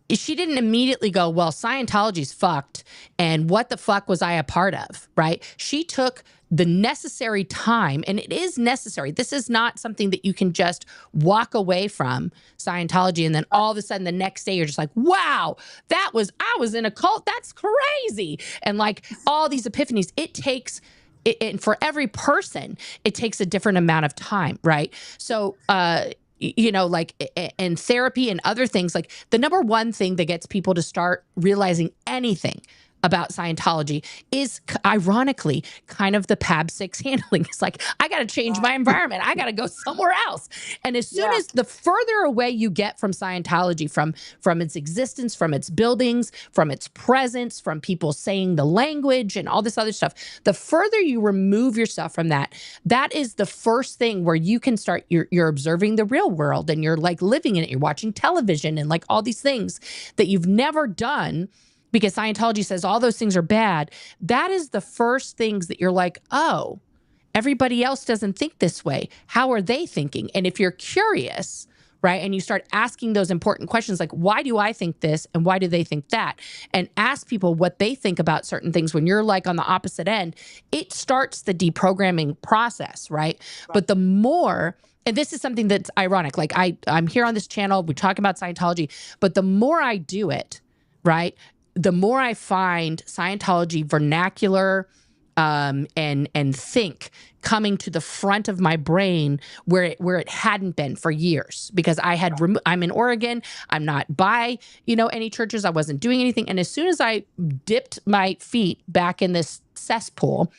She didn't immediately go, well, Scientology's fucked, and what the fuck was I a part of, right? She took the necessary time, and it is necessary. This is not something that you can just walk away from Scientology and then all of a sudden the next day you're just like, wow, I was in a cult. That's crazy. And like all these epiphanies, it takes and for every person, it takes a different amount of time, right? So, like in therapy and other things, like the number one thing that gets people to start realizing anything about Scientology is ironically kind of the PAB 6 handling. It's like, I got to change my environment. I got to go somewhere else. And as soon as the further away you get from Scientology, from its existence, from its buildings, from its presence, from people saying the language and all this other stuff, the further you remove yourself from that, that is the first thing where you can start, you're observing the real world and you're like living in it. You're watching television and like all these things that you've never done, because Scientology says all those things are bad. That is the first things that you're like, oh, everybody else doesn't think this way. How are they thinking? And if you're curious, right, and you start asking those important questions, like, why do I think this and why do they think that? And ask people what they think about certain things when you're like on the opposite end, it starts the deprogramming process, right? But the more, and this is something that's ironic, like I'm here on this channel, we talk about Scientology, but the more I do it, right, the more I find Scientology vernacular and think coming to the front of my brain where it hadn't been for years, because I had I'm in Oregon. I'm not by any churches. I wasn't doing anything. And as soon as I dipped my feet back in this cesspool,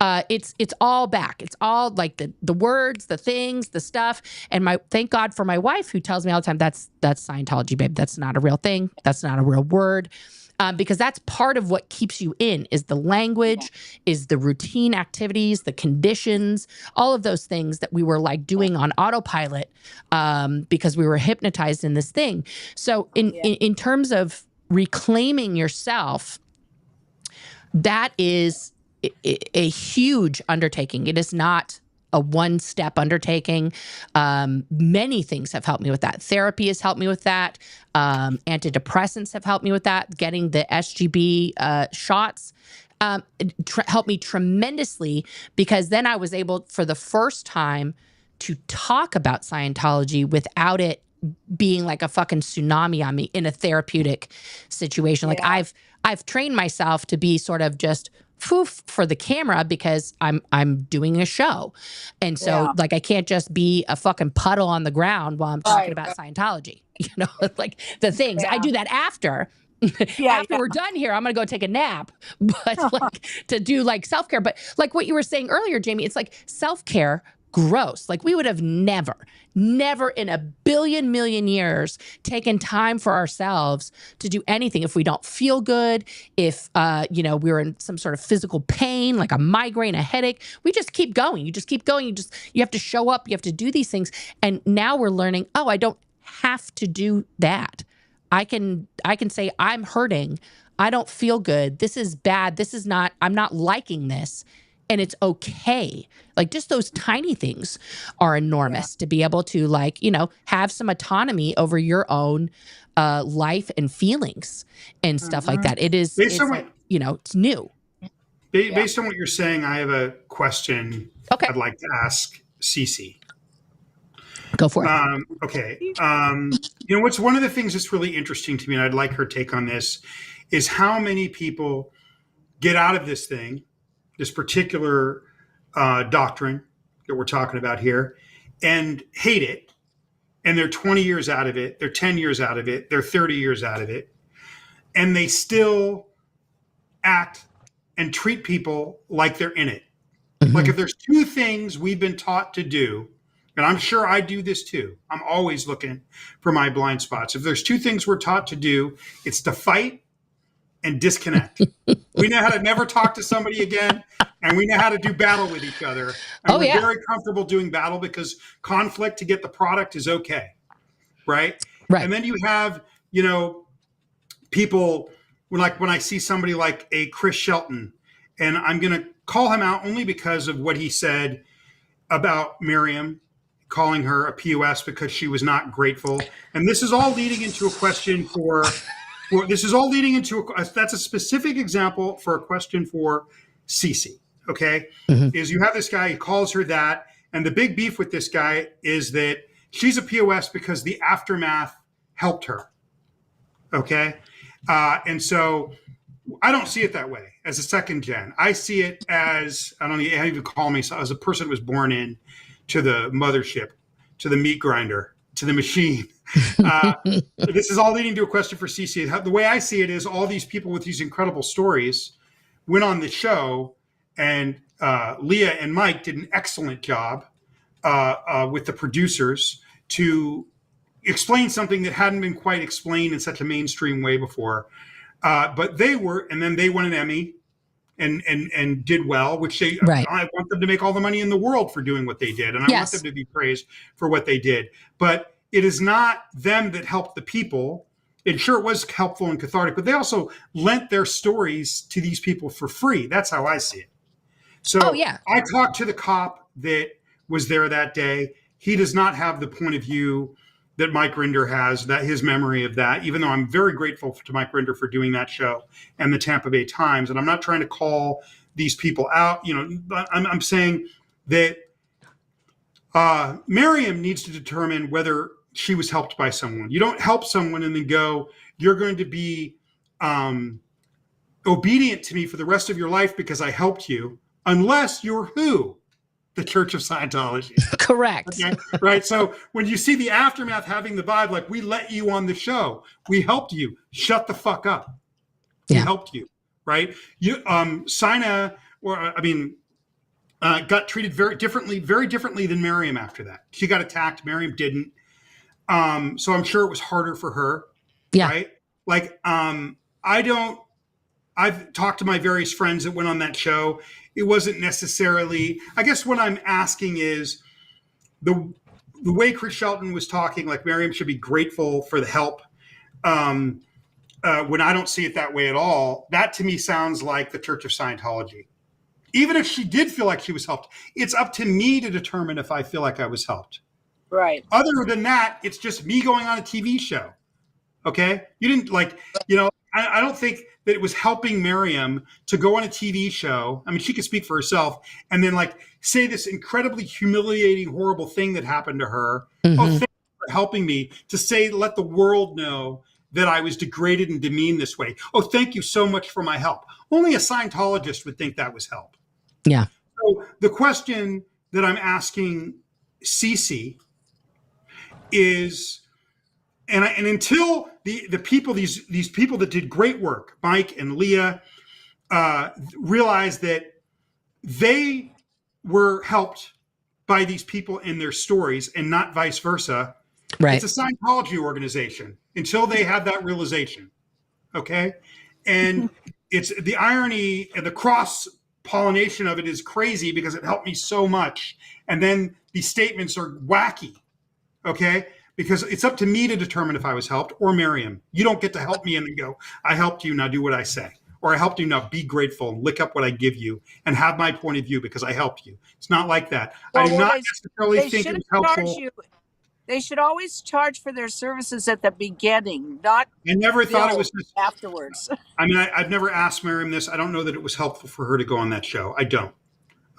it's all back. It's all like the words, the things, the stuff. And thank God for my wife, who tells me all the time, that's Scientology, babe. That's not a real thing. That's not a real word. Because that's part of what keeps you in, is the language, is the routine activities, the conditions, all of those things that we were like doing on autopilot because we were hypnotized in this thing. So in terms of reclaiming yourself, that is a huge undertaking. It is not a one-step undertaking. Many things have helped me with that. Therapy has helped me with that. Antidepressants have helped me with that. Getting the SGB shots helped me tremendously, because then I was able, for the first time, to talk about Scientology without it being like a fucking tsunami on me in a therapeutic situation. Like I've trained myself to be sort of just poof for the camera, because I'm doing a show. And so like I can't just be a fucking puddle on the ground while I'm talking about Scientology. Like the things. I do that after. After we're done here, I'm gonna go take a nap. But like to do like self-care. But like what you were saying earlier, Jamie, it's like self-care, gross. Like we would have never in a billion million years taken time for ourselves to do anything if we don't feel good, if we were in some sort of physical pain, like a migraine, a headache. We just keep going. You just keep going. You have to show up. You have to do these things. And now we're learning, oh, I don't have to do that. I can say, I'm hurting. I don't feel good. This is bad. I'm not liking this. And it's okay. Like just those tiny things are enormous to be able to like, have some autonomy over your own life and feelings and stuff like that. It's new. Based on what you're saying, I have a question I'd like to ask Cece. Go for it. Okay. What's one of the things that's really interesting to me, and I'd like her take on this, is how many people get out of this thing, this particular doctrine that we're talking about here, and hate it. And they're 20 years out of it. They're 10 years out of it. They're 30 years out of it. And they still act and treat people like they're in it. Mm-hmm. Like if there's two things we've been taught to do, and I'm sure I do this too. I'm always looking for my blind spots. If there's two things we're taught to do, it's to fight and disconnect. We know how to never talk to somebody again, and we know how to do battle with each other. And we're very comfortable doing battle because conflict to get the product is okay, right? And then you have, people like when I see somebody like a Chris Shelton, and I'm going to call him out only because of what he said about Miriam, calling her a POS because she was not grateful. And this is all leading into a question that's a specific example for a question for Cece, okay? Mm-hmm. Is you have this guy, he calls her that, and the big beef with this guy is that she's a POS because the aftermath helped her, okay? And so I don't see it that way as a second gen. I see it as, I don't even call me, as a person who was born in to the mothership, to the meat grinder, to the machine. This is all leading to a question for CC. The way I see it is all these people with these incredible stories went on the show, and Leah and Mike did an excellent job with the producers to explain something that hadn't been quite explained in such a mainstream way before. But they were, and then they won an Emmy and did well, which they, Right. I want them to make all the money in the world for doing what they did. And I want Yes. them to be praised for what they did. But it is not them that helped the people. It sure was helpful and cathartic, but they also lent their stories to these people for free. That's how I see it. So Oh, yeah. I talked to the cop that was there that day. He does not have the point of view that Mike Rinder has, that his memory of that, even though I'm very grateful to Mike Rinder for doing that show and the Tampa Bay Times. And I'm not trying to call these people out. You know, I'm saying that Miriam needs to determine whether she was helped by someone. You don't help someone and then go, you're going to be obedient to me for the rest of your life because I helped you, unless you're who? The Church of Scientology. Correct. Okay? Right. So when you see the aftermath having the vibe, like, we let you on the show, we helped you, shut the fuck up. We helped you. Right. You, Sina, got treated very differently than Miriam after that. She got attacked. Miriam didn't. So I'm sure it was harder for her. Yeah. Right. Like, I've talked to my various friends that went on that show. It wasn't necessarily, I guess what I'm asking is the way Chris Shelton was talking, like Miriam should be grateful for the help. When I don't see it that way at all, that to me sounds like the Church of Scientology. Even if she did feel like she was helped, it's up to me to determine if I feel like I was helped. Right. Other than that, it's just me going on a TV show. Okay. You didn't I don't think that it was helping Miriam to go on a TV show. I mean, she could speak for herself and then say this incredibly humiliating, horrible thing that happened to her. Mm-hmm. Oh, thank you for helping me to let the world know that I was degraded and demeaned this way. Oh, thank you so much for my help. Only a Scientologist would think that was help. Yeah. So the question that I'm asking Cece is, and until the people, these people that did great work, Mike and Leah, realized that they were helped by these people in their stories and not vice versa. Right. It's a Scientology organization until they had that realization. Okay. And it's the irony and the cross pollination of it is crazy because it helped me so much. And then these statements are wacky. Okay. Because it's up to me to determine if I was helped, or Miriam. You don't get to help me and then go, I helped you, now do what I say. Or I helped you, now be grateful and lick up what I give you and have my point of view because I helped you. It's not like that. I do not necessarily think it was helpful. They should always charge for their services at the beginning, not I never thought it was afterwards. I mean, I've never asked Miriam this. I don't know that it was helpful for her to go on that show. I don't.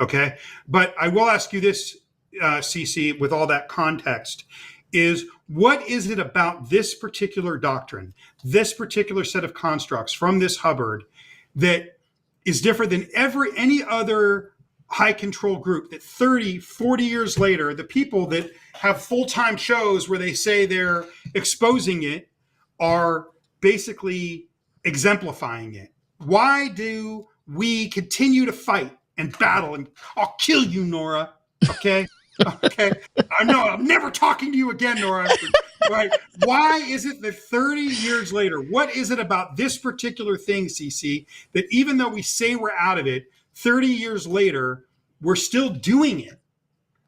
Okay. But I will ask you this, Cece, with all that context, is what is it about this particular doctrine, this particular set of constructs from this Hubbard that is different than any other high control group that 30, 40 years later, the people that have full-time shows where they say they're exposing it are basically exemplifying it? Why do we continue to fight and battle? And I'll kill you, Nora. Okay. Okay. I'm never talking to you again, Nora. Right. Why is it that 30 years later, what is it about this particular thing, CC, that even though we say we're out of it, 30 years later, we're still doing it?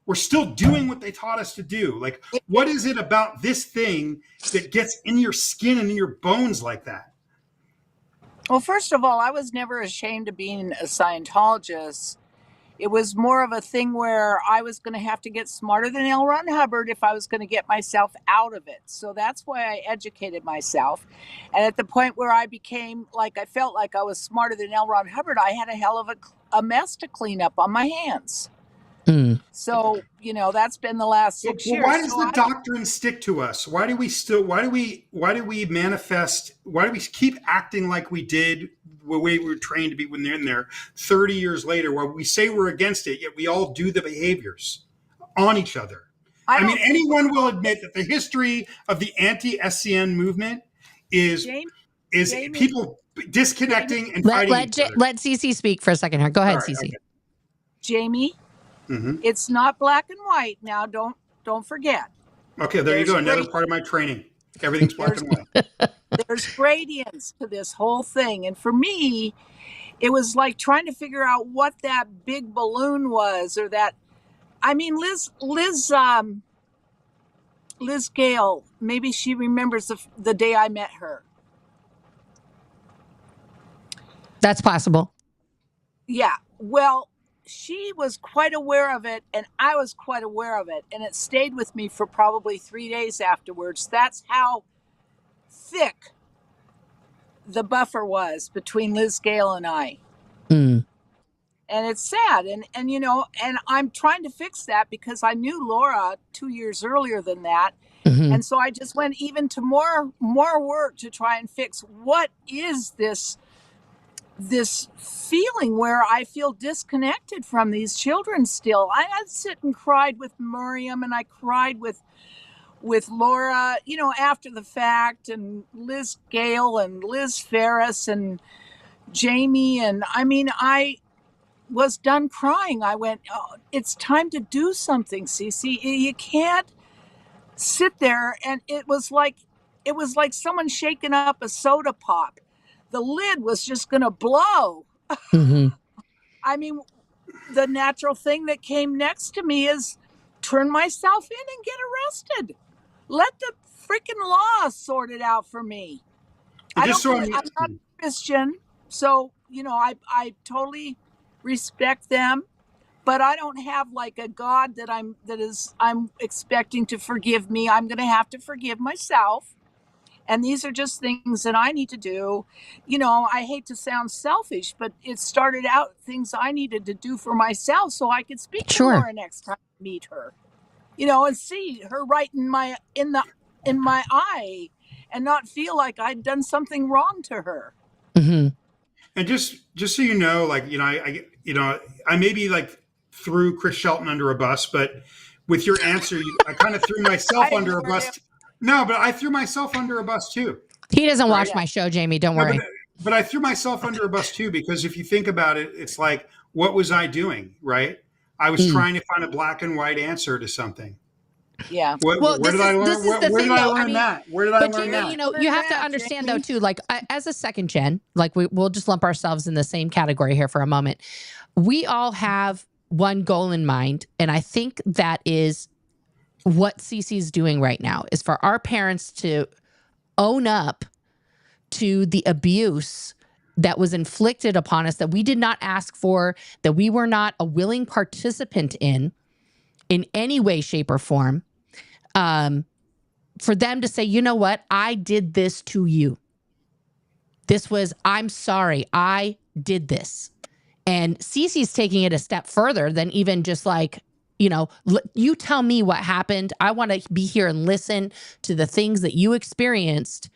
We're still doing what they taught us to do. Like, what is it about this thing that gets in your skin and in your bones like that? Well, first of all, I was never ashamed of being a Scientologist. It was more of a thing where I was going to have to get smarter than L. Ron Hubbard if I was going to get myself out of it. So that's why I educated myself. And at the point where I became like, I felt like I was smarter than L. Ron Hubbard, I had a hell of a mess to clean up on my hands. Mm. So, that's been the last 6 years. Why does the doctrine stick to us? Why do we manifest? Why do we keep acting like we did way we were trained to be when they're in there. 30 years later, where we say we're against it, yet we all do the behaviors on each other. I mean, anyone will admit that the history of the anti-SCN movement is people disconnecting and fighting each other. Let Cece speak for a second here. Go ahead, Cece. Okay. Jamie, it's not black and white. Now, don't forget. Okay, there you go. Another part of my training. Everything's black and white. There's gradients to this whole thing. And for me, it was like trying to figure out what that big balloon was, or that, I mean, Liz Gale, maybe she remembers the day I met her. That's possible. Yeah. Well, she was quite aware of it, and I was quite aware of it, and it stayed with me for probably 3 days afterwards. That's how thick the buffer was between Liz Gale and I. And it's sad, and you know, and I'm trying to fix that because I knew Laura 2 years earlier than that. And so I just went even to more work to try and fix what is this feeling where I feel disconnected from these children still. I sit and cried with Miriam, and I cried with Laura, you know, after the fact, and Liz Gale and Liz Ferris and Jamie. And I mean, I was done crying. I went, oh, it's time to do something, Cece. You can't sit there. And it was like someone shaking up a soda pop. The lid was just going to blow. I mean, the natural thing that came next to me is turn myself in and get arrested. Let the freaking law sort it out for me. I'm not a Christian, so, you know, I totally respect them, but I don't have like a God that I'm expecting to forgive me. I'm going to have to forgive myself. And these are just things that I need to do. You know, I hate to sound selfish, but it started out things I needed to do for myself so I could speak to Nora next time I meet her. You know, and see her right in my eye, and not feel like I'd done something wrong to her. And just so you know, like, you know, I maybe like threw Chris Shelton under a bus, but with your answer, I kind of threw myself under a bus. No, but I threw myself under a bus too. He doesn't watch my show, Jamie. Don't worry. But I threw myself under a bus too, because if you think about it, it's like, what was I doing? Right? I was trying to find a black and white answer to something. Yeah. Where did I learn that? Where did I learn that? You know, you have to understand though too, like as a second gen, like we'll just lump ourselves in the same category here for a moment. We all have one goal in mind, and I think that is what Cece's doing right now, is for our parents to own up to the abuse that was inflicted upon us, that we did not ask for, that we were not a willing participant in any way, shape, or form. For them to say, you know what, I did this to you. I'm sorry, I did this. And Cece's taking it a step further than even just like, you know, you tell me what happened. I want to be here and listen to the things that you experienced.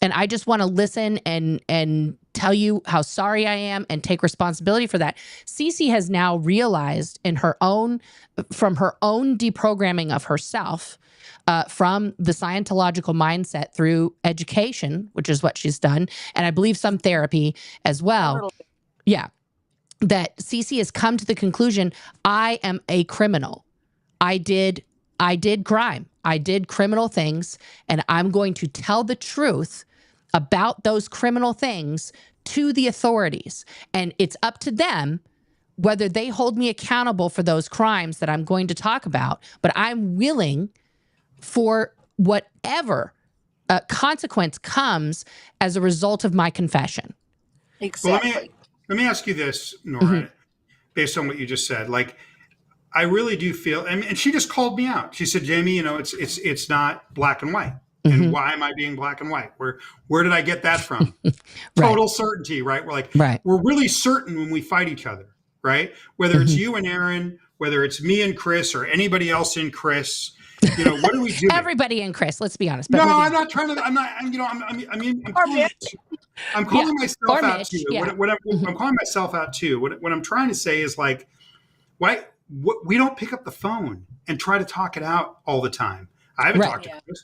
And I just want to listen and tell you how sorry I am and take responsibility for that. Cece has now realized from her own deprogramming of herself, from the Scientological mindset through education, which is what she's done, and I believe some therapy as well. Yeah. That Cece has come to the conclusion, I am a criminal. I did crime. I did criminal things, and I'm going to tell the truth about those criminal things to the authorities. And it's up to them whether they hold me accountable for those crimes that I'm going to talk about. But I'm willing for whatever consequence comes as a result of my confession. Exactly. Well, let me ask you this, Nora, based on what you just said. Like, I really do feel, and she just called me out. She said, Jamie, you know, it's not black and white. And why am I being black and white? Where did I get that from? Total certainty, right? We're like, we're really certain when we fight each other, right? Whether it's you and Aaron, whether it's me and Chris or anybody else in Chris, What are we doing? Everybody and Chris, let's be honest. No, I'm not trying to. I'm not. I'm calling myself out too. I'm calling myself out too. What I'm trying to say is like, why we don't pick up the phone and try to talk it out all the time. I haven't talked to Chris.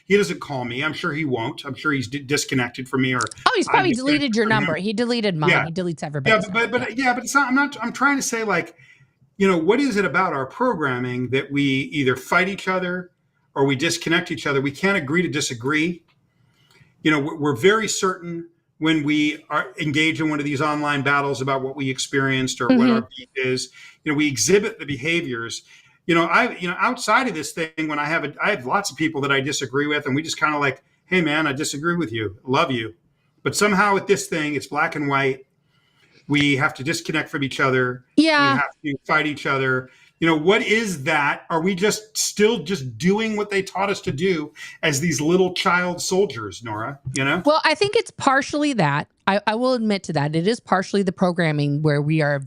He doesn't call me. I'm sure he won't. I'm sure he's disconnected from me, or he's probably deleted your number. He deleted mine. Yeah. He deletes everybody. Yeah, but it's not. I'm trying to say like, what is it about our programming that we either fight each other or we disconnect each other? We can't agree to disagree. We're very certain when we are engaged in one of these online battles about what we experienced or what our beef is. We exhibit the behaviors. Outside of this thing, when I have lots of people that I disagree with, and we just kind of like, hey man, I disagree with you, love you, but somehow with this thing, it's black and white. We have to disconnect from each other. Yeah, we have to fight each other. What is that? Are we still doing what they taught us to do as these little child soldiers, Nora? Well, I think it's partially that. I will admit to that. It is partially the programming where we are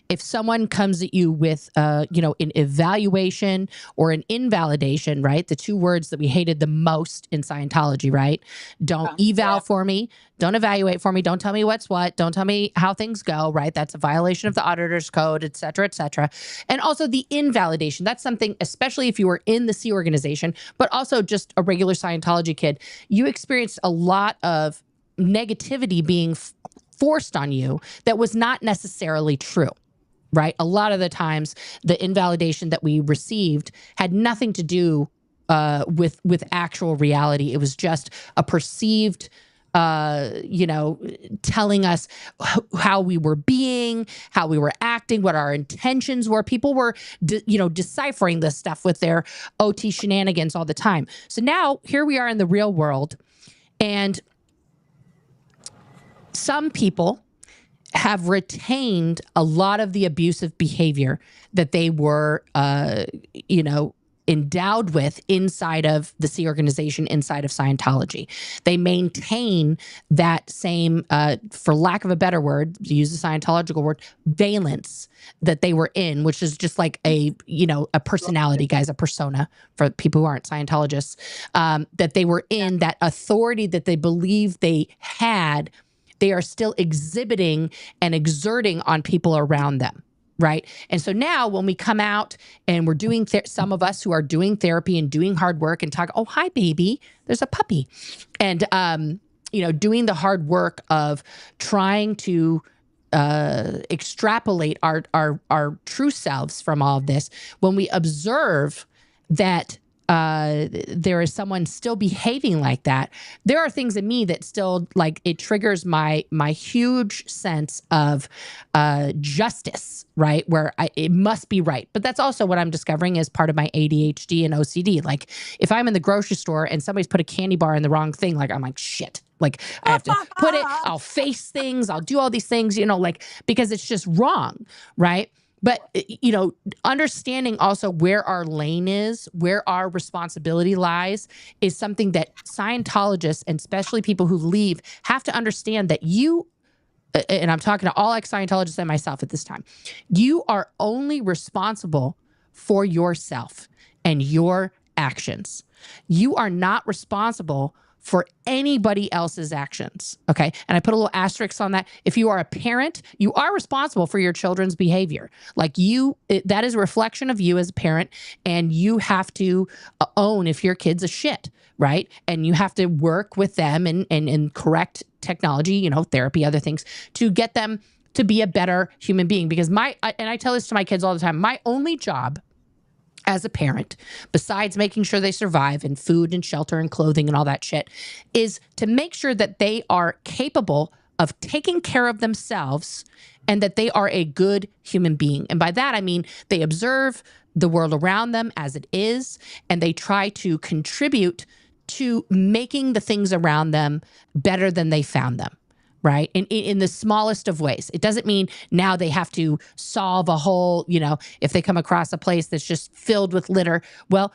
if someone comes at you with, an evaluation or an invalidation, right? The two words that we hated the most in Scientology, right? Don't eval for me. Don't evaluate for me. Don't tell me what's what. Don't tell me how things go, right? That's a violation of the auditor's code, et cetera, et cetera. And also the invalidation. That's something, especially if you were in the Sea organization, but also just a regular Scientology kid, you experienced a lot of negativity being forced on you that was not necessarily true, right? A lot of the times the invalidation that we received had nothing to do with actual reality. It was just a perceived telling us how we were being, how we were acting, what our intentions were. People were, deciphering this stuff with their OT shenanigans all the time. So now here we are in the real world, and some people have retained a lot of the abusive behavior that they were, endowed with inside of the Sea organization, inside of Scientology. They maintain that same, for lack of a better word, to use a Scientological word, valence that they were in, which is just like a personality, guys, a persona for people who aren't Scientologists, that they were in, that authority that they believe they had, they are still exhibiting and exerting on people around them. Right. And so now when we come out and we're doing, some of us who are doing therapy and doing hard work and talk, oh, hi, baby, there's a puppy. And, doing the hard work of trying to extrapolate our true selves from all of this, when we observe that there is someone still behaving like that, there are things in me that still, like, it triggers my huge sense of justice, right? Where it must be right. But that's also what I'm discovering as part of my ADHD and OCD. Like, if I'm in the grocery store and somebody's put a candy bar in the wrong thing, like, I'm like, shit. Like, I have to put it, I'll face things, I'll do all these things, because it's just wrong, right? But, understanding also where our lane is, where our responsibility lies, is something that Scientologists, and especially people who leave, have to understand that and I'm talking to all ex-Scientologists and myself at this time, you are only responsible for yourself and your actions. You are not responsible for anybody else's actions, okay? And I put a little asterisk on that. If you are a parent, you are responsible for your children's behavior. Like, that is a reflection of you as a parent, and you have to own if your kid's a shit, right? And you have to work with them and correct technology, therapy, other things, to get them to be a better human being. Because and I tell this to my kids all the time, my only job as a parent, besides making sure they survive and food and shelter and clothing and all that shit, is to make sure that they are capable of taking care of themselves and that they are a good human being. And by that, I mean they observe the world around them as it is, and they try to contribute to making the things around them better than they found them. Right? In the smallest of ways. It doesn't mean now they have to solve a whole, if they come across a place that's just filled with litter, well,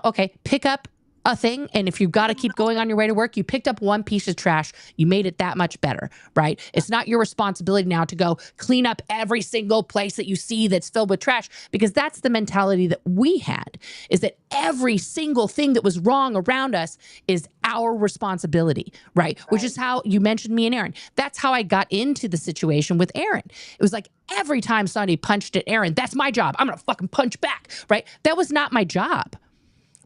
okay, pick up a thing. And if you've got to keep going on your way to work, you picked up one piece of trash, you made it that much better, right? It's not your responsibility now to go clean up every single place that you see that's filled with trash, because that's the mentality that we had, is that every single thing that was wrong around us is our responsibility, right? Which is how you mentioned me and Aaron. That's how I got into the situation with Aaron. It was like every time somebody punched at Aaron, that's my job. I'm going to fucking punch back, right? That was not my job.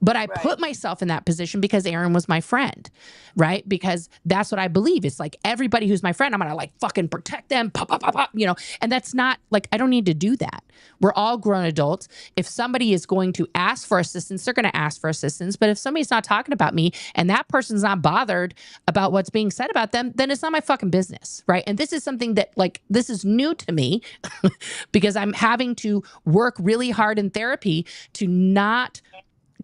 But I put myself in that position because Aaron was my friend, right? Because that's what I believe. It's like everybody who's my friend, I'm going to like fucking protect them, pop, pop, pop, pop, you know? And that's not like, I don't need to do that. We're all grown adults. If somebody is going to ask for assistance, they're going to ask for assistance. But if somebody's not talking about me and that person's not bothered about what's being said about them, then it's not my fucking business, right? And this is something that like, this is new to me because I'm having to work really hard in therapy to not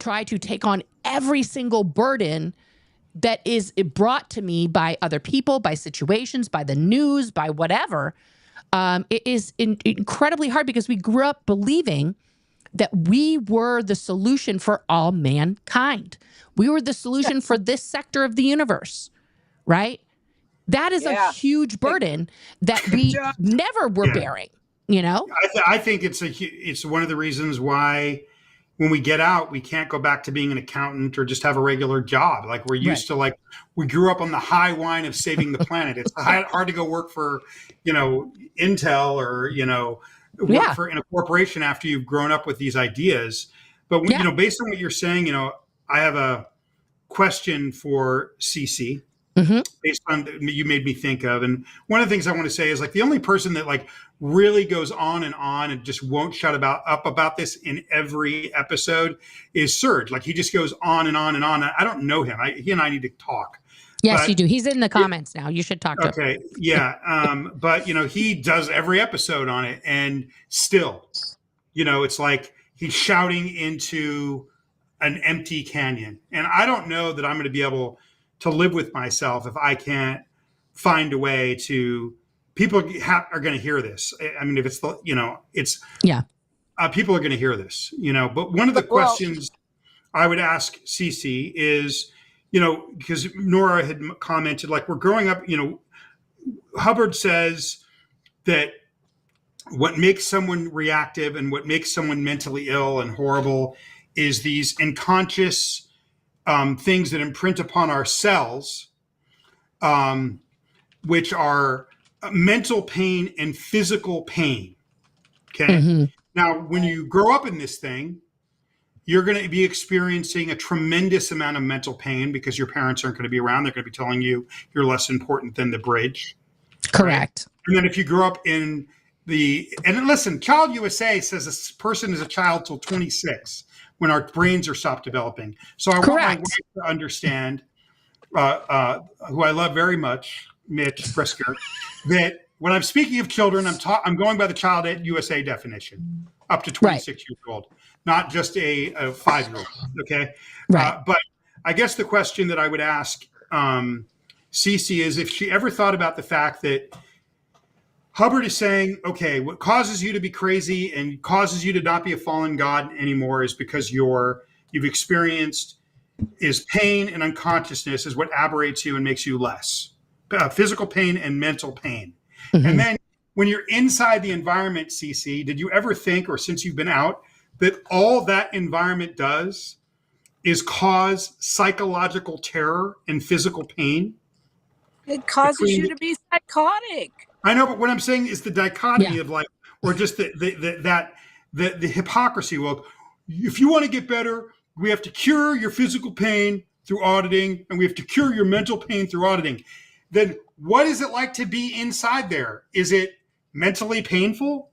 try to take on every single burden that is brought to me by other people, by situations, by the news, by whatever. It is incredibly hard because we grew up believing that we were the solution for all mankind. We were the solution for this sector of the universe, right? That is a huge burden that we never were bearing, you know? I think it's one of the reasons why when we get out, we can't go back to being an accountant or just have a regular job. Like we're used to, like we grew up on the high wine of saving the planet. It's hard to go work for, Intel or, work for in a corporation after you've grown up with these ideas. But, based on what you're saying, I have a question for Cece. Mm-hmm. Based on you made me think of, and one of the things I want to say is like the only person that like really goes on and just won't shut up about this in every episode is Serge. Like he just goes on and on and on. I don't know him. He and I need to talk. Yes, you do. He's in the comments now. You should talk to him. Okay, yeah. But he does every episode on it, and still, it's like he's shouting into an empty canyon, and I don't know that I'm going to be able to live with myself if I can't find a way to. People are going to hear this. I mean, if it's people are going to hear this. But one of the questions I would ask Cece is, because Nora had commented, like we're growing up. Hubbard says that what makes someone reactive and what makes someone mentally ill and horrible is these unconscious things that imprint upon our cells, which are mental pain and physical pain. Okay. Mm-hmm. Now, when you grow up in this thing, you're going to be experiencing a tremendous amount of mental pain because your parents aren't going to be around. They're going to be telling you you're less important than the bridge. Correct. Right? And then if you grow up in and listen, Child USA says a person is a child till 26 when our brains are stopped developing. So I want my wife to understand, who I love very much, Mitch Brisker, that when I'm speaking of children, I'm going by the Child USA definition, up to 26 years old, not just a 5-year-old. Okay. Right. But I guess the question that I would ask Cece is if she ever thought about the fact that Hubbard is saying, okay, what causes you to be crazy and causes you to not be a fallen god anymore is because you've experienced is pain and unconsciousness is what aberrates you and makes you less. Physical pain and mental pain. Mm-hmm. And then when you're inside the environment, Cece, did you ever think, or since you've been out, that all that environment does is cause psychological terror and physical pain? It causes you to be psychotic. I know, but what I'm saying is the dichotomy of like, or just the hypocrisy. Well, if you want to get better, we have to cure your physical pain through auditing, and we have to cure your mental pain through auditing. Then what is it like to be inside there? Is it mentally painful?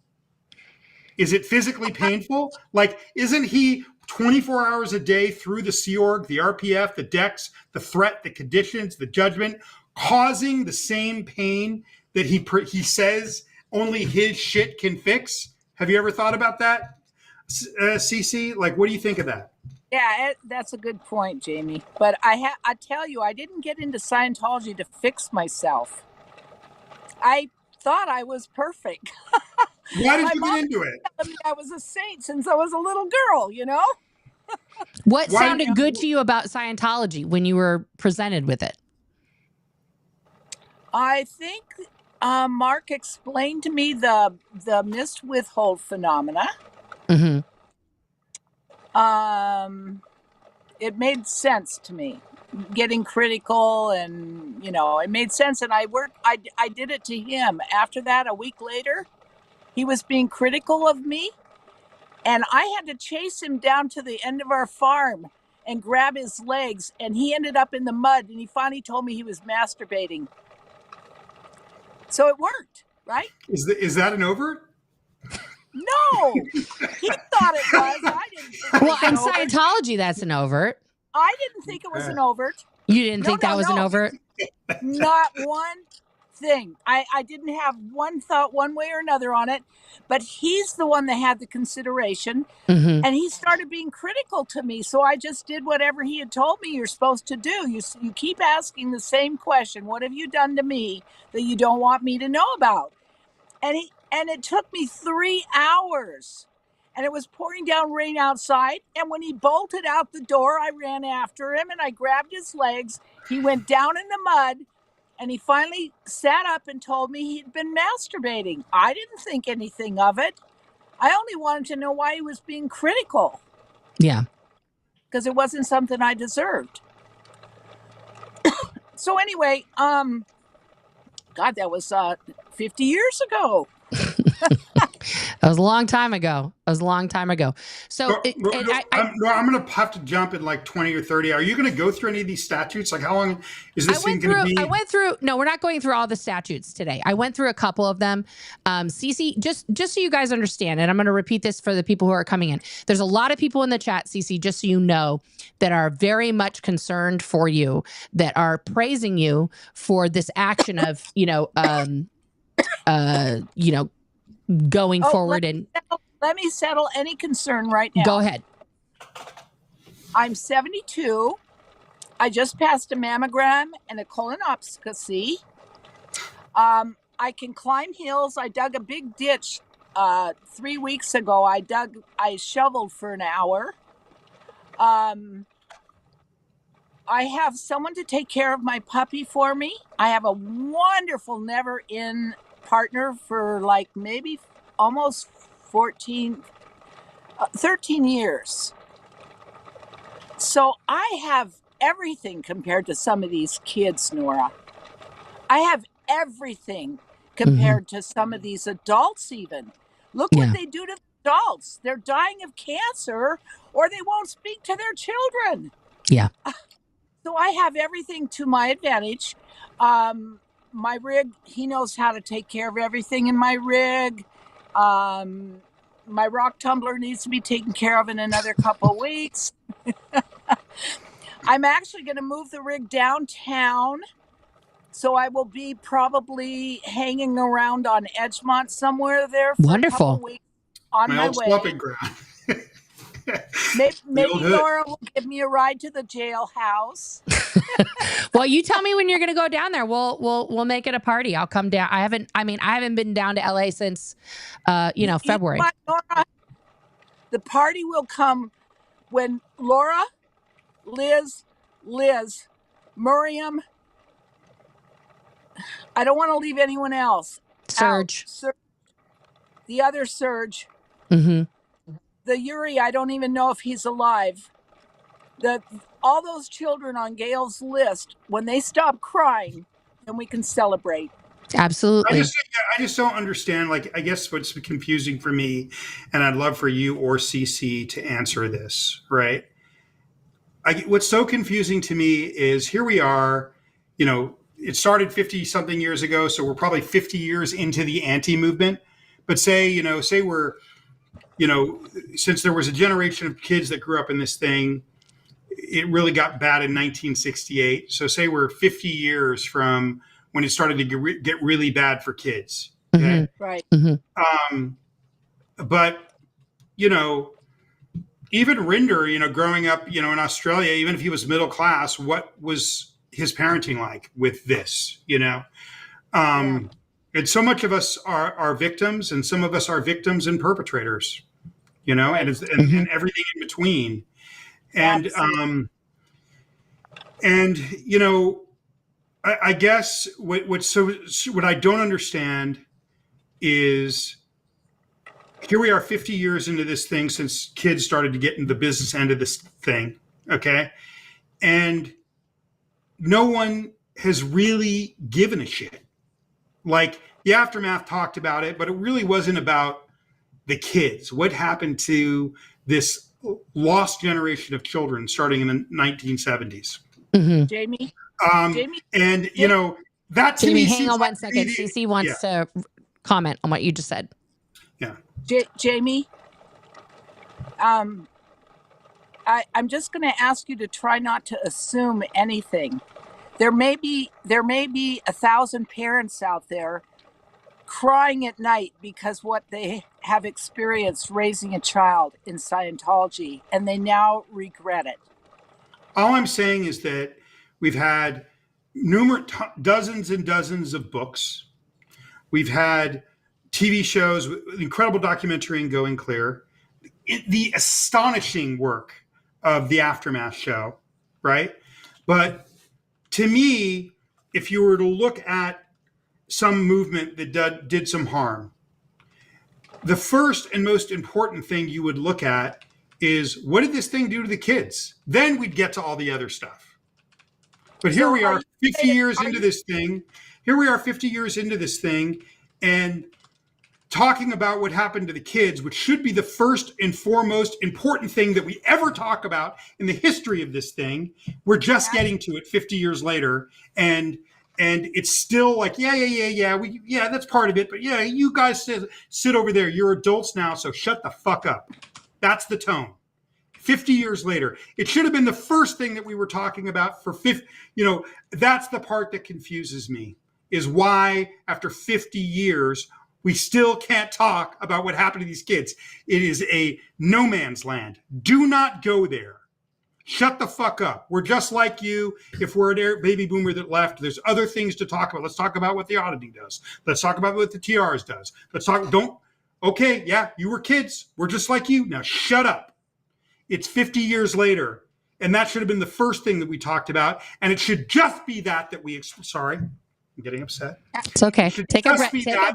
Is it physically painful? Like, isn't he 24 hours a day through the Sea Org, the RPF, the decks, the threat, the conditions, the judgment, causing the same pain that he says only his shit can fix? Have you ever thought about that, Cece? Like, what do you think of that? Yeah, that's a good point, Jamie. But I tell you, I didn't get into Scientology to fix myself. I thought I was perfect. Why did you get into it? I was a saint since I was a little girl, What Why- sounded good to you about Scientology when you were presented with it? I think Mark explained to me the missed withhold phenomena. Mm-hmm. It made sense to me. Getting critical, and it made sense. And I did it to him. After that, a week later, he was being critical of me, and I had to chase him down to the end of our farm and grab his legs, and he ended up in the mud, and he finally told me he was masturbating. So it worked, right? Is that an overt? No, he thought it was. I didn't think it Well, was in an overt. Scientology, that's an overt. I didn't think it was an overt. You didn't think that No, was an no. overt? Not one thing. I didn't have one thought one way or another on it, but he's the one that had the consideration, Mm-hmm. and he started being critical to me. So I just did whatever he had told me you're supposed to do. You keep asking the same question. What have you done to me that you don't want me to know about? And it took me 3 hours, and it was pouring down rain outside. And when he bolted out the door, I ran after him and I grabbed his legs. He went down in the mud, and he finally sat up and told me he'd been masturbating. I didn't think anything of it. I only wanted to know why he was being critical, Yeah. because it wasn't something I deserved. So anyway, God, that was 50 years ago. That was a long time ago. So I'm going to have to jump in like 20 or 30. Are you going to go through any of these statutes? Like, how long is this thing going to be? I went through. No, we're not going through all the statutes today. I went through a couple of them. Cece, just so you guys understand, and I'm going to repeat this for the people who are coming in. There's a lot of people in the chat, Cece, just so you know, that are very much concerned for you, that are praising you for this action of, going forward. Let me settle any concern right now. Go ahead. I'm 72. I just passed a mammogram and a colonoscopy. I can climb hills. I dug a big ditch 3 weeks ago. I shoveled for an hour. I have someone to take care of my puppy for me. I have a wonderful never-in partner for like maybe almost 13 years. So I have everything compared to some of these kids, Nora. I have everything compared to some of these adults even. Look what they do to the adults. They're dying of cancer, or they won't speak to their children. Yeah. So I have everything to my advantage. My rig, he knows how to take care of everything in my rig. My rock tumbler needs to be taken care of in another couple weeks. I'm actually going to move the rig downtown. So I will be probably hanging around on Edgemont somewhere there for a couple weeks on my way. Stomping ground. Maybe Nora will give me a ride to the jailhouse. Well, you tell me when you're going to go down there. We'll make it a party. I'll come down. I haven't been down to LA since, February. You know what, Nora? The party will come when Laura, Liz, Miriam. I don't want to leave anyone else. Serge. The other Serge. Mm-hmm. The Yuri, I don't even know if he's alive. All those children on Gail's list, when they stop crying, then we can celebrate. Absolutely. I just don't understand. Like, I guess what's confusing for me, and I'd love for you or CC to answer this, right? What's so confusing to me is here we are, it started 50 something years ago. So we're probably 50 years into the anti-movement. But say we're, since there was a generation of kids that grew up in this thing, it really got bad in 1968. So say we're 50 years from when it started to get really bad for kids. Okay? Mm-hmm. Right. Mm-hmm. But, even Rinder, growing up, in Australia, even if he was middle class, what was his parenting like with this, And so much of us are victims, and some of us are victims and perpetrators. you know, and everything in between. And, Absolutely. and, you know, I guess what I don't understand is here we are 50 years into this thing since kids started to get into the business end of this thing. Okay. And no one has really given a shit. Like the aftermath talked about it, but it really wasn't about the kids. What happened to this lost generation of children starting in the 1970s? Mm-hmm. Jamie, Jamie, And, you know, that to Jamie, me hang seems on like one second. CC wants to comment on what you just said. Yeah. Jamie, I'm just going to ask you to try not to assume anything. There may be 1,000 parents out there crying at night because what they have experienced raising a child in Scientology, and they now regret it. All I'm saying is that we've had dozens and dozens of books. We've had TV shows, incredible documentary and Going Clear, the astonishing work of the Aftermath show, right? But to me, if you were to look at some movement that did some harm, the first and most important thing you would look at is what did this thing do to the kids? Then we'd get to all the other stuff. But here we are 50 years into this thing. Here we are 50 years into this thing and talking about what happened to the kids, which should be the first and foremost important thing that we ever talk about in the history of this thing. We're just getting to it 50 years later. And it's still like, yeah, that's part of it. But yeah, you guys sit over there. You're adults now, so shut the fuck up. That's the tone. 50 years later, it should have been the first thing that we were talking about for 50. You know, that's the part that confuses me, is why after 50 years, we still can't talk about what happened to these kids. It is a no man's land. Do not go there. Shut the fuck up. We're just like you. If we're a baby boomer that left, there's other things to talk about. Let's talk about what the auditing does. Let's talk about what the TRs does. Okay, yeah, you were kids. We're just like you. Now shut up. It's 50 years later, and that should have been the first thing that we talked about, and it should just be that sorry, I'm getting upset. It's okay. Take a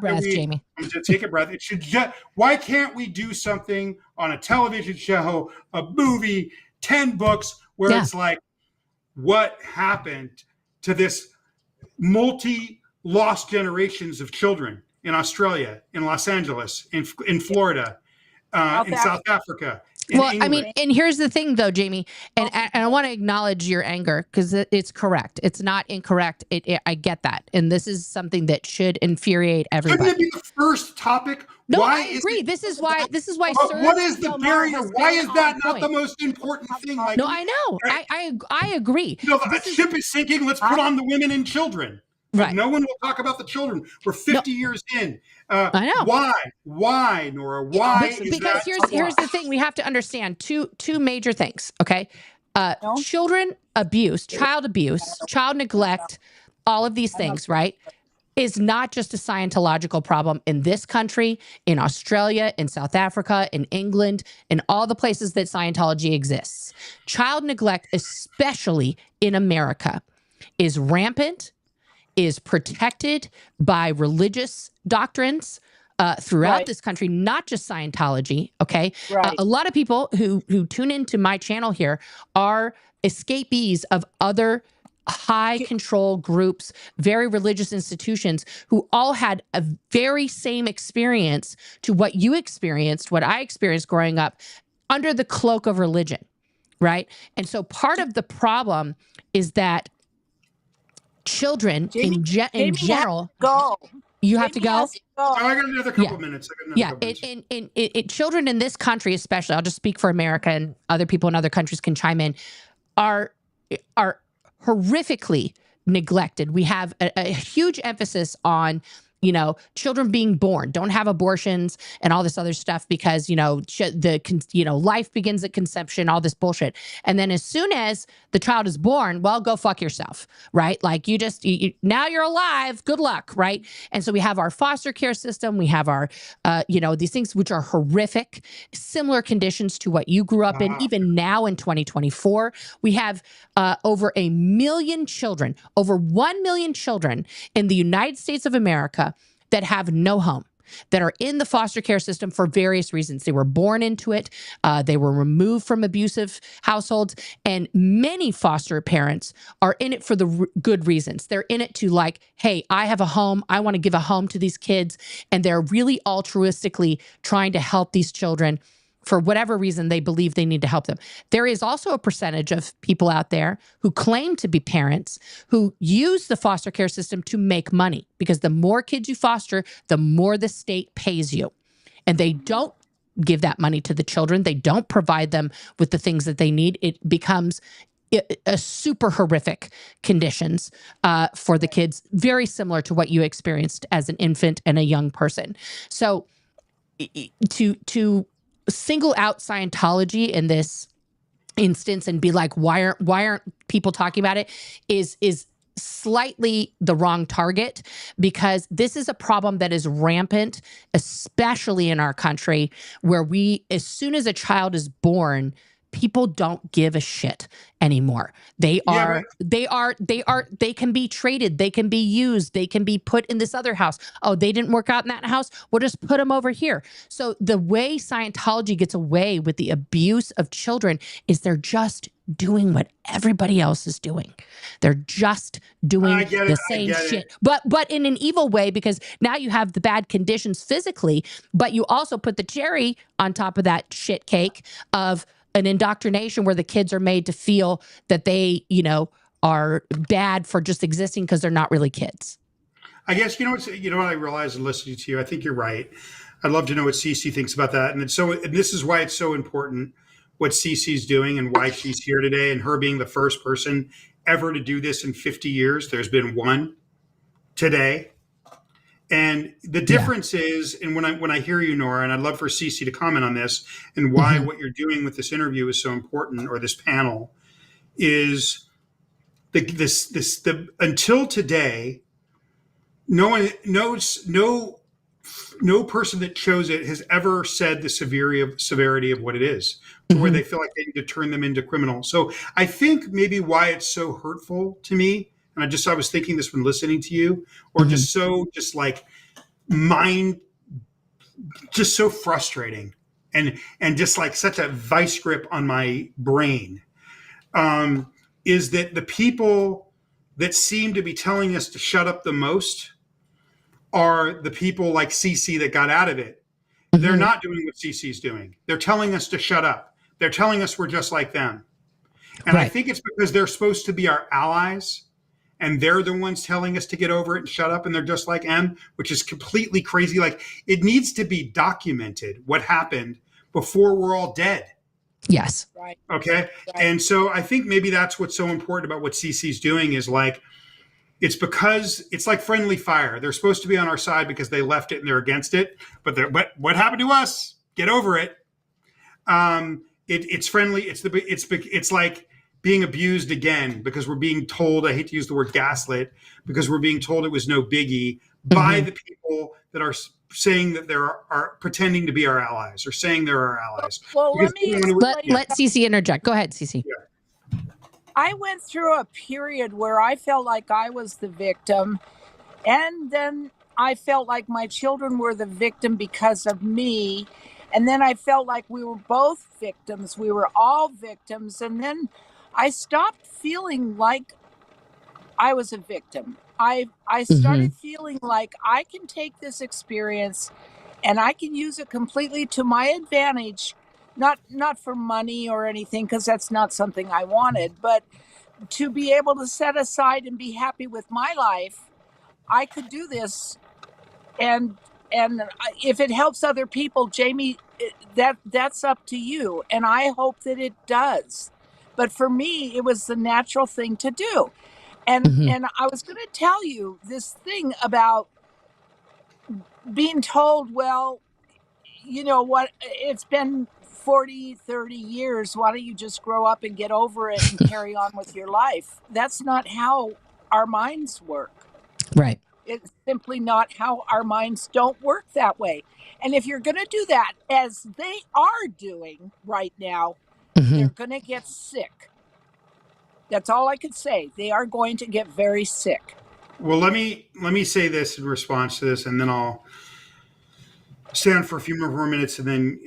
breath, Jamie. Take a breath. It should just, why can't we do something on a television show, a movie, 10 books, where it's like, what happened to this lost generations of children in Australia, in Los Angeles, in Florida, in South Africa. Well, I mean, and here's the thing, though, Jamie, and I want to acknowledge your anger because it's correct. It's not incorrect. I get that, and this is something that should infuriate everybody. Shouldn't it be the first topic? No, I agree. This is why. What is the barrier? Why is that not the most important thing? Like, no, I know. I agree. You know, the ship is sinking. Let's put on the women and children. Right. No one will talk about the children. We're 50 years in. I know. Why, Nora? Why? Because here's the thing. We have to understand two major things. Okay. Children abuse, child neglect, all of these things, right, is not just a Scientological problem in this country, in Australia, in South Africa, in England, in all the places that Scientology exists. Child neglect, especially in America, is rampant, is protected by religious doctrines throughout this country, not just Scientology, okay? A lot of people who tune into my channel here are escapees of other high control groups, very religious institutions who all had a very same experience to what you experienced, what I experienced growing up under the cloak of religion, right? And so part of the problem is that children in general, you have to go. I got another couple minutes. Children in this country, especially, I'll just speak for America, and other people in other countries can chime in, are horrifically neglected. We have a huge emphasis on children being born, don't have abortions and all this other stuff because, life begins at conception, all this bullshit. And then as soon as the child is born, well, go fuck yourself, right? Like now you're alive, good luck, right? And so we have our foster care system. We have our, these things which are horrific, similar conditions to what you grew up in. Even now in 2024, we have over 1 million children, over 1 million children in the United States of America that have no home, that are in the foster care system for various reasons. They were born into it. They were removed from abusive households. And many foster parents are in it for the good reasons. They're in it to like, hey, I have a home. I want to give a home to these kids. And they're really altruistically trying to help these children for whatever reason they believe they need to help them. There is also a percentage of people out there who claim to be parents who use the foster care system to make money, because the more kids you foster, the more the state pays you. And they don't give that money to the children. They don't provide them with the things that they need. It becomes a super horrific conditions for the kids, very similar to what you experienced as an infant and a young person. So to single out Scientology in this instance and be like, why aren't people talking about it is slightly the wrong target, because this is a problem that is rampant, especially in our country, where as soon as a child is born, people don't give a shit anymore. They can be traded. They can be used. They can be put in this other house. Oh, they didn't work out in that house. We'll just put them over here. So the way Scientology gets away with the abuse of children is they're just doing what everybody else is doing. They're just doing the same shit, but in an evil way, because now you have the bad conditions physically, but you also put the cherry on top of that shit cake of an indoctrination where the kids are made to feel that they, are bad for just existing because they're not really kids. I guess, what I realized in listening to you, I think you're right. I'd love to know what Cece thinks about that. And this is why it's so important what Cece's doing and why she's here today, and her being the first person ever to do this in 50 years. There's been one today. And the difference is, and when I hear you, Nora, and I'd love for Cece to comment on this and why what you're doing with this interview is so important, or this panel, is until today, no one knows, no person that chose it has ever said the severity of what it is, to where they feel like they need to turn them into criminals. So I think maybe why it's so hurtful to me, and I was thinking this when listening to you, or just so frustrating, and just like such a vice grip on my brain, is that the people that seem to be telling us to shut up the most are the people like Cece that got out of it. They're not doing what Cece's doing. They're telling us to shut up. They're telling us we're just like them. And I think it's because they're supposed to be our allies, and they're the ones telling us to get over it and shut up, and they're just like them, which is completely crazy. Like, it needs to be documented what happened before we're all dead. Yes. Right. Okay. Right. And so I think maybe that's what's so important about what Cece's doing, is like, it's because it's like friendly fire. They're supposed to be on our side because they left it and they're against it. But what happened to us? Get over it. It's friendly. It's like being abused again, because we're being told, I hate to use the word gaslit, because we're being told it was no biggie by the people that are saying that are pretending to be our allies, or saying they're our allies. Well, let Cece interject. Go ahead, Cece. Yeah. I went through a period where I felt like I was the victim, and then I felt like my children were the victim because of me. And then I felt like we were both victims. We were all victims. And then I stopped feeling like I was a victim. I started feeling like I can take this experience and I can use it completely to my advantage, not for money or anything, because that's not something I wanted, but to be able to set aside and be happy with my life. I could do this, and if it helps other people, Jamie, that's up to you, and I hope that it does. But for me, it was the natural thing to do. And I was going to tell you this thing about being told, well, you know what, it's been 40, 30 years. Why don't you just grow up and get over it and carry on with your life? That's not how our minds work. Right. It's simply not how our minds don't work that way. And if you're going to do that, as they are doing right now, they're going to get sick. That's all I could say. They are going to get very sick. Well, let me say this in response to this, and then I'll stand for a few more minutes, and then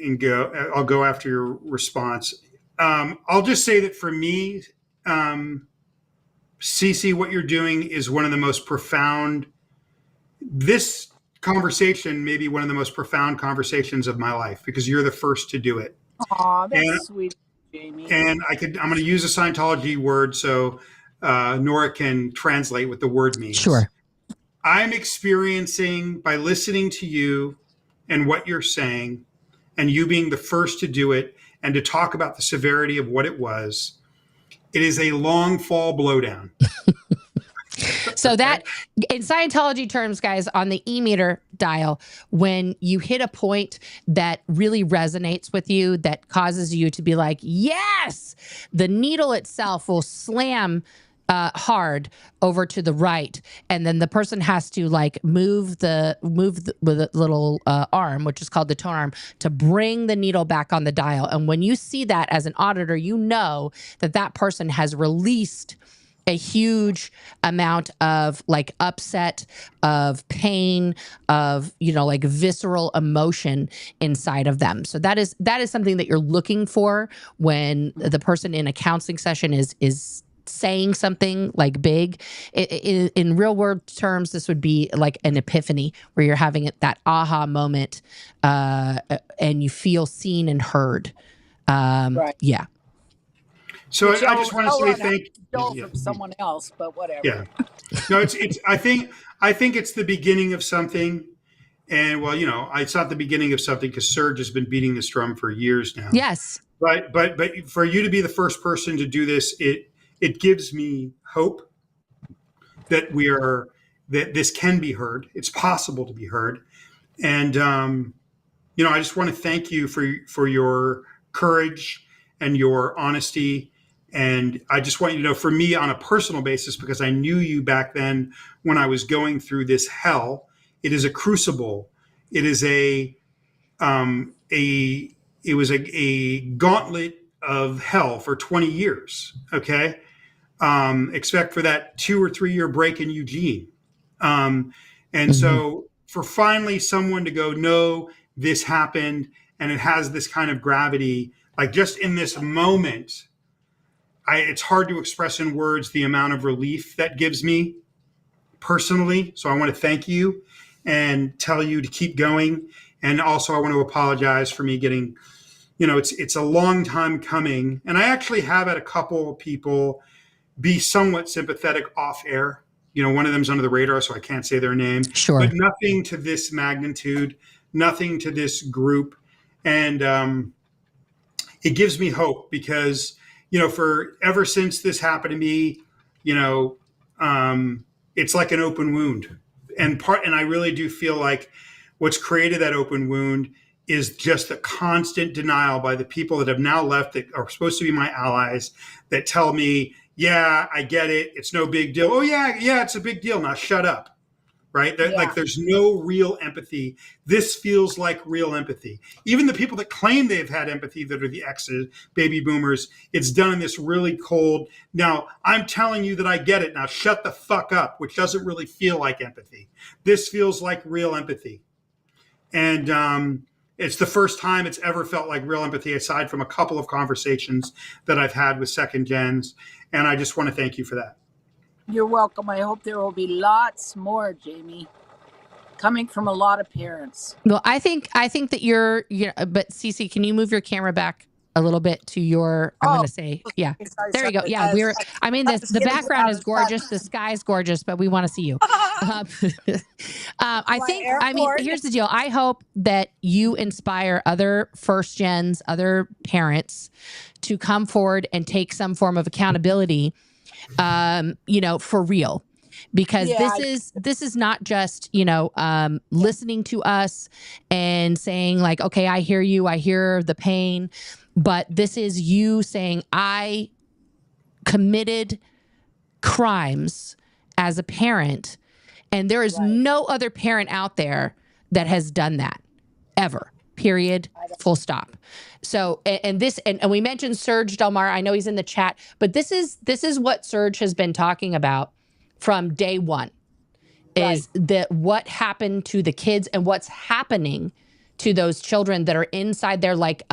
I'll go after your response. I'll just say that for me, Cece, what you're doing is one of the most profound. This conversation may be one of the most profound conversations of my life because you're the first to do it. Aw, that's sweet, Jamie. And I'm going to use a Scientology word so Nora can translate what the word means. Sure. I'm experiencing, by listening to you and what you're saying, and you being the first to do it and to talk about the severity of what it was, it is a long fall blowdown. So that, in Scientology terms, guys, on the e-meter dial, when you hit a point that really resonates with you, that causes you to be like, yes, the needle itself will slam hard over to the right, and then the person has to like move the little arm, which is called the tone arm, to bring the needle back on the dial. And when you see that as an auditor, you know that that person has released a huge amount of like upset, of pain, of, you know, like visceral emotion inside of them. So that is something that you're looking for when the person in a counseling session is saying something like big. In real world terms, this would be like an epiphany where you're having that aha moment, and you feel seen and heard. Right. Yeah. So I just want to say thank you from someone else, but whatever. Yeah. No, it's I think it's the beginning of something. And well, you know, it's not the beginning of something because Serge has been beating this drum for years now. Yes. But for you to be the first person to do this, it gives me hope that that this can be heard. It's possible to be heard. And you know, I just want to thank you for your courage and your honesty. And I just want you to know, for me on a personal basis, because I knew you back then when I was going through this hell, it is a crucible. It is it was a gauntlet of hell for 20 years. Okay. Except for that 2 or 3 year break in Eugene. And so for finally someone to go, no, this happened and it has this kind of gravity, like just in this moment, it's hard to express in words the amount of relief that gives me personally. So I want to thank you and tell you to keep going. And also I want to apologize for me getting, you know, it's a long time coming. And I actually have had a couple of people be somewhat sympathetic off air. You know, one of them's under the radar, so I can't say their name. Sure. But nothing to this magnitude, nothing to this group. And it gives me hope because, you know, ever since this happened to me, you know, it's like an open wound. And I really do feel like what's created that open wound is just the constant denial by the people that have now left that are supposed to be my allies that tell me, yeah, I get it. It's no big deal. Oh, yeah, it's a big deal. Now shut up. Right? Yeah. Like there's no real empathy. This feels like real empathy. Even the people that claim they've had empathy that are the exes, baby boomers, it's done in this really cold, now I'm telling you that I get it. Now shut the fuck up, which doesn't really feel like empathy. This feels like real empathy. And it's the first time it's ever felt like real empathy, aside from a couple of conversations that I've had with second gens. And I just want to thank you for that. You're welcome. I hope there will be lots more, Jamie, coming from a lot of parents. Well, I think that you're, but Cece, can you move your camera back a little bit to your, I'm going to say, yeah, there you go. Yeah. The background is gorgeous. The sky's gorgeous, but we want to see you. Here's the deal. I hope that you inspire other first gens, other parents to come forward and take some form of accountability, you know, for real. because Yeah, this is not just, listening to us and saying like, okay, I hear you, I hear the pain, but this is you saying, I committed crimes as a parent, and there is right. no other parent out there that has done that ever. Period. Full stop. So, and we mentioned Serge Delmar. I know he's in the chat, but this is what Serge has been talking about from day one. Is that what happened to the kids and what's happening to those children that are inside there? Like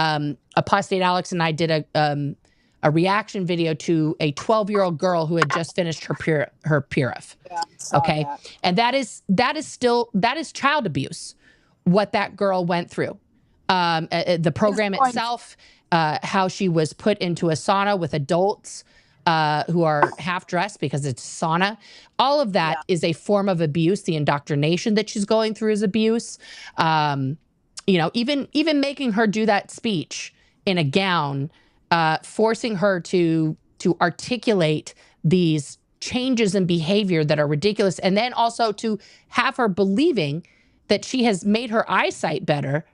Apostate Alex and I did a reaction video to a 12-year-old girl who had just finished her PURIF. Yeah, I saw Okay, that. and that is child abuse. What that girl went through. The program itself, how she was put into a sauna with adults who are half dressed because it's sauna. All of that is a form of abuse. The indoctrination that she's going through is abuse. Even making her do that speech in a gown, forcing her to articulate these changes in behavior that are ridiculous, and then also to have her believing that she has made her eyesight better,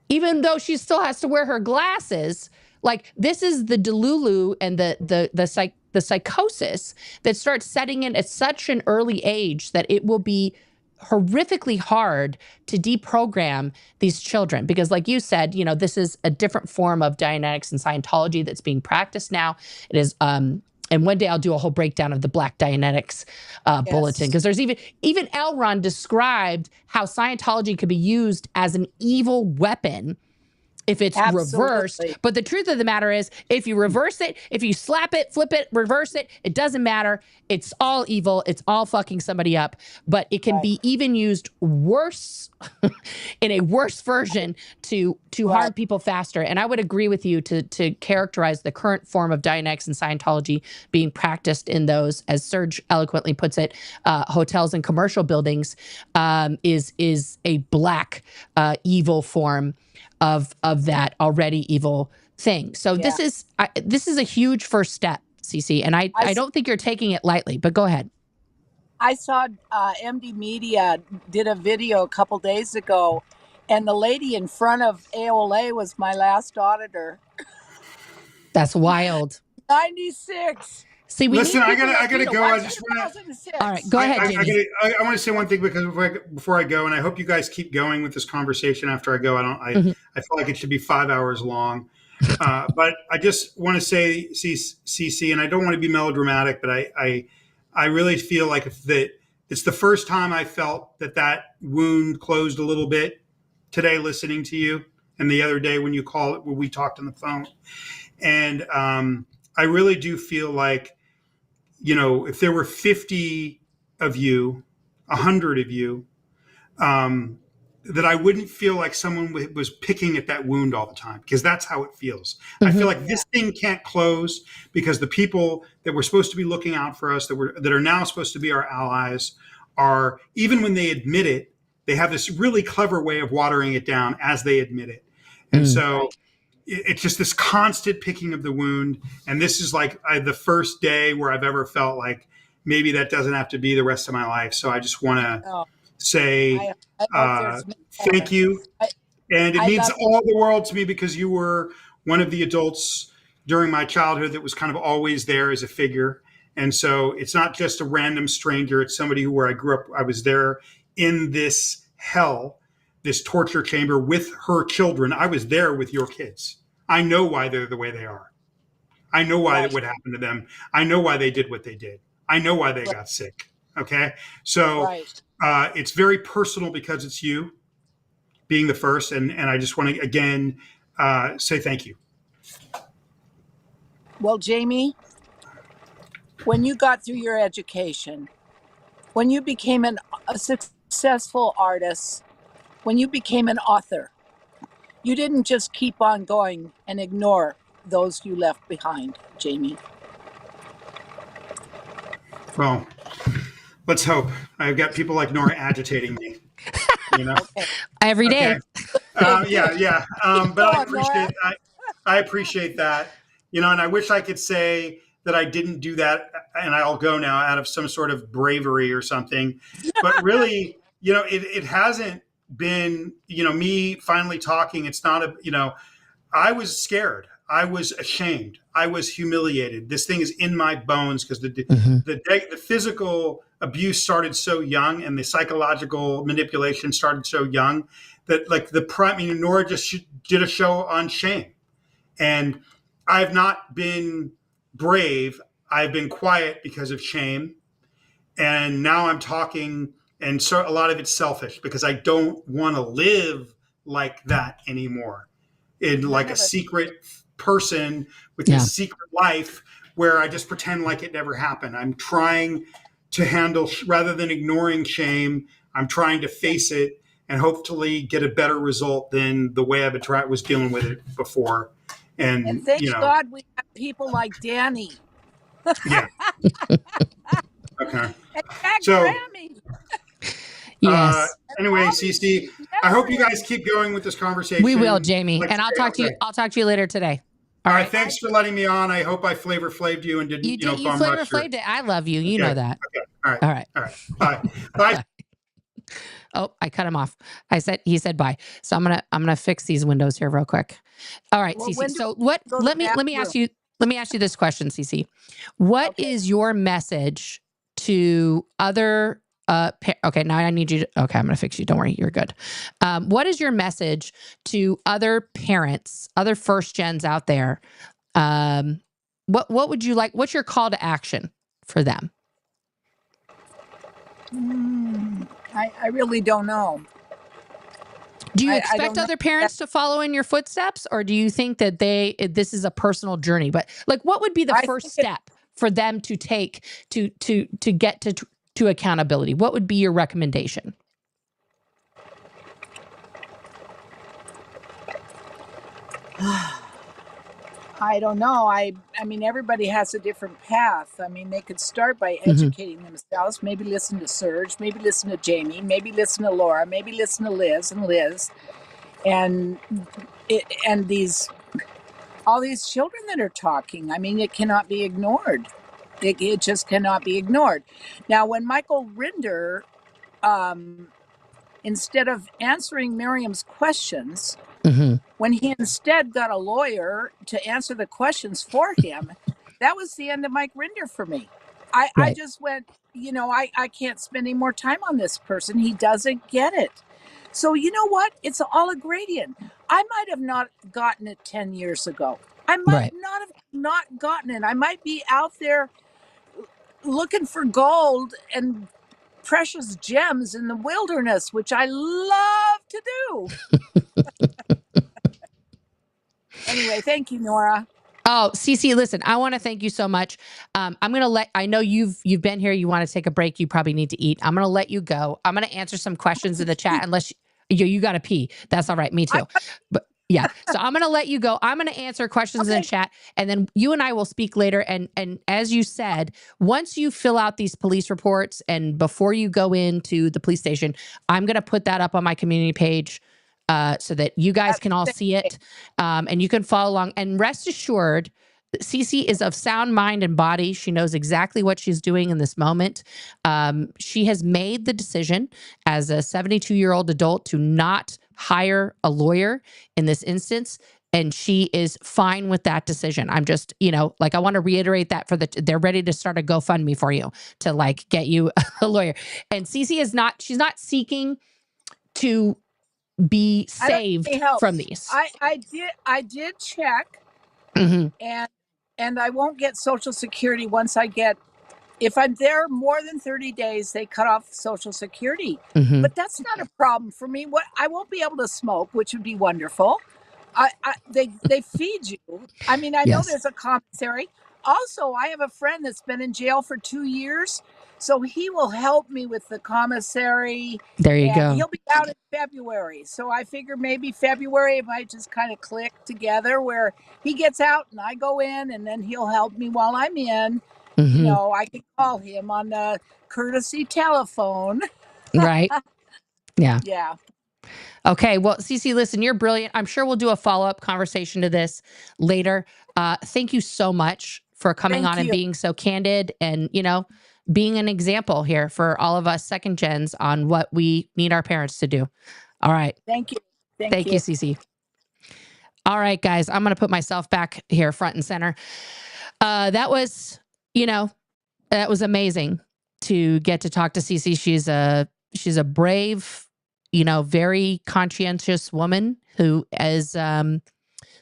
even though she still has to wear her glasses. Like, this is the delulu and the psychosis that starts setting in at such an early age that it will be horrifically hard to deprogram these children. Because like you said, this is a different form of Dianetics and Scientology that's being practiced now. It is, and one day I'll do a whole breakdown of the Black Dianetics bulletin, because there's even L. Ron described how Scientology could be used as an evil weapon if it's reversed. But the truth of the matter is, if you reverse it, if you slap it, flip it, reverse it, it doesn't matter. It's all evil. It's all fucking somebody up. But it can be even used worse, in a worse version, to harm people faster. And I would agree with you to characterize the current form of Dianetics and Scientology being practiced in those, as Serge eloquently puts it, hotels and commercial buildings, is a black evil form of that already evil thing. So this is a huge first step, Cece, and I don't think you're taking it lightly, but go ahead. I saw MD Media did a video a couple days ago, and the lady in front of AOLA was my last auditor. That's wild. 96. See, listen, I gotta go. I just want to. All right, go ahead. I want to say one thing, because before I go, and I hope you guys keep going with this conversation after I go. I feel like it should be 5 hours long, but I just want to say, CC, and I don't want to be melodramatic, but I really feel like that it's the first time I felt that wound closed a little bit today, listening to you, and the other day when we talked on the phone, and I really do feel like, if there were 50 of you, 100 of you, that I wouldn't feel like someone was picking at that wound all the time, because that's how it feels. I feel like this thing can't close, because the people that were supposed to be looking out for us, that are now supposed to be our allies, are, even when they admit it, they have this really clever way of watering it down as they admit it. And so it's just this constant picking of the wound. And this is like the first day where I've ever felt like maybe that doesn't have to be the rest of my life. So I just want to say thank you. And it means all the world to me, because you were one of the adults during my childhood that was kind of always there as a figure. And so it's not just a random stranger. It's somebody where I grew up. I was there in this hell, this torture chamber with her children. I was there with your kids. I know why they're the way they are. I know why it would happen to them. I know why they did what they did. I know why they got sick. Okay. So it's very personal, because it's you being the first. And I just want to, again, say thank you. Well, Jamie, when you got through your education, when you became a successful artist, when you became an author, you didn't just keep on going and ignore those you left behind, Jamie. Well, let's hope. I've got people like Nora agitating me. Every day. But I appreciate that. And I wish I could say that I didn't do that and I'll go now out of some sort of bravery or something. But really, it hasn't been, me finally talking. It's not I was scared. I was ashamed. I was humiliated. This thing is in my bones because the physical abuse started so young and the psychological manipulation started so young that Nora just did a show on shame. And I've not been brave. I've been quiet because of shame. And now I'm talking, and so a lot of it's selfish because I don't want to live like that anymore. In like a secret person with this secret life where I just pretend like it never happened. I'm trying to handle, rather than ignoring shame, I'm trying to face it and hopefully get a better result than the way I was dealing with it before. And thank God we have people like Danny. Yeah. Okay. And Jack So, Grammy. Yes. Anyway, Cece, I hope you guys keep going with this conversation. We will, Jamie. And I'll talk to you. I'll talk to you later today. All right. Thanks for letting me on. I hope I flavor flaved you and didn't, you flavor flaved it. I love you. You know that. Okay. All right. Bye. Bye. Oh, I cut him off. He said bye. So I'm gonna fix these windows here real quick. All right, well, Cece. So what? Let me ask you this question, Cece. What is your message to other? Okay, now I need you to. Okay, I'm gonna fix you. Don't worry, you're good. What is your message to other parents, other first gens out there? What would you like? What's your call to action for them? I really don't know. Do you expect other parents to follow in your footsteps, or do you think that this is a personal journey? But like, what would be the first step for them to take to get to accountability? What would be your recommendation? I don't know. I mean, everybody has a different path. I mean, they could start by educating themselves, maybe listen to Serge, maybe listen to Jamie, maybe listen to Laura, maybe listen to Liz, and all these children that are talking. I mean, it cannot be ignored. It just cannot be ignored. Now, when Michael Rinder, instead of answering Miriam's questions, when he instead got a lawyer to answer the questions for him, that was the end of Mike Rinder for me. I just went, I can't spend any more time on this person. He doesn't get it. So you know what? It's all a gradient. I might have not gotten it 10 years ago. I might not have not gotten it. I might be out there looking for gold and precious gems in the wilderness, which I love to do. Anyway, thank you, Nora. Oh, Cece, listen, I want to thank you so much. I'm going to I know you've been here. You want to take a break. You probably need to eat. I'm going to let you go. I'm going to answer some questions in the chat unless you got to pee. That's all right. Me too. But yeah. So I'm going to let you go. I'm going to answer questions in the chat, and then you and I will speak later. And as you said, once you fill out these police reports and before you go into the police station, I'm going to put that up on my community page so that you guys can all see it and you can follow along. And rest assured, Cece is of sound mind and body. She knows exactly what she's doing in this moment. She has made the decision as a 72-year-old adult to not hire a lawyer in this instance. And she is fine with that decision. I'm just, I want to reiterate that they're ready to start a GoFundMe for you to get you a lawyer. And Cece she's not seeking to be saved from these. I did check, and I won't get Social Security if I'm there more than 30 days, they cut off Social Security. But that's not a problem for me. I won't be able to smoke, which would be wonderful. They feed you. I mean, I know there's a commissary. Also, I have a friend that's been in jail for 2 years, so he will help me with the commissary. There you go. He'll be out in February, so I figure maybe February it might just kind of click together where he gets out and I go in, and then he'll help me while I'm in. I can call him on the courtesy telephone. Right. Yeah. Yeah. Okay. Well, Cece, listen, you're brilliant. I'm sure we'll do a follow-up conversation to this later. Thank you so much for coming Thank on and you. being so candid and, being an example here for all of us second gens on what we need our parents to do. All right. Thank you. Thank Thank you, Cece. All right, guys, I'm going to put myself back here front and center. That was, that was amazing to get to talk to Cece. She's a brave, very conscientious woman who is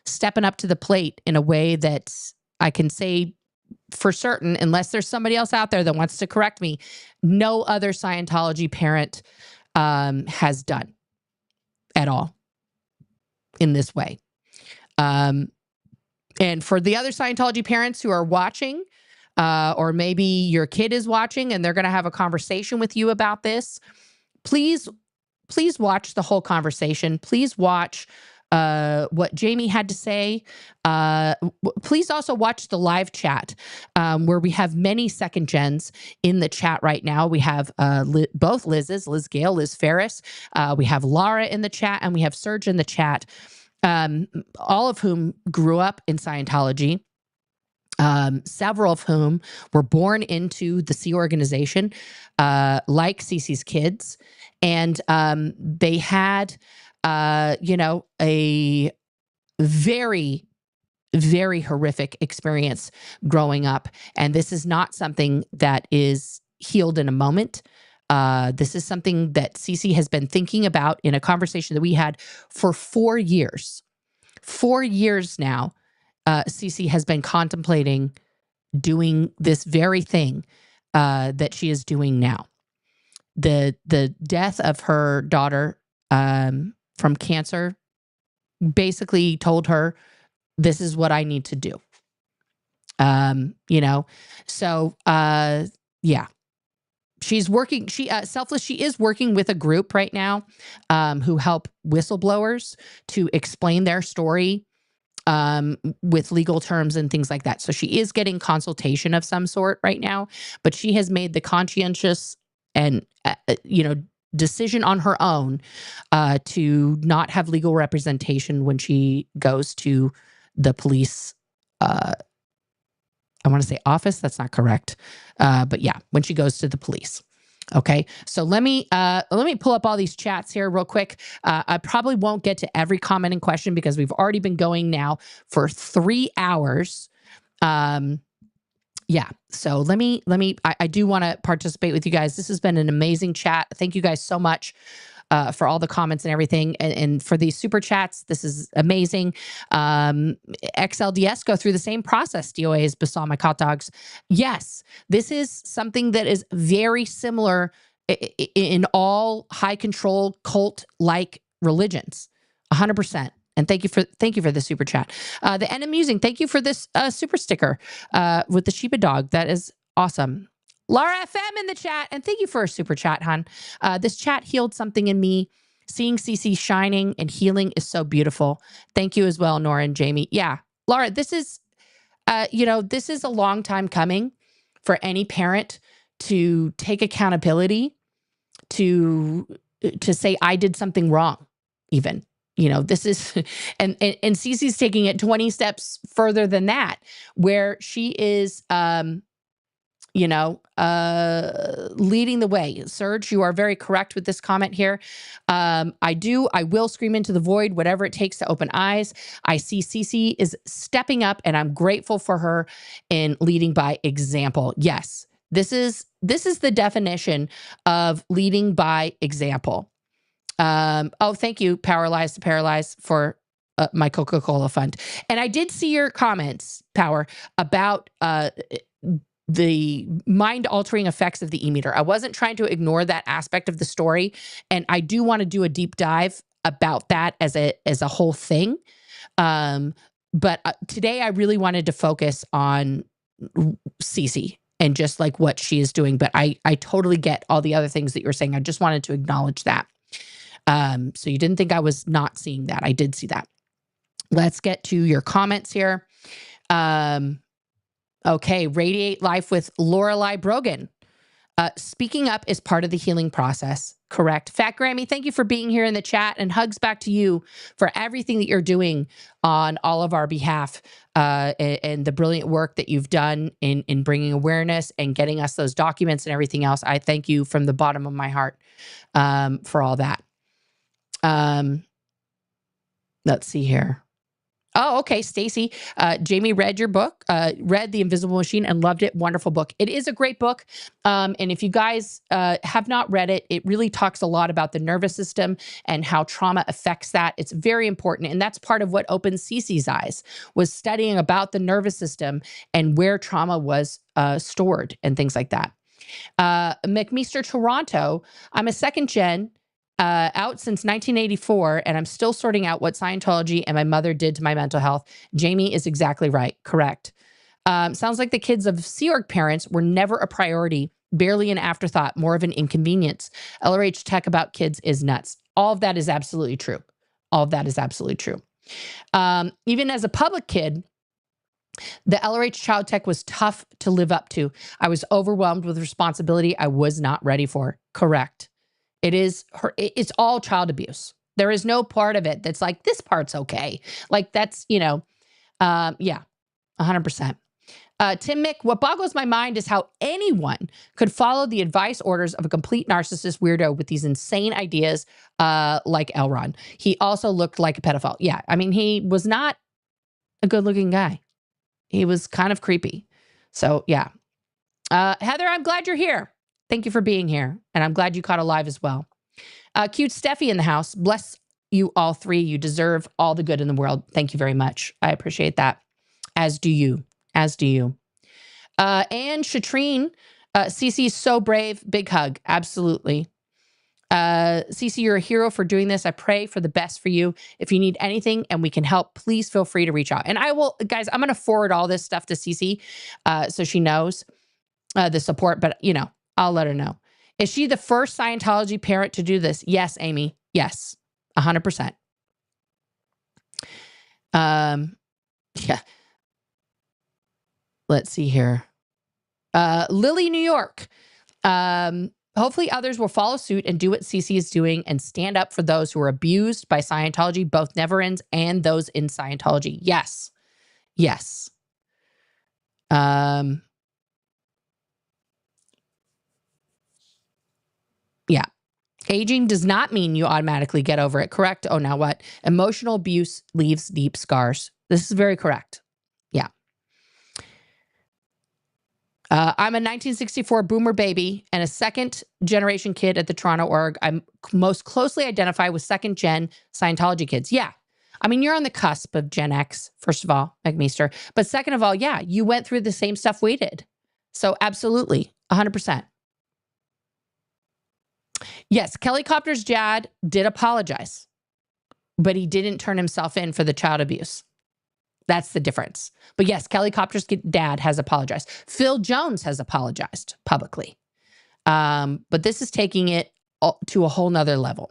stepping up to the plate in a way that I can say for certain, unless there's somebody else out there that wants to correct me, no other Scientology parent has done at all in this way. And for the other Scientology parents who are watching, or maybe your kid is watching and they're going to have a conversation with you about this, please watch the whole conversation. Please watch what Jamie had to say. Please also watch the live chat where we have many second gens in the chat right now. We have both Liz's, Liz Gale, Liz Ferris. We have Laura in the chat, and we have Serge in the chat. All of whom grew up in Scientology, several of whom were born into the Sea organization, like Cece's kids. And they had, a very, very horrific experience growing up. And this is not something that is healed in a moment. This is something that Cece has been thinking about in a conversation that we had for 4 years. 4 years now, Cece has been contemplating doing this very thing that she is doing now. The death of her daughter from cancer basically told her, this is what I need to do. So yeah. She's working, Selfless, she is working with a group right now who help whistleblowers to explain their story with legal terms and things like that. So she is getting consultation of some sort right now, but she has made the conscientious and, decision on her own to not have legal representation when she goes to the police I want to say office. That's not correct. But yeah, when she goes to the police. Okay. So let me pull up all these chats here real quick. I probably won't get to every comment and question because we've already been going now for 3 hours. Yeah. So let me, I do want to participate with you guys. This has been an amazing chat. Thank you guys so much. For all the comments and everything. And for these super chats, this is amazing. XLDS go through the same process. DOAs, Basama, hot dogs. Yes, this is something that is very similar in all high control cult-like religions. 100%. And thank you for the super chat. The End Amusing, thank you for this super sticker with the Sheba dog. That is awesome. Laura FM in the chat, and thank you for a super chat, hon. This chat healed something in me. Seeing Cece shining and healing is so beautiful. Thank you as well, Nora and Jamie. Yeah, Laura, this is, this is a long time coming for any parent to take accountability, to say I did something wrong, even. This is, and Cece's taking it 20 steps further than that, where she is, leading the way. Serge, you are very correct with this comment here. I will scream into the void, whatever it takes to open eyes. I see Cece is stepping up, and I'm grateful for her in leading by example. Yes, this is the definition of leading by example. Thank you, Powerlize to Paralyze, for my Coca-Cola fund. And I did see your comments, Power, about the mind-altering effects of the e-meter. I wasn't trying to ignore that aspect of the story, and I do want to do a deep dive about that as a whole thing. But today I really wanted to focus on Cece and just like what she is doing. But I totally get all the other things that you were saying. I just wanted to acknowledge that. So you didn't think I was not seeing that. I did see that. Let's get to your comments here. Okay, Radiate Life with Lorelei Brogan. Speaking up is part of the healing process. Correct. Fat Grammy, thank you for being here in the chat, and hugs back to you for everything that you're doing on all of our behalf, and the brilliant work that you've done in bringing awareness and getting us those documents and everything else. I thank you from the bottom of my heart for all that. Let's see here. Oh, okay, Stacy. Jamie read your book, read The Invisible Machine and loved it. Wonderful book. It is a great book. And if you guys have not read it, it really talks a lot about the nervous system and how trauma affects that. It's very important. And that's part of what opened Cece's eyes, was studying about the nervous system and where trauma was stored and things like that. McMeester Toronto, I'm a second gen, out since 1984, and I'm still sorting out what Scientology and my mother did to my mental health. Jamie is exactly right. Correct. Sounds like the kids of Sea Org parents were never a priority, barely an afterthought, more of an inconvenience. LRH tech about kids is nuts. All of that is absolutely true. All of that is absolutely true. Even as a public kid, the LRH child tech was tough to live up to. I was overwhelmed with responsibility I was not ready for. Correct. It's all child abuse. There is no part of it that's like, this part's okay. Like that's, yeah, 100%. Tim Mick, what boggles my mind is how anyone could follow the advice orders of a complete narcissist weirdo with these insane ideas like Elron. He also looked like a pedophile. Yeah, I mean, he was not a good looking guy. He was kind of creepy. So yeah. Heather, I'm glad you're here. Thank you for being here. And I'm glad you caught a live as well. Cute Steffi in the house. Bless you all three. You deserve all the good in the world. Thank you very much. I appreciate that. As do you. As do you. And Shatrine, Cece's so brave. Big hug. Absolutely. Cece, you're a hero for doing this. I pray for the best for you. If you need anything and we can help, please feel free to reach out. And I will, guys, I'm going to forward all this stuff to Cece so she knows the support, but I'll let her know. Is she the first Scientology parent to do this? Yes, Amy. Yes. 100%. Yeah. Let's see here. Lily, New York. Hopefully others will follow suit and do what Cece is doing and stand up for those who are abused by Scientology, both never-ends and those in Scientology. Yes. Yes. Yeah. Aging does not mean you automatically get over it, correct? Oh, now what? Emotional abuse leaves deep scars. This is very correct. Yeah. I'm a 1964 boomer baby and a second generation kid at the Toronto org. I'm most closely identify with second gen Scientology kids. Yeah. I mean, you're on the cusp of Gen X, first of all, McMeester. But second of all, yeah, you went through the same stuff we did. So absolutely, 100%. Yes, Kelly Copter's dad did apologize, but he didn't turn himself in for the child abuse. That's the difference. But yes, Kelly Copter's dad has apologized. Phil Jones has apologized publicly. But this is taking it to a whole nother level.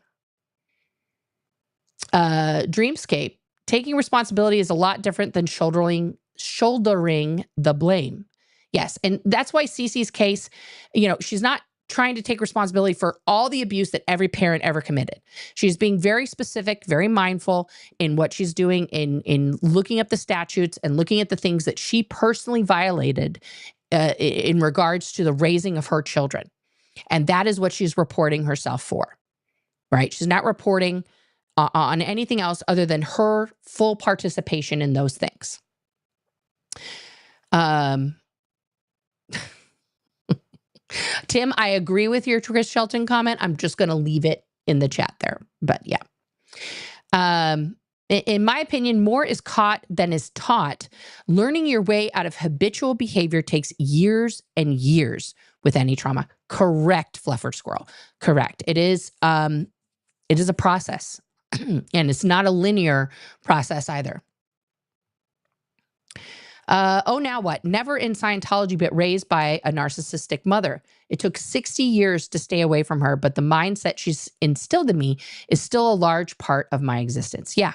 Dreamscape, taking responsibility is a lot different than shouldering the blame. Yes, and that's why Cece's case, she's not trying to take responsibility for all the abuse that every parent ever committed. She's being very specific, very mindful in what she's doing in looking up the statutes and looking at the things that she personally violated in regards to the raising of her children. And that is what she's reporting herself for, right? She's not reporting on anything else other than her full participation in those things. Tim, I agree with your Chris Shelton comment. I'm just going to leave it in the chat there. But yeah. In my opinion, more is caught than is taught. Learning your way out of habitual behavior takes years and years with any trauma. Correct, Fluffer Squirrel. Correct. It is a process. And it's not a linear process either. Oh, now what? Never in Scientology, but raised by a narcissistic mother. It took 60 years to stay away from her, but the mindset she's instilled in me is still a large part of my existence. Yeah.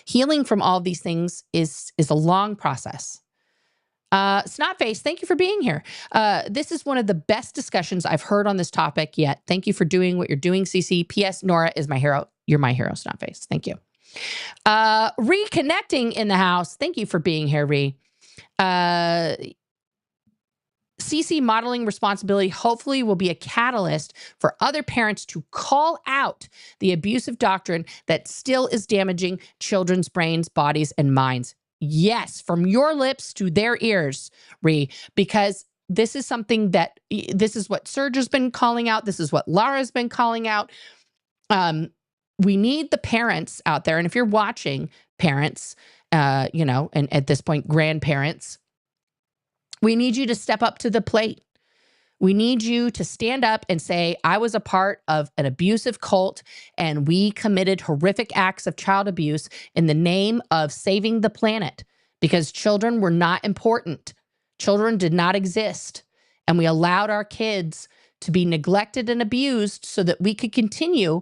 Healing from all of these things is a long process. Snotface, thank you for being here. This is one of the best discussions I've heard on this topic yet. Thank you for doing what you're doing, CC. P.S. Nora is my hero. You're my hero, Snotface. Thank you. Reconnecting in the house. Thank you for being here, Re. CC modeling responsibility hopefully will be a catalyst for other parents to call out the abusive doctrine that still is damaging children's brains, bodies, and minds. Yes, from your lips to their ears, Ree, because this is something that, this is what Serge has been calling out. This is what Lara's been calling out. We need the parents out there. And if you're watching, parents, and at this point, grandparents, we need you to step up to the plate. We need you to stand up and say, I was a part of an abusive cult and we committed horrific acts of child abuse in the name of saving the planet because children were not important. Children did not exist. And we allowed our kids to be neglected and abused so that we could continue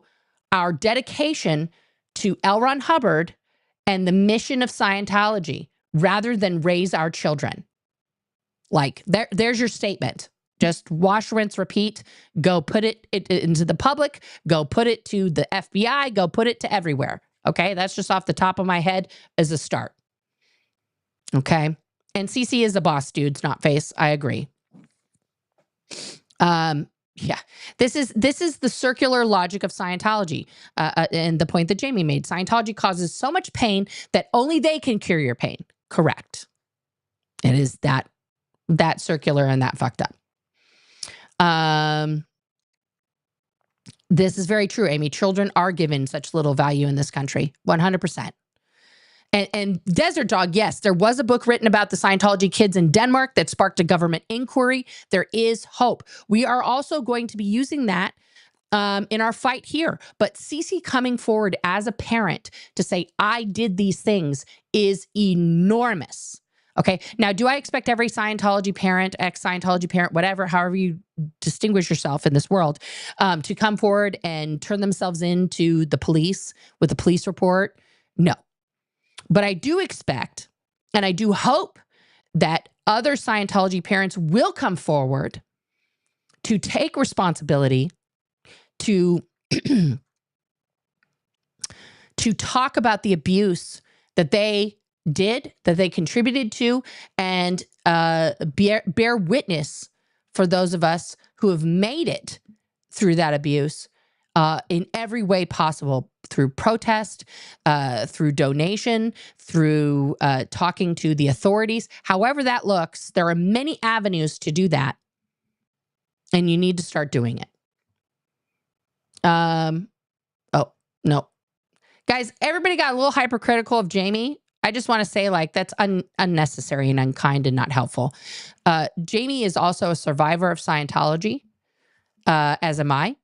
our dedication to L. Ron Hubbard and the mission of Scientology rather than raise our children. Like, there's your statement. Just wash, rinse, repeat. Go put it into the public. Go put it to the FBI. Go put it to everywhere. Okay? That's just off the top of my head as a start. Okay? And CC is the boss, dude, Snotface. I agree. Yeah. This is the circular logic of Scientology. And the point that Jamie made. Scientology causes so much pain that only they can cure your pain. Correct. It is that circular and that fucked up. This is very true, Amy. Children are given such little value in this country. 100%. And Desert Dog, yes, there was a book written about the Scientology kids in Denmark that sparked a government inquiry. There is hope. We are also going to be using that in our fight here. But Cece coming forward as a parent to say, I did these things is enormous. Okay. Now, do I expect every Scientology parent, ex-Scientology parent, whatever, however you distinguish yourself in this world, to come forward and turn themselves into the police with a police report? No. But I do expect, and I do hope that other Scientology parents will come forward to take responsibility, to talk about the abuse that they did, that they contributed to, and bear witness for those of us who have made it through that abuse in every way possible, through protest, through donation, through talking to the authorities. However that looks, there are many avenues to do that, and you need to start doing it. Oh, no. Guys, everybody got a little hypercritical of Jamie. I just want to say, like, that's unnecessary and unkind and not helpful. Jamie is also a survivor of Scientology, as am I,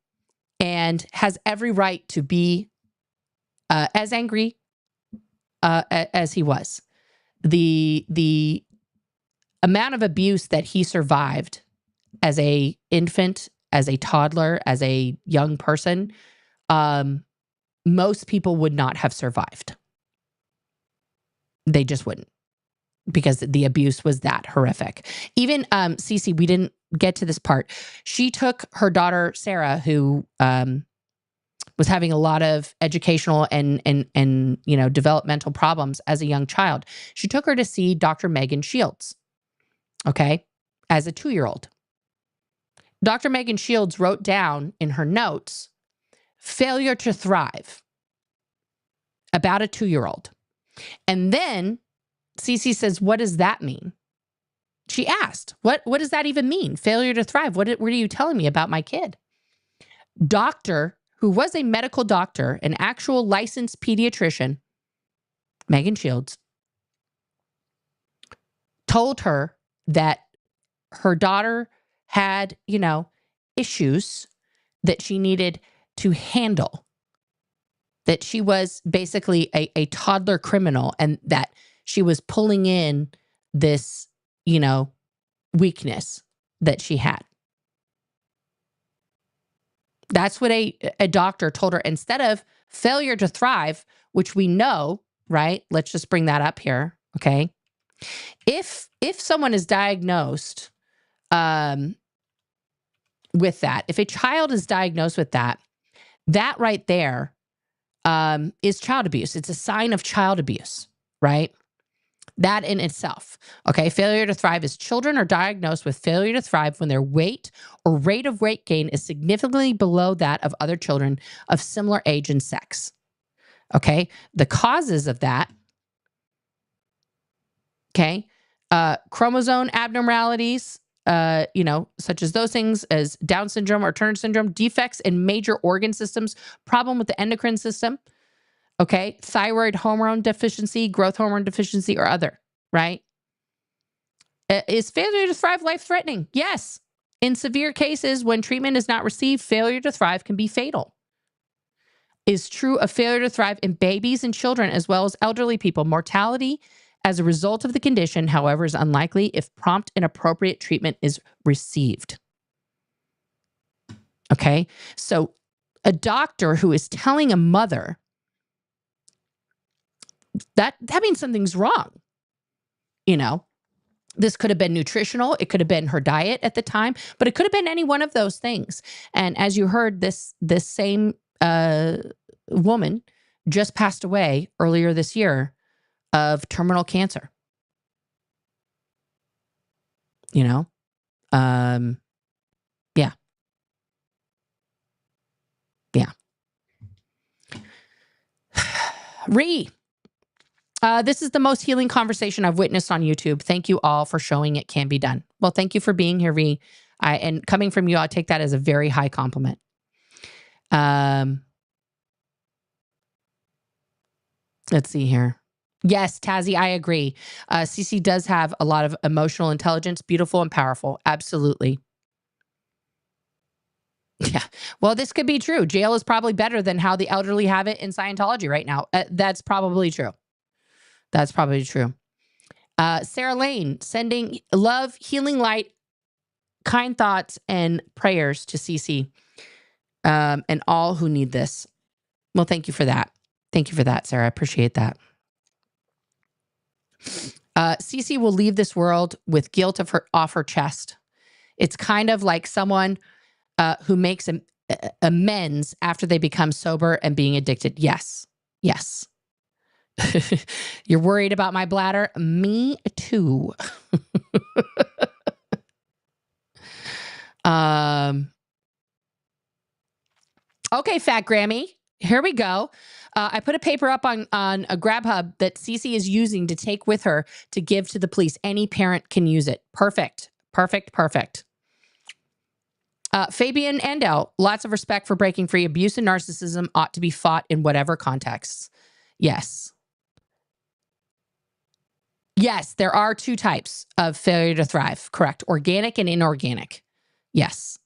and has every right to be as angry as he was. The amount of abuse that he survived as a infant, as a toddler, as a young person, most people would not have survived. They just wouldn't, because the abuse was that horrific. Even Cece, we didn't get to this part. She took her daughter, Sarah, who was having a lot of educational and developmental problems as a young child. She took her to see Dr. Megan Shields, okay, as a 2-year-old. Dr. Megan Shields wrote down in her notes, failure to thrive, about a 2-year-old. And then Cece says, what does that mean? She asked, what does that even mean? Failure to thrive. What are you telling me about my kid? Doctor, who was a medical doctor, an actual licensed pediatrician, Megan Shields, told her that her daughter had, issues that she needed to handle. That she was basically a toddler criminal, and that she was pulling in this, weakness that she had. That's what a doctor told her. Instead of failure to thrive, which we know, right? Let's just bring that up here, okay? If someone is diagnosed with that, if a child is diagnosed with that, that right there is child abuse. It's a sign of child abuse, right? That in itself. Okay, failure to thrive is children are diagnosed with failure to thrive when their weight or rate of weight gain is significantly below that of other children of similar age and sex. Okay, the causes of that, okay, chromosome abnormalities, such as those things as Down syndrome or Turner syndrome, defects in major organ systems, problem with the endocrine system, okay, thyroid hormone deficiency, growth hormone deficiency, or other, right? Is failure to thrive life-threatening? Yes. In severe cases, when treatment is not received, failure to thrive can be fatal. Is true of failure to thrive in babies and children as well as elderly people. Mortality as a result of the condition, however, is unlikely if prompt and appropriate treatment is received. Okay? So a doctor who is telling a mother that means something's wrong. This could have been nutritional. It could have been her diet at the time, but it could have been any one of those things. And as you heard, this same woman just passed away earlier this year of terminal cancer. Yeah. This is the most healing conversation I've witnessed on YouTube. Thank you all for showing it can be done. Well, thank you for being here, Ree. And coming from you, I take that as a very high compliment. Let's see here. Yes, Tazzy, I agree. Cece does have a lot of emotional intelligence, beautiful and powerful. Absolutely. Yeah. Well, this could be true. Jail is probably better than how the elderly have it in Scientology right now. That's probably true. That's probably true. Sarah Lane, sending love, healing light, kind thoughts, and prayers to Cece and all who need this. Well, thank you for that. Thank you for that, Sarah. I appreciate that. Cece will leave this world with guilt off her chest. It's kind of like someone who makes amends after they become sober and being addicted. Yes. Yes. You're worried about my bladder? Me too. Okay, Fat Grammy. Here we go. I put a paper up on a Grabhub that Cece is using to take with her to give to the police. Any parent can use it. Perfect. Perfect. Perfect. Fabian Endel, lots of respect for breaking free. Abuse and narcissism ought to be fought in whatever contexts. Yes. Yes, there are two types of failure to thrive. Correct. Organic and inorganic. Yes,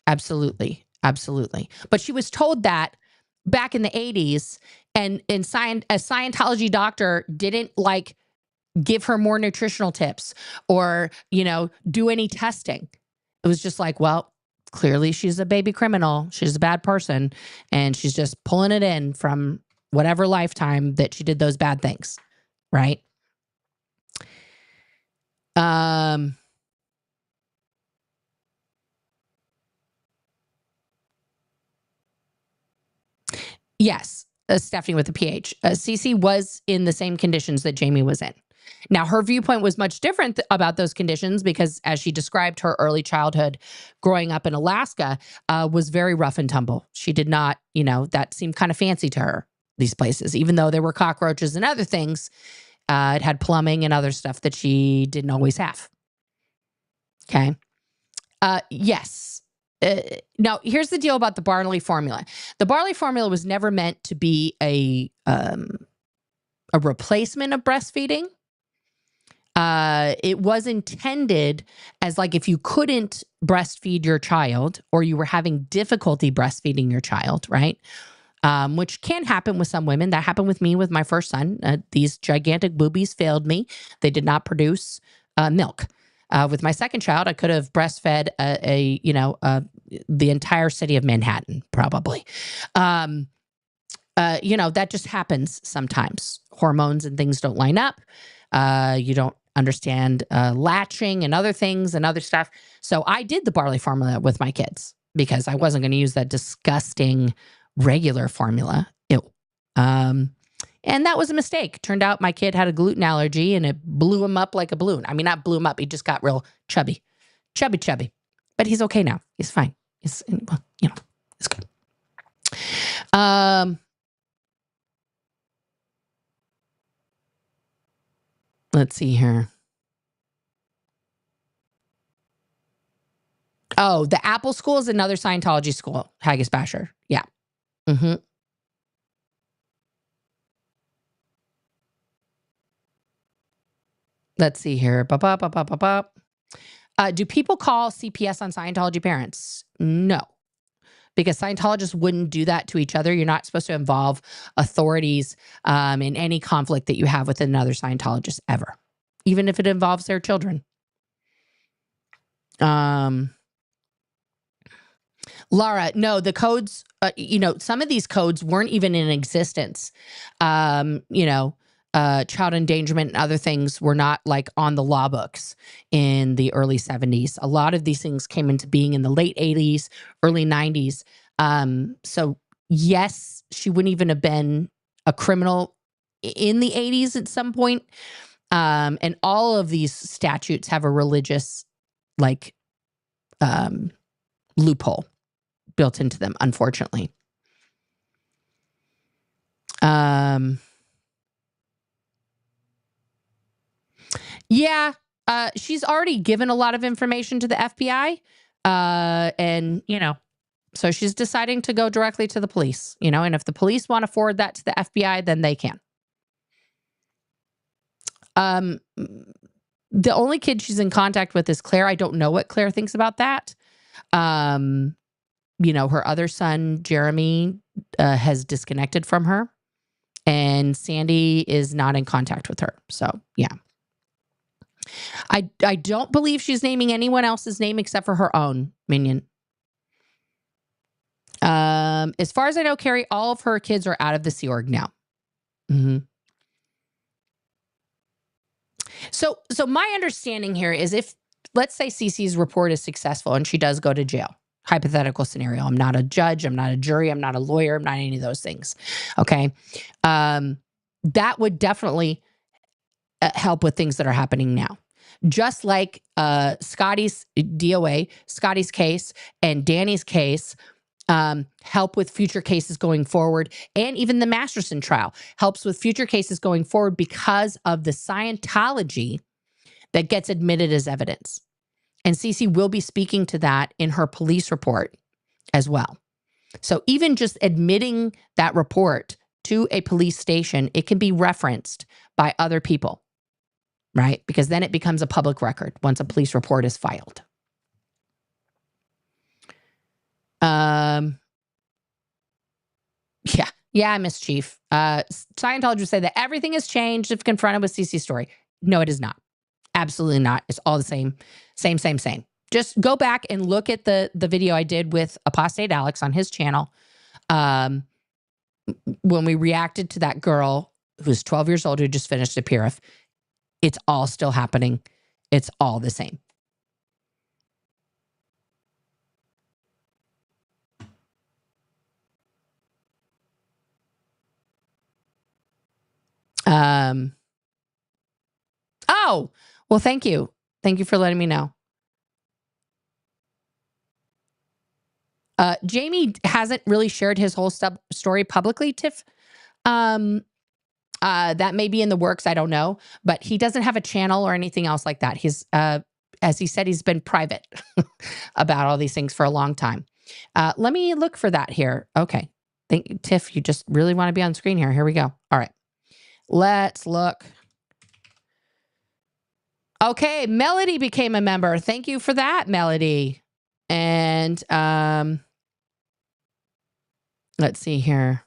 absolutely. Absolutely. But she was told that back in the 80s, and a Scientology doctor didn't give her more nutritional tips or, do any testing. It was just like, well, clearly she's a baby criminal. She's a bad person. And she's just pulling it in from whatever lifetime that she did those bad things. Right. Yes, Stephanie with a PH. Cece was in the same conditions that Jamie was in. Now, her viewpoint was much different about those conditions because, as she described, her early childhood growing up in Alaska was very rough and tumble. She did not, that seemed kind of fancy to her, these places, even though there were cockroaches and other things. It had plumbing and other stuff that she didn't always have. Okay. Yes. Now, here's the deal about the barley formula. The barley formula was never meant to be a replacement of breastfeeding. It was intended as if you couldn't breastfeed your child or you were having difficulty breastfeeding your child, right? Which can happen with some women. That happened with me with my first son. These gigantic boobies failed me. They did not produce milk. With my second child, I could have breastfed the entire city of Manhattan, probably. That just happens sometimes. Hormones and things don't line up. You don't understand latching and other things and other stuff. So I did the barley formula with my kids because I wasn't going to use that disgusting regular formula. Ew. And that was a mistake. Turned out my kid had a gluten allergy and it blew him up like a balloon. I mean, not blew him up. He just got real chubby. But he's okay now. He's fine. It's, well, it's good. Let's see here. Oh, the Apple School is another Scientology school. Haggis Basher. Yeah. Mm-hmm. Let's see here. Do people call CPS on Scientology parents? No. Because Scientologists wouldn't do that to each other. You're not supposed to involve authorities in any conflict that you have with another Scientologist ever, even if it involves their children. Laura, no, the codes, some of these codes weren't even in existence. Child endangerment and other things were not like on the law books in the early 70s. A lot of these things came into being in the late 80s, early 90s. So yes, she wouldn't even have been a criminal in the 80s at some point. And all of these statutes have a religious loophole built into them, unfortunately. Yeah, she's already given a lot of information to the FBI. So she's deciding to go directly to the police, and if the police want to forward that to the FBI, then they can. The only kid she's in contact with is Claire. I don't know what Claire thinks about that. Her other son, Jeremy, has disconnected from her, and Sandy is not in contact with her. So, yeah. I don't believe she's naming anyone else's name except for her own, Minion. As far as I know, Carrie, all of her kids are out of the Sea Org now. Mm-hmm. So my understanding here is if, let's say Cece's report is successful and she does go to jail, hypothetical scenario. I'm not a judge. I'm not a jury. I'm not a lawyer. I'm not any of those things. Okay. That would definitely help with things that are happening now. Just like Scotty's DOA, Scotty's case, and Danny's case help with future cases going forward. And even the Masterson trial helps with future cases going forward because of the Scientology that gets admitted as evidence. And Cece will be speaking to that in her police report as well. So even just admitting that report to a police station, it can be referenced by other people, right? Because then it becomes a public record once a police report is filed. Yeah, Miss Chief. Scientology would say that everything has changed if confronted with Cece's story. No, it is not. Absolutely not. It's all the same. Same. Just go back and look at the video I did with Apostate Alex on his channel. When we reacted to that girl who's 12 years old who just finished a PRF, it's all still happening. It's all the same. Oh, well, thank you. Thank you for letting me know. Jamie hasn't really shared his whole story publicly, Tiff. That may be in the works. I don't know, but he doesn't have a channel or anything else like that. He's, as he said, he's been private about all these things for a long time. Let me look for that here. Okay. Thank you, Tiff. You just really want to be on screen here. Here we go. All right. Let's look. Okay. Melody became a member. Thank you for that, Melody. And, let's see here.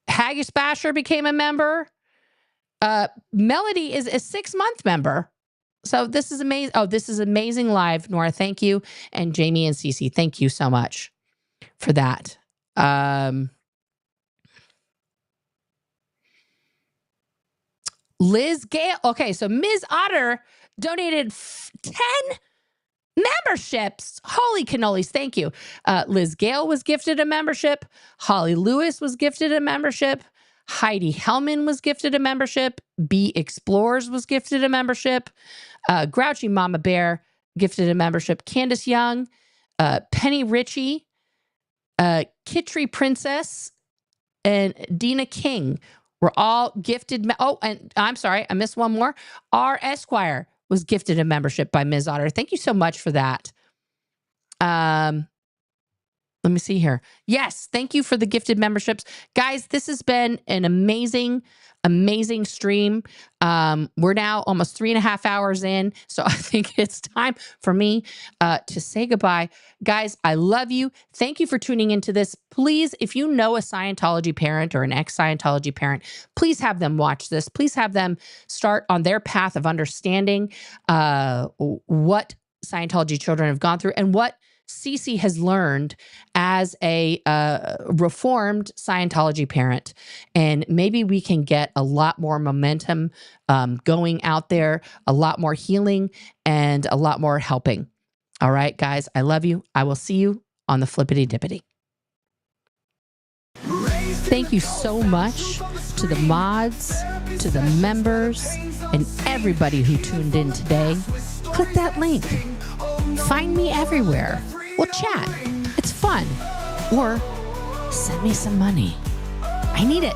Haggis Basher became a member. Melody is a 6-month member. So this is amazing. Oh, this is amazing live, Nora. Thank you. And Jamie and Cece, thank you so much for that. Liz Gale. Okay, so Ms. Otter donated 10 memberships. Holy cannolis. Thank you. Liz Gale was gifted a membership. Holly Lewis was gifted a membership. Heidi Hellman was gifted a membership. B Explorers was gifted a membership. Grouchy Mama Bear gifted a membership. Candace Young, Penny Ritchie, Kitri Princess, and Dina King were all gifted. Oh, and I'm sorry, I missed one more. R. Esquire was gifted a membership by Ms. Otter. Thank you so much for that. Let me see here. Yes, thank you for the gifted memberships. Guys, this has been an amazing stream. We're now almost 3.5 hours in, so I think it's time for me to say goodbye. Guys, I love you. Thank you for tuning into this. Please, if you know a Scientology parent or an ex-Scientology parent, please have them watch this. Please have them start on their path of understanding what Scientology children have gone through and what Cece has learned as a reformed Scientology parent. And maybe we can get a lot more momentum going out there, a lot more healing, and a lot more helping. All right, guys, I love you. I will see you on the flippity dippity. Thank you so much to the mods, to the members, and everybody who tuned in today. Click that link. Find me everywhere. We'll chat. It's fun. Or send me some money. I need it.